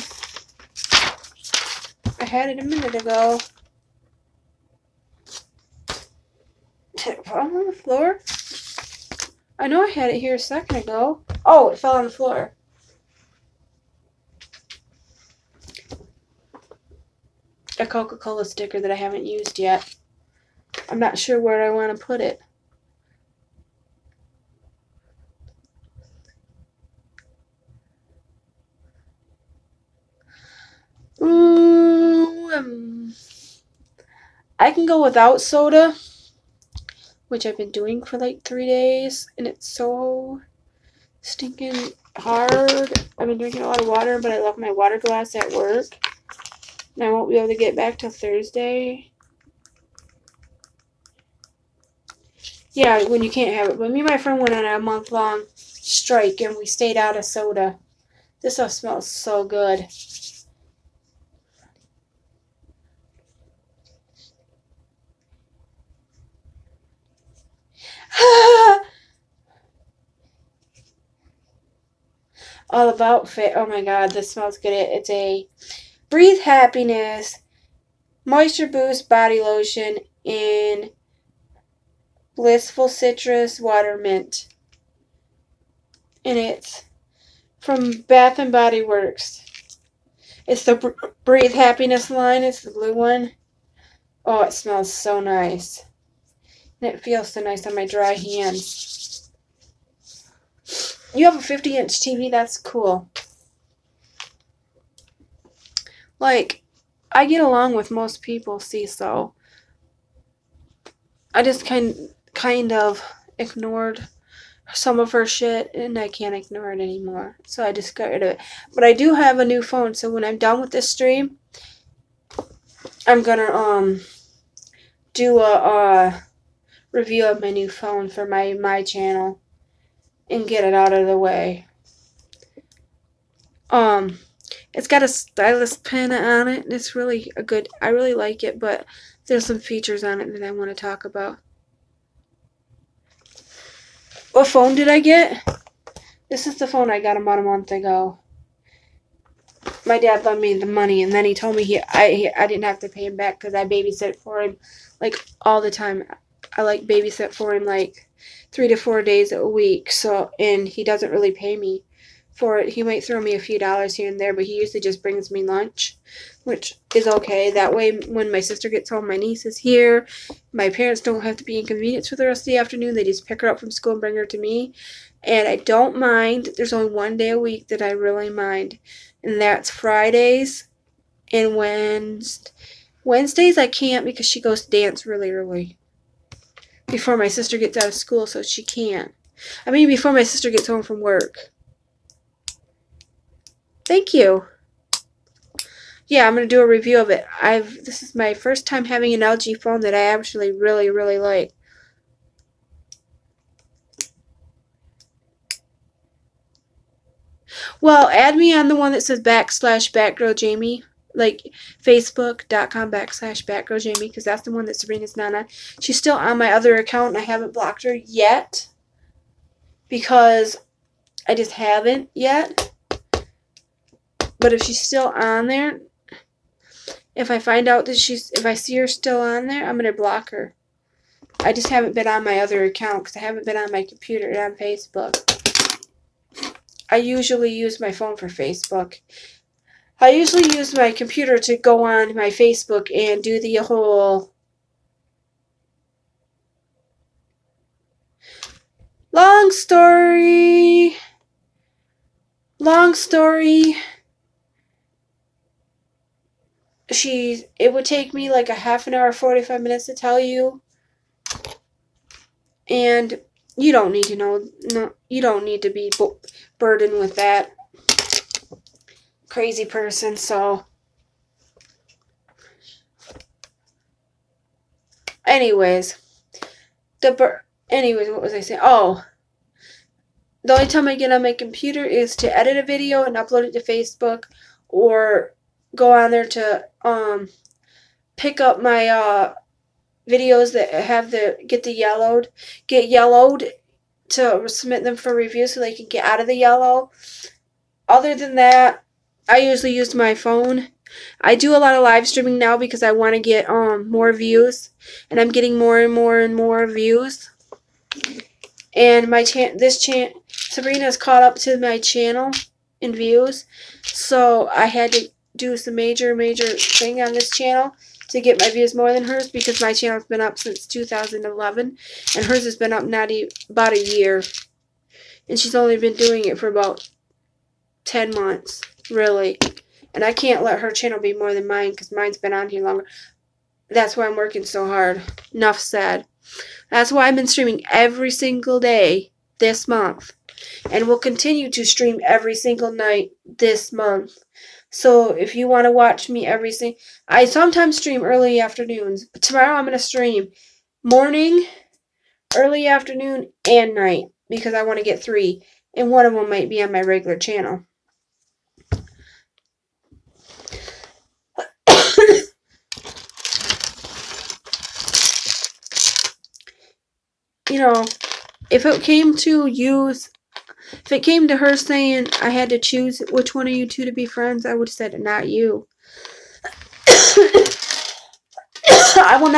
Speaker 1: I had it a minute ago. Did it fall on the floor? I know I had it here a second ago. Oh, it fell on the floor. A Coca-Cola sticker that I haven't used yet. I'm not sure where I want to put it. Ooh, I can go without soda, which I've been doing for like 3 days, and it's so stinking hard. I've been drinking a lot of water, but I left my water glass at work, and I won't be able to get back till Thursday. Yeah, when you can't have it. But me and my friend went on a month-long strike, and we stayed out of soda. This stuff smells so good. All about fit. Oh my god, this smells good. It's a Breathe Happiness Moisture Boost Body Lotion in Blissful Citrus Water Mint. And it's from Bath and Body Works. It's the Breathe Happiness line. It's the blue one. Oh, it smells so nice. And it feels so nice on my dry hands. You have a 50-inch TV? That's cool. Like, I get along with most people, see, so I just kind of ignored some of her shit, and I can't ignore it anymore. So I just got rid of it. But I do have a new phone, so when I'm done with this stream, I'm gonna do a review of my new phone for my channel. and get it out of the way. It's got a stylus pen on it. It's really I really like it, but there's some features on it that I want to talk about. What phone did I get? This is the phone I got about a month ago. My dad lent me the money, and then he told me I didn't have to pay him back because I babysit for him like all the time. I like babysit for him like 3 to 4 days a week. So, and he doesn't really pay me for it. He might throw me a few dollars here and there, but he usually just brings me lunch, which is okay. That way, when my sister gets home, my niece is here. My parents don't have to be inconvenienced for the rest of the afternoon. They just pick her up from school and bring her to me. And I don't mind. There's only one day a week that I really mind, and that's Fridays and Wednesdays I can't because she goes to dance really early before my sister gets out of school, so she can't. I mean, before my sister gets home from work. Thank you. Yeah, I'm going to do a review of it. This is my first time having an LG phone that I actually really, really like. Well, add me on the one that says /BatgirlJamie, like facebook.com/BatgirlJamie, because that's the one that Serena's not on. She's still on my other account, and I haven't blocked her yet because I just haven't yet. But if she's still on there, if I find out that if I see her still on there, I'm going to block her. I just haven't been on my other account because I haven't been on my computer and on Facebook. I usually use my phone for Facebook. I usually use my computer to go on my Facebook and do the whole long story. It would take me like a half an hour, 45 minutes to tell you. And you don't need to know. No, you don't need to be burdened with that crazy person. So, anyways, what was I saying? Oh, the only time I get on my computer is to edit a video and upload it to Facebook, or go on there to pick up my videos that have get yellowed to submit them for review so they can get out of the yellow. Other than that, I usually use my phone. I do a lot of live streaming now because I want to get more views, and I'm getting more and more and more views. And Sabrina's caught up to my channel in views, so I had to do some major thing on this channel to get my views more than hers, because my channel's been up since 2011 and hers has been up about a year, and she's only been doing it for about 10 months, really. And I can't let her channel be more than mine because mine's been on here longer. That's why I'm working so hard. Enough said. That's why I've been streaming every single day this month, and will continue to stream every single night this month. So if you want to watch me I sometimes stream early afternoons, but tomorrow I'm going to stream morning, early afternoon, and night, because I want to get 3, and one of them might be on my regular channel. You know, if it came to her saying I had to choose which one of you two to be friends, I would have said not you. I will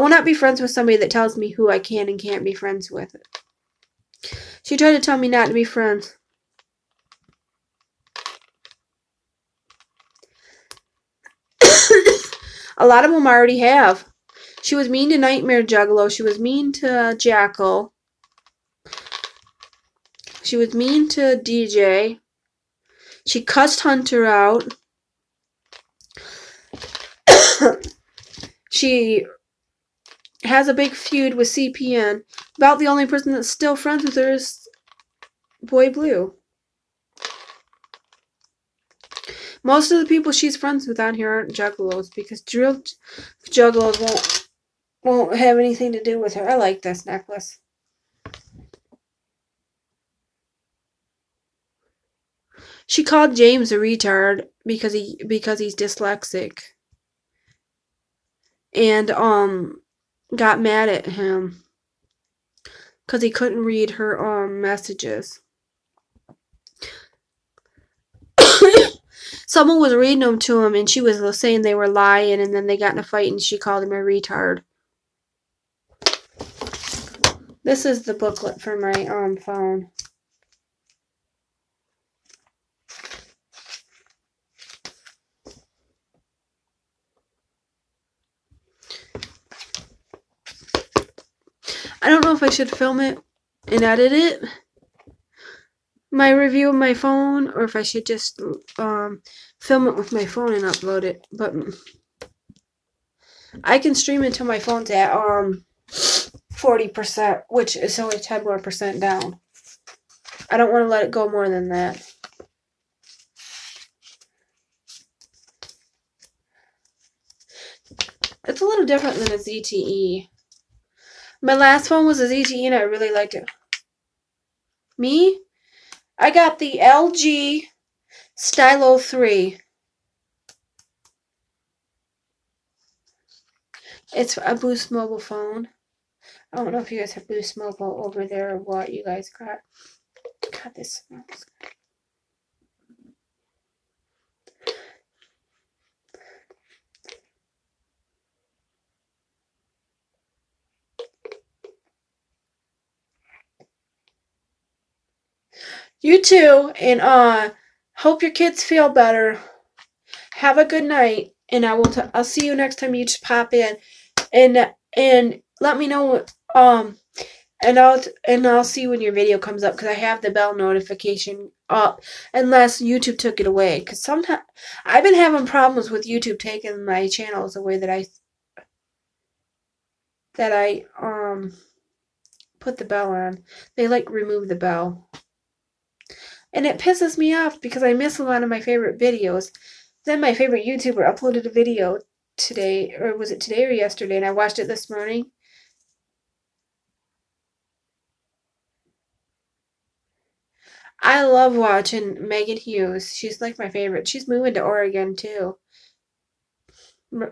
Speaker 1: not be friends with somebody that tells me who I can and can't be friends with. She tried to tell me not to be friends. A lot of them already have. She was mean to Nightmare Juggalo. She was mean to Jackal. She was mean to DJ. She cussed Hunter out. She has a big feud with CPN. About the only person that's still friends with her is Boy Blue. Most of the people she's friends with on here aren't Juggalos, because real Juggalos won't have anything to do with her. I like this necklace. She called James a retard because he's dyslexic. And got mad at him because he couldn't read her messages. Someone was reading them to him, and she was saying they were lying, and then they got in a fight, and she called him a retard. This is the booklet for my phone. I don't know if I should film it and edit it, my review of my phone, or if I should just film it with my phone and upload it. But I can stream it to my phone's at 40%, which is only 10 more percent down. I don't want to let it go more than that. It's a little different than a ZTE. My last phone was a ZTE and I really liked it. Me? I got the LG Stylo 3. It's a Boost Mobile phone. I don't know if you guys have Boost Mobile over there or what you guys got. God, this smells. You too, and hope your kids feel better. Have a good night, and I'll see you next time you just pop in, and let me know and I'll see when your video comes up because I have the bell notification up unless YouTube took it away, because sometimes I've been having problems with YouTube taking my channels away that I put the bell on. They remove the bell. And it pisses me off because I miss a lot of my favorite videos. Then my favorite YouTuber uploaded a video today, or was it today or yesterday, and I watched it this morning. I love watching Megan Hughes. She's like my favorite. She's moving to Oregon too. I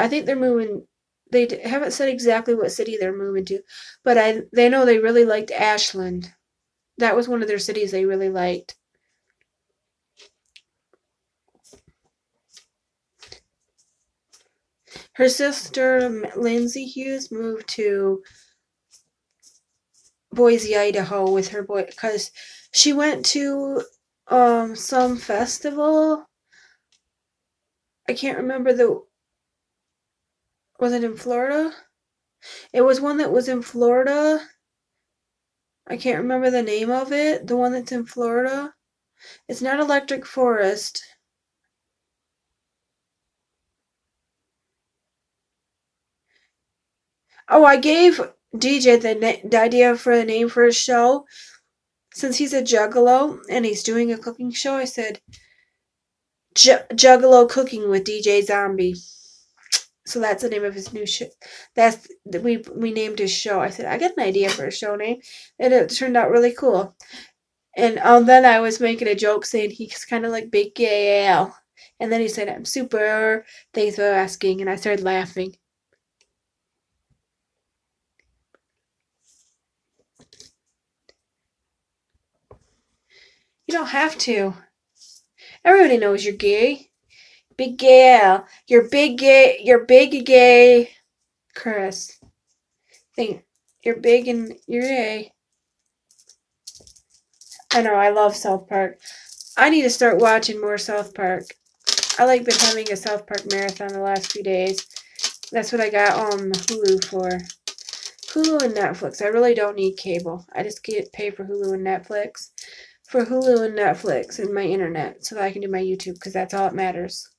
Speaker 1: think they're moving. They haven't said exactly what city they're moving to, but they know they really liked Ashland. That was one of their cities they really liked. Her sister, Lindsay Hughes, moved to Boise, Idaho with her boy because she went to some festival. I can't remember was it in Florida? It was one that was in Florida. I can't remember the name of it. The one that's in Florida. It's not Electric Forest. Oh, I gave DJ the idea for the name for his show. Since he's a juggalo and he's doing a cooking show, I said Juggalo Cooking with DJ Zombie. So that's the name of his new show. We named his show. I said I got an idea for a show name, and it turned out really cool. And then I was making a joke saying he's kind of like Big Gay Al, and then he said I'm super. Thanks for asking, and I started laughing. You don't have to. Everybody knows you're gay. Big Gay Al. You're big gay. Chris. You're big and you're gay. I know, I love South Park. I need to start watching more South Park. I been having a South Park marathon the last few days. That's what I got on Hulu for. Hulu and Netflix. I really don't need cable. I just get paid for Hulu and Netflix. For Hulu and Netflix and my internet so that I can do my YouTube, because that's all that matters.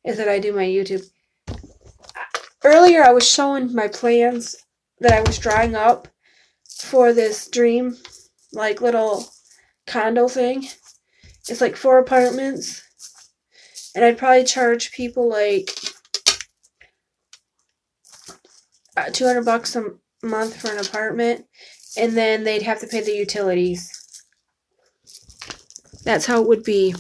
Speaker 1: Is that I do my YouTube. Earlier I was showing my plans that I was drawing up for this dream, little condo thing. It's 4 apartments. And I'd probably charge people $200 a month for an apartment. And then they'd have to pay the utilities. That's how it would be.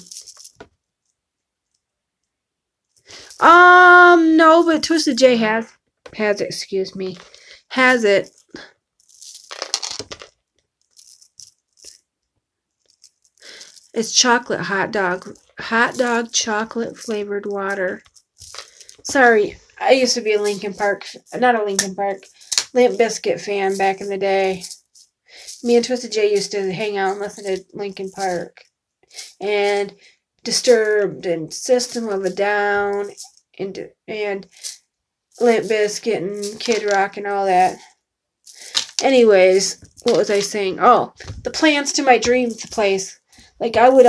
Speaker 1: No, but Twisted J has it, excuse me. Has it. It's chocolate hot dog chocolate flavored water. Sorry, I used to be a Limp Bizkit fan back in the day. Me and Twisted J used to hang out and listen to Linkin Park. And Disturbed and System of a Down and Limp Bizkit and Kid Rock and all that. Anyways, what was I saying? Oh, the Plans to My Dreams place. Like, I would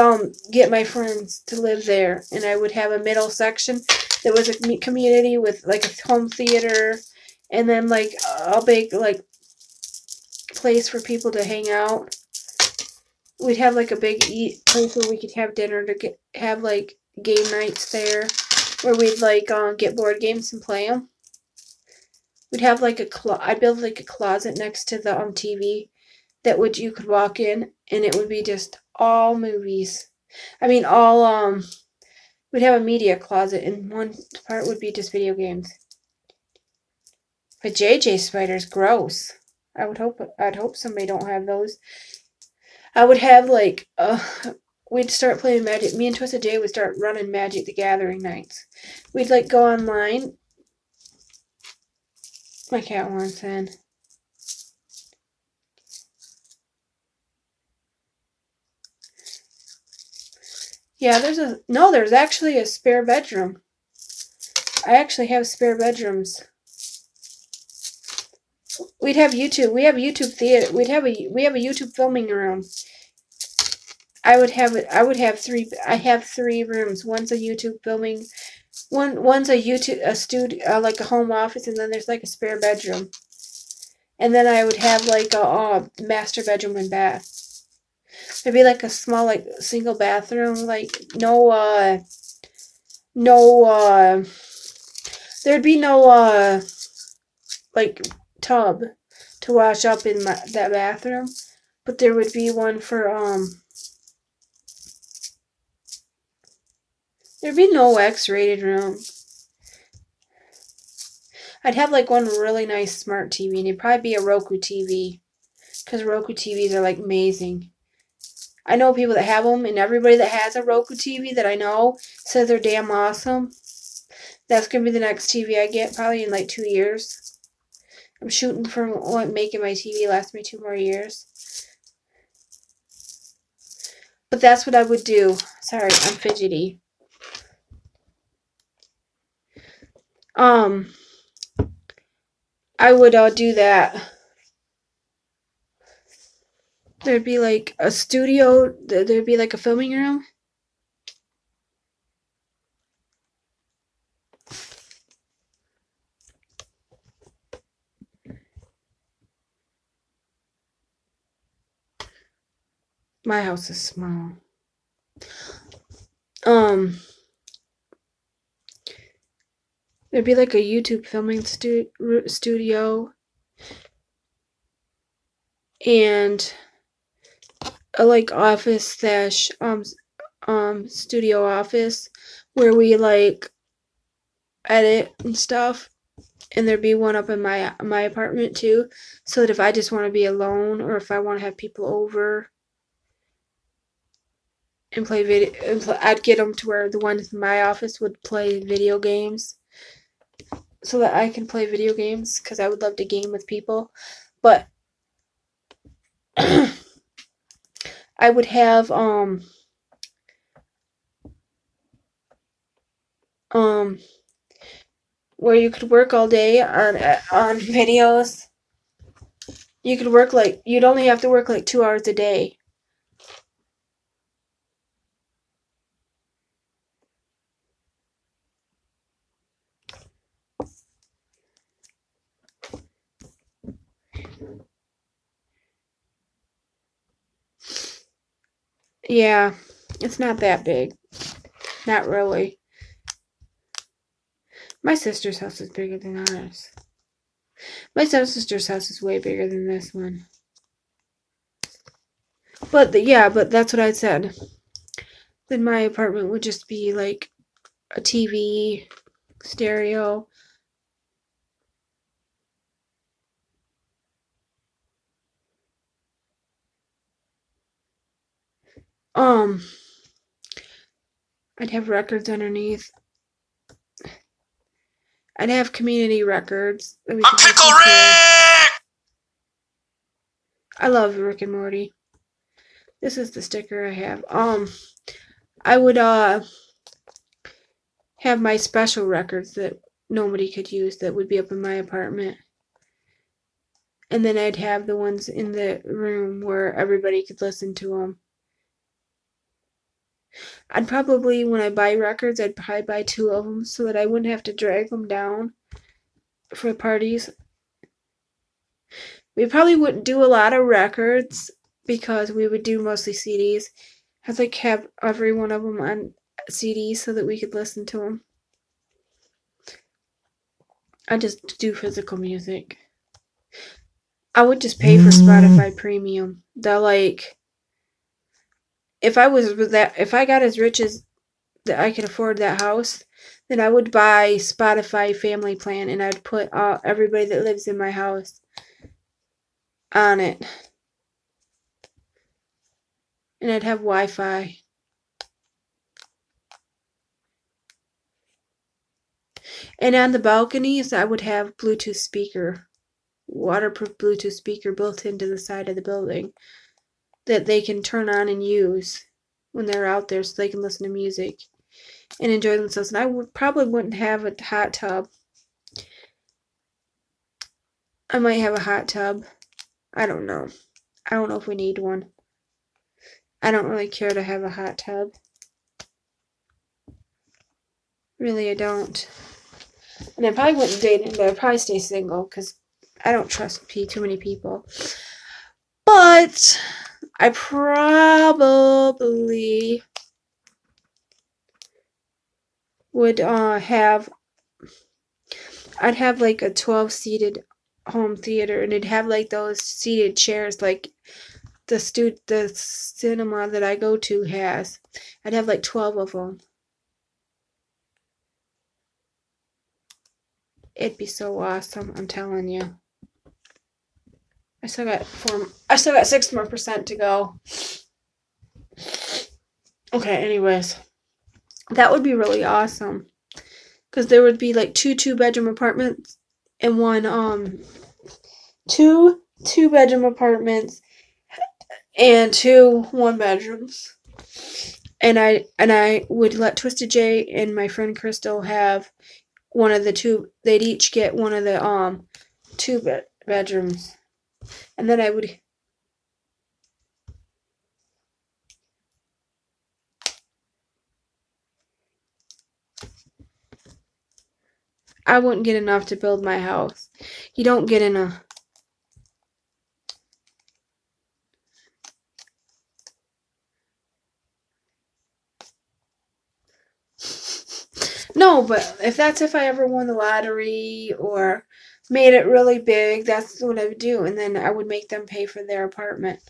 Speaker 1: get my friends to live there, and I would have a middle section that was a community with like a home theater, and then like a big like place for people to hang out. We'd have like a big place where we could have dinner to have like game nights there, where we'd like get board games and play them. We'd have like I'd build like a closet next to the TV that you could walk in, and it would be just all movies. I mean, all we'd have a media closet, and one part would be just video games. But JJ Spider's gross. I'd hope somebody don't have those. I would have like we'd start playing Magic. Me and Twisted J would start running Magic the Gathering nights. We'd like go online. My cat wants in. Yeah, there's actually a spare bedroom. I actually have spare bedrooms. We'd have YouTube. We have YouTube theater. We have a YouTube filming room. I have three rooms. One's a YouTube filming. One's a studio, like a home office, and then there's like a spare bedroom. And then I would have like a master bedroom and bath. There'd be like a small like single bathroom, like there'd be no like tub to wash up in that bathroom, but there would be one for there'd be no X-rated room. I'd have like one really nice smart TV, and it'd probably be a Roku TV, because Roku TVs are like amazing. I know people that have them, and everybody that has a Roku TV that I know says they're damn awesome. That's going to be the next TV I get, probably in like 2 years. I'm shooting for making my TV last me 2 more years. But that's what I would do. Sorry, I'm fidgety. I would do that. There'd be like a studio. There'd be like a filming room. My house is small. There'd be like a YouTube filming studio. And a like office / studio office where we like edit and stuff. And there'd be one up in my apartment too, so that if I just want to be alone, or if I want to have people over and play video, I'd get them to where the ones in my office would play video games, so that I can play video games, because I would love to game with people. But I would have where you could work all day on videos. You could work you'd only have to work like 2 hours a day. Yeah, it's not that big. Not really. My sister's house is bigger than ours. My stepsister's house is way bigger than this one. But yeah, but that's what I said. then my apartment would just be like a TV, stereo. I'd have records underneath. I'd have community records that we could listen
Speaker 2: Pickle
Speaker 1: to.
Speaker 2: Rick!
Speaker 1: I love Rick and Morty. This is the sticker I have. I would have my special records that nobody could use that would be up in my apartment. And then I'd have the ones in the room where everybody could listen to them. I'd probably, when I buy records, I'd probably buy 2 of them so that I wouldn't have to drag them down for parties. We probably wouldn't do a lot of records because we would do mostly CDs. I'd like have every one of them on CDs so that we could listen to them. I just do physical music. I would just pay for Spotify Premium. If I got as rich as that I could afford that house, then I would buy Spotify Family Plan and I'd put everybody that lives in my house on it. And I'd have Wi-Fi. And on the balconies, I would have Bluetooth speaker, waterproof Bluetooth speaker built into the side of the building that they can turn on and use when they're out there so they can listen to music and enjoy themselves. And I probably wouldn't have a hot tub. I might have a hot tub. I don't know. I don't know if we need one. I don't really care to have a hot tub. Really, I don't. And I probably wouldn't date him, but I'd probably stay single because I don't trust too many people. But I probably would I'd have like a 12-seated home theater, and it'd have like those seated chairs like the cinema that I go to has. I'd have like 12 of them. It'd be so awesome, I'm telling you. I still got 6% more to go. Okay, anyways. That would be really awesome. Because there would be like 2 2-bedroom apartments and two 2-bedroom apartments and 2 1-bedrooms. And I would let Twisted J and my friend Crystal have one of the 2. They'd each get one of the 2 bedrooms. And then I wouldn't get enough to build my house. You don't get enough. No, but if I ever won the lottery or made it really big, that's what I would do. And then I would make them pay for their apartment.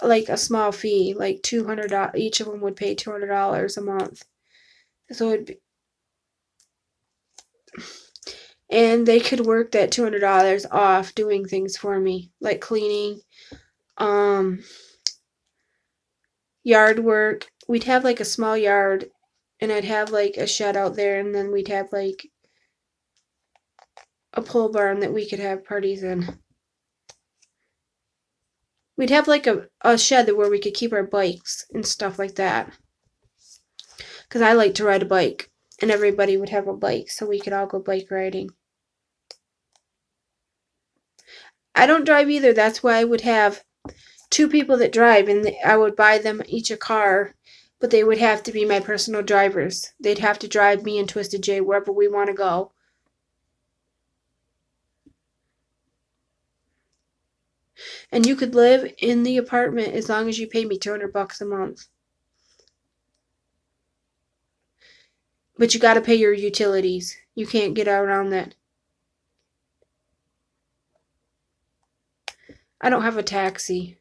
Speaker 1: Like a small fee, like $200. Each of them would pay $200 a month. So it'd be, and they could work that $200 off doing things for me, like cleaning, yard work. We'd have like a small yard, and I'd have like a shed out there, and then we'd have like a pole barn that we could have parties in. We'd have like a shed where we could keep our bikes and stuff like that. Because I like to ride a bike, and everybody would have a bike, so we could all go bike riding. I don't drive either. That's why I would have 2 people that drive, and I would buy them each a car, but they would have to be my personal drivers. They'd have to drive me and Twisted J wherever we want to go. And you could live in the apartment as long as you pay me $200 a month. But you got to pay your utilities. You can't get around that. I don't have a taxi.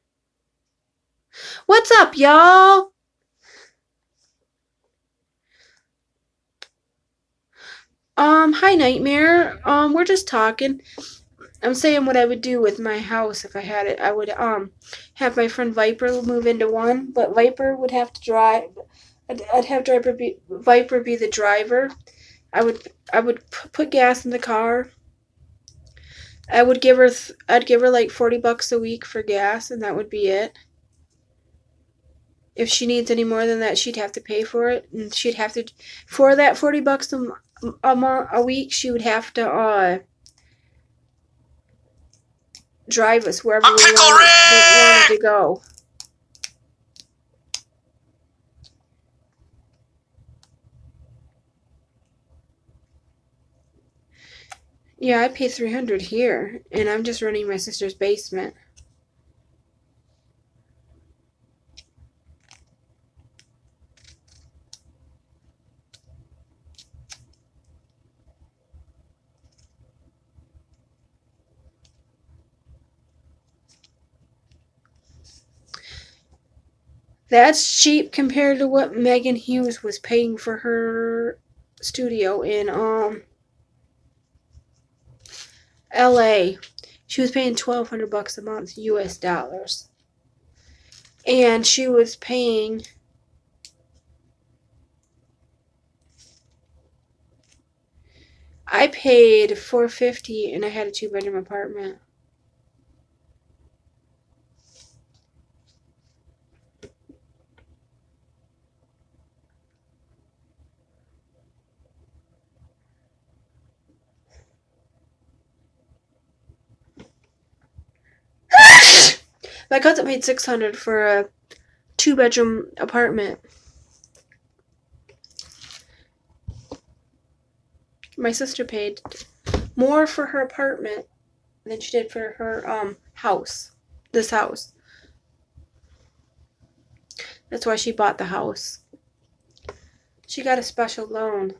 Speaker 1: What's up, y'all? hi Nightmare. We're just talking. I'm saying what I would do with my house if I had it. I would have my friend Viper move into one, but Viper would have to drive. I'd have Viper be the driver. I would put gas in the car. I'd give her like $40 a week for gas, and that would be it. If she needs any more than that, she'd have to pay for it, and she'd have to, for that $40 a week, she would have to drive us wherever we wanted to go. Yeah, I pay $300 here, and I'm just running my sister's basement. That's cheap compared to what Megan Hughes was paying for her studio in LA. She was paying $1,200 a month, US dollars. And she was paying I paid $450 and I had a 2-bedroom apartment. My cousin paid $600 for a 2-bedroom apartment. My sister paid more for her apartment than she did for her house. This house. That's why she bought the house. She got a special loan.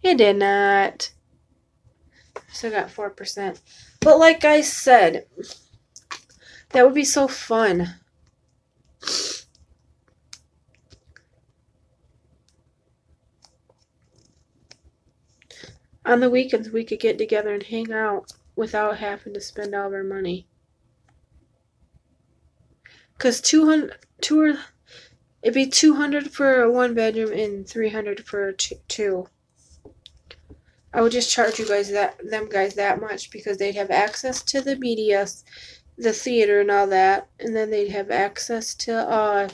Speaker 1: It did not. Still got 4%. But like I said, that would be so fun. On the weekends, we could get together and hang out without having to spend all of our money. Because it'd be $200 for a 1-bedroom and $300 for a 2. I would just charge you guys them guys that much because they'd have access to the media, the theater and all that, and then they'd have access to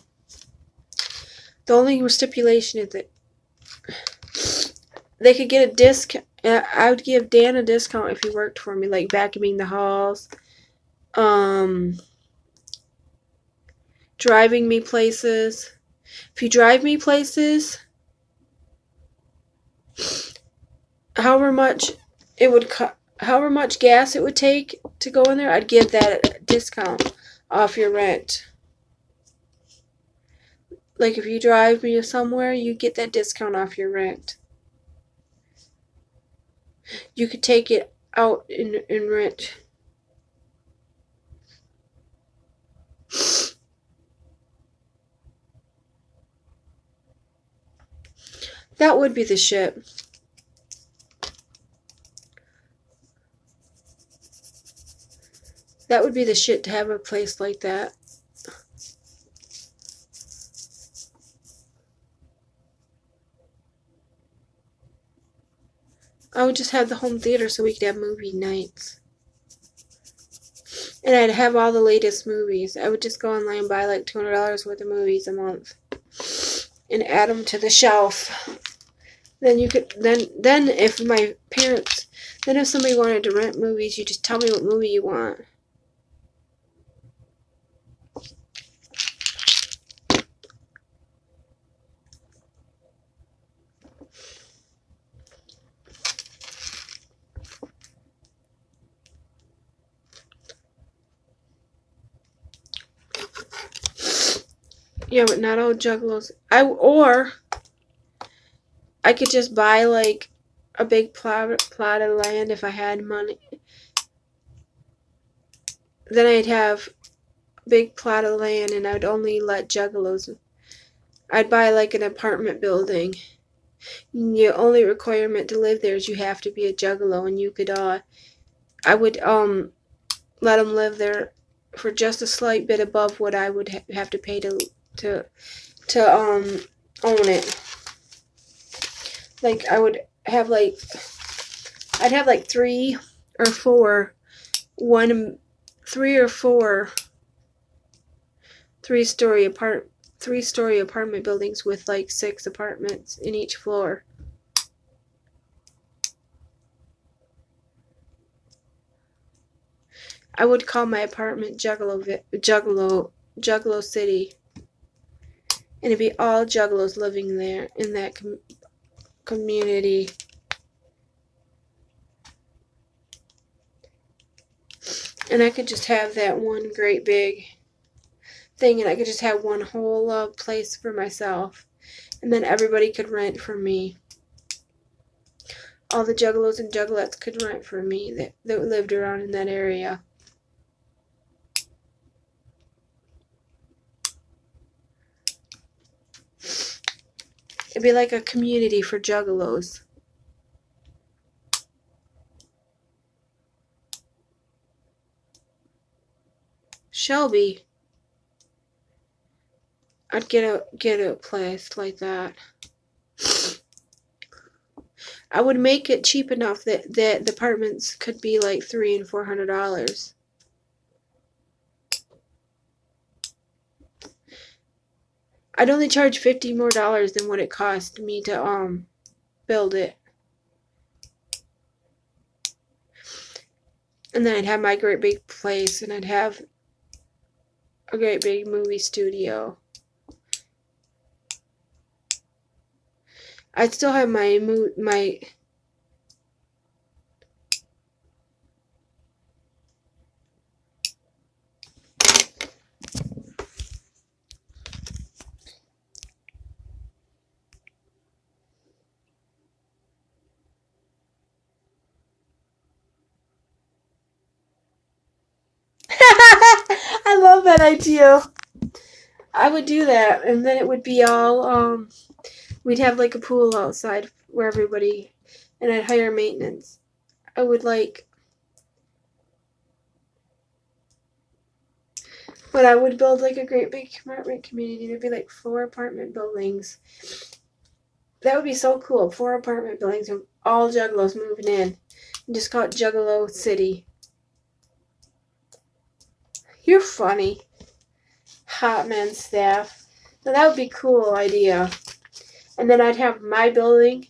Speaker 1: the only stipulation is that they could get a discount. I would give Dan a discount if he worked for me, like vacuuming the halls, driving me places. If you drive me places, however much gas it would take to go in there, I'd give that a discount off your rent. Like if you drive me somewhere, you get that discount off your rent. You could take it out in rent. That would be the shit. That would be the shit to have a place like that. I would just have the home theater so we could have movie nights. And I'd have all the latest movies. I would just go online and buy like $200 worth of movies a month. And add them to the shelf. Then you could, then if somebody wanted to rent movies, you just tell me what movie you want. Yeah, but not all juggalos. Or I could just buy like a big plot of land if I had money. Then I'd have a big plot of land and I'd only let juggalos I'd buy like an apartment building. The only requirement to live there is you have to be a juggalo, and you could I would let them live there for just a slight bit above what I would have to pay to own it. Like I'd have like 3 or 4 3-story apartment buildings with like 6 apartments in each floor. I would call my apartment Juggalo City, and it'd be all juggalos living there in that community. And I could just have that one great big thing, and I could just have one whole place for myself, and then everybody could rent from me. All the juggalos and juggalettes could rent from me that lived around in that area. It'd be like a community for juggalos. Shelby, I'd get a place like that. I would make it cheap enough that the apartments could be like $300 and $400. I'd only charge $50 more than what it cost me to build it. And then I'd have my great big place, and I'd have a great big movie studio. I'd still have my I love that idea. I would do that, and then it would be all we'd have like a pool outside where everybody, and I'd hire maintenance. I would but I would build like a great big apartment community. There'd be like 4 apartment buildings. That would be so cool. 4 apartment buildings and all juggalos moving in. And just call it Juggalo City. You're funny. Hot man staff. Now that would be a cool idea. And then I'd have my building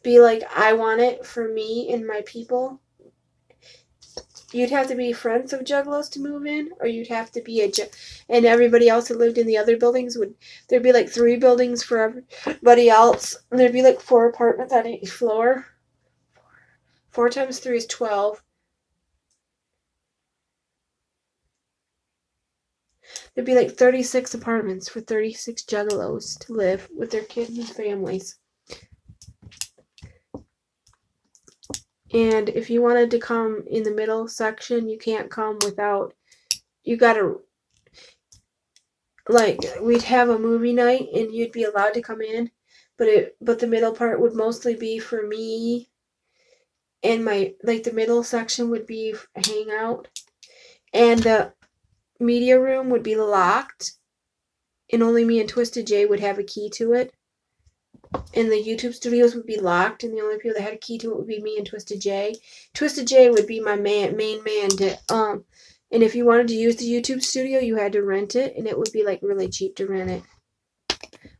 Speaker 1: be like I want it for me and my people. You'd have to be friends of juggalos to move in, or you'd have to be and everybody else that lived in the other buildings there'd be like 3 buildings for everybody else, and there'd be like 4 apartments on each floor. 4 times 3 is 12. There'd be like 36 apartments for 36 juggalos to live with their kids and families. And if you wanted to come in the middle section, you can't come without, you gotta, like, we'd have a movie night and you'd be allowed to come in, but the middle part would mostly be for me, and the middle section would be a hangout, and the media room would be locked, and only me and Twisted J would have a key to it. And the YouTube studios would be locked, and the only people that had a key to it would be me and Twisted J. Twisted J would be my main man to and if you wanted to use the YouTube studio, you had to rent it, and it would be like really cheap to rent it.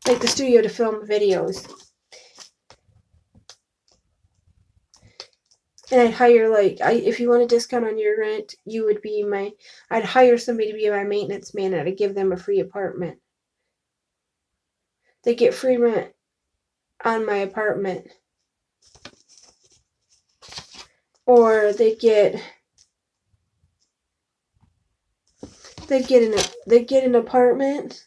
Speaker 1: Like the studio to film videos. And I'd hire if you want a discount on your rent, you would be I'd hire somebody to be my maintenance man, and I'd give them a free apartment. They get free rent on my apartment, or they'd get an apartment.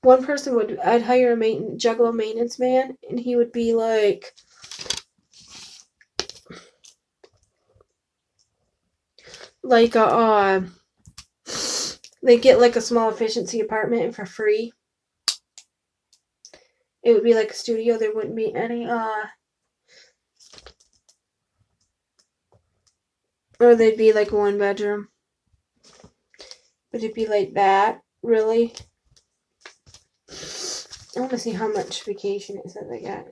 Speaker 1: One person I'd hire a juggalo maintenance man, and he would be like they get like a small efficiency apartment for free. It would be like a studio. There wouldn't be any, or they'd be like one bedroom. But it'd be like that, really. I want to see how much vacation it says I got.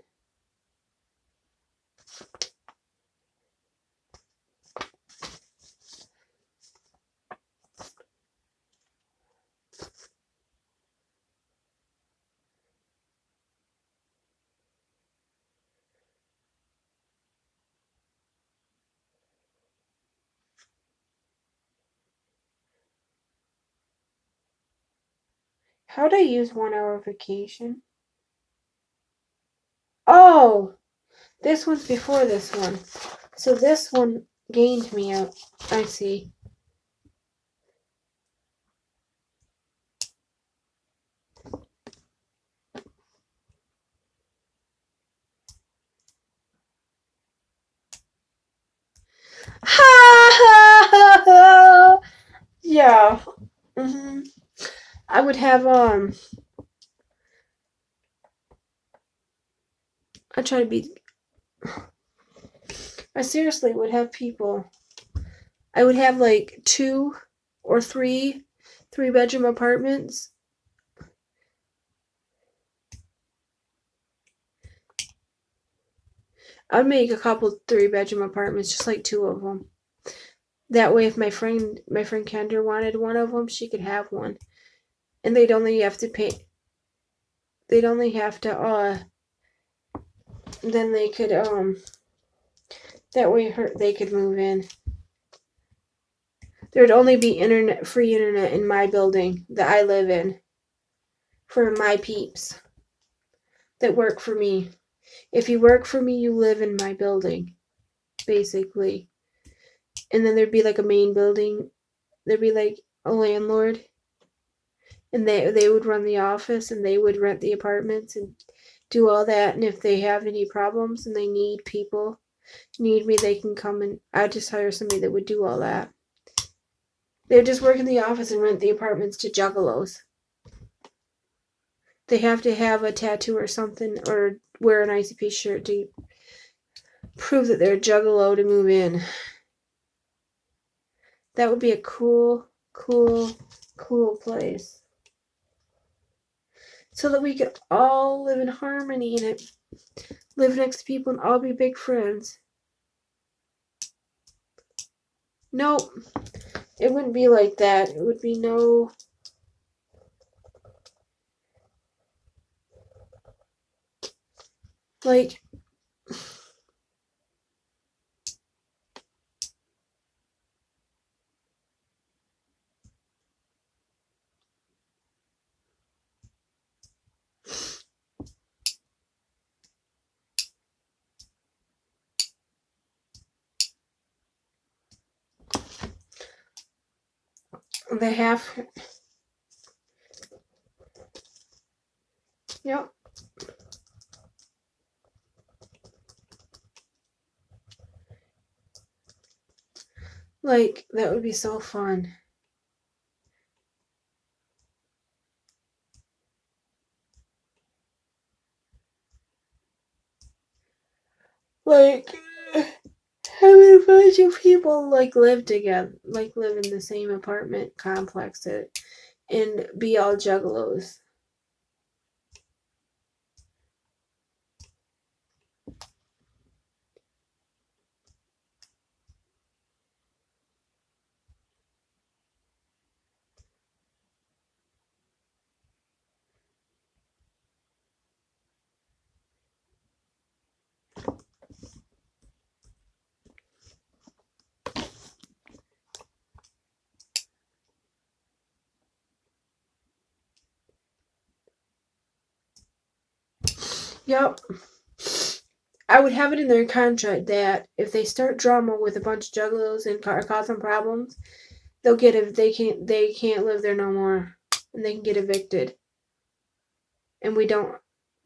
Speaker 1: How'd I use 1 hour vacation? Oh! This one's before this one. So this one gained me out. I see. Ha ha ha ha! Yeah. I would have, I try to be, I seriously would have people. I would have like 2 or 3 3-bedroom apartments. I'd make a couple 3-bedroom apartments, just like 2 of them. That way, if my friend Kendra wanted one of them, she could have one, and they'd only have to pay. They'd only have to Then they could That way, they could move in. There'd only be free internet in my building that I live in for my peeps that work for me. If you work for me, you live in my building, basically. And then there'd be like a main building. There'd be like a landlord, and they would run the office, and they would rent the apartments and do all that. And if they have any problems and they need me, they can come, and I'd just hire somebody that would do all that. They would just work in the office and rent the apartments to juggalos. They have to have a tattoo or something, or wear an ICP shirt to prove that they're a juggalo to move in. That would be a cool place. So that we could all live in harmony and live next to people and all be big friends. Nope. It wouldn't be like that. It would be no... Like... They have... Yep. Like, that would be so fun. Like, having a bunch of people, like, live together. Like, live in the same apartment complex and be all juggalos. Yep. I would have it in their contract that if they start drama with a bunch of juggalos and cause some problems, they'll get they can't live there no more, and they can get evicted. And we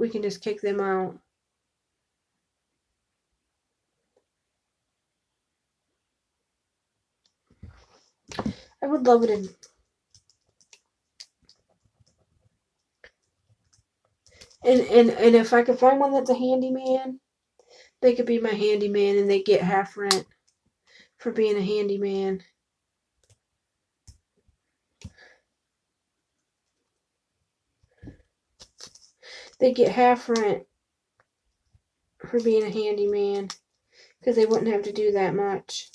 Speaker 1: can just kick them out. I would love it And if I could find one that's a handyman, they could be my handyman and they get half rent for being a handyman. They get half rent for being a handyman because they wouldn't have to do that much.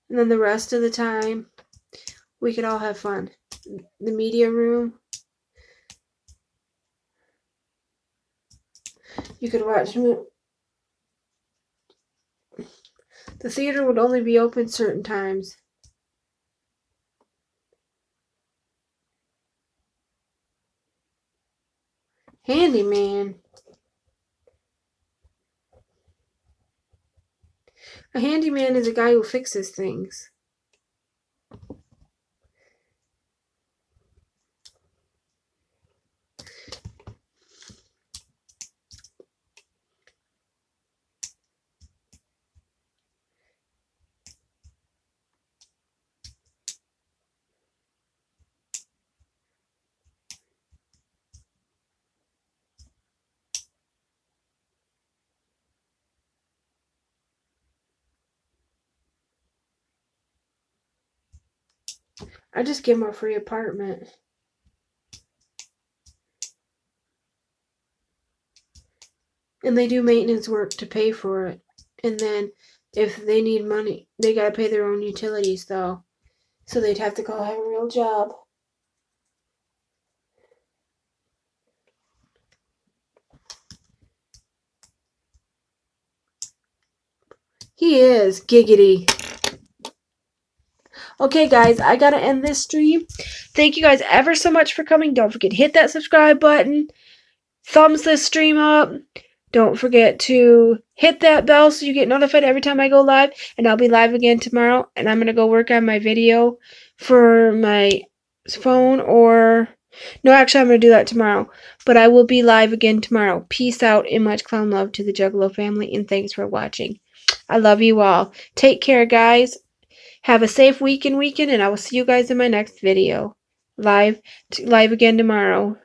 Speaker 1: And then the rest of the time, we could all have fun. The media room, you could watch. The theater would only be open certain times. Handyman. A handyman is a guy who fixes things. I just give them a free apartment. And they do maintenance work to pay for it. And then if they need money, they gotta pay their own utilities though. So they'd have to go have a real job. He is giggity. Okay, guys, I gotta end this stream. Thank you guys ever so much for coming. Don't forget to hit that subscribe button. Thumbs this stream up. Don't forget to hit that bell so you get notified every time I go live. And I'll be live again tomorrow. And I'm going to go work on my video for my phone or... No, actually, I'm going to do that tomorrow. But I will be live again tomorrow. Peace out and much clown love to the Juggalo family. And thanks for watching. I love you all. Take care, guys. Have a safe weekend, and I will see you guys in my next video. Live again tomorrow.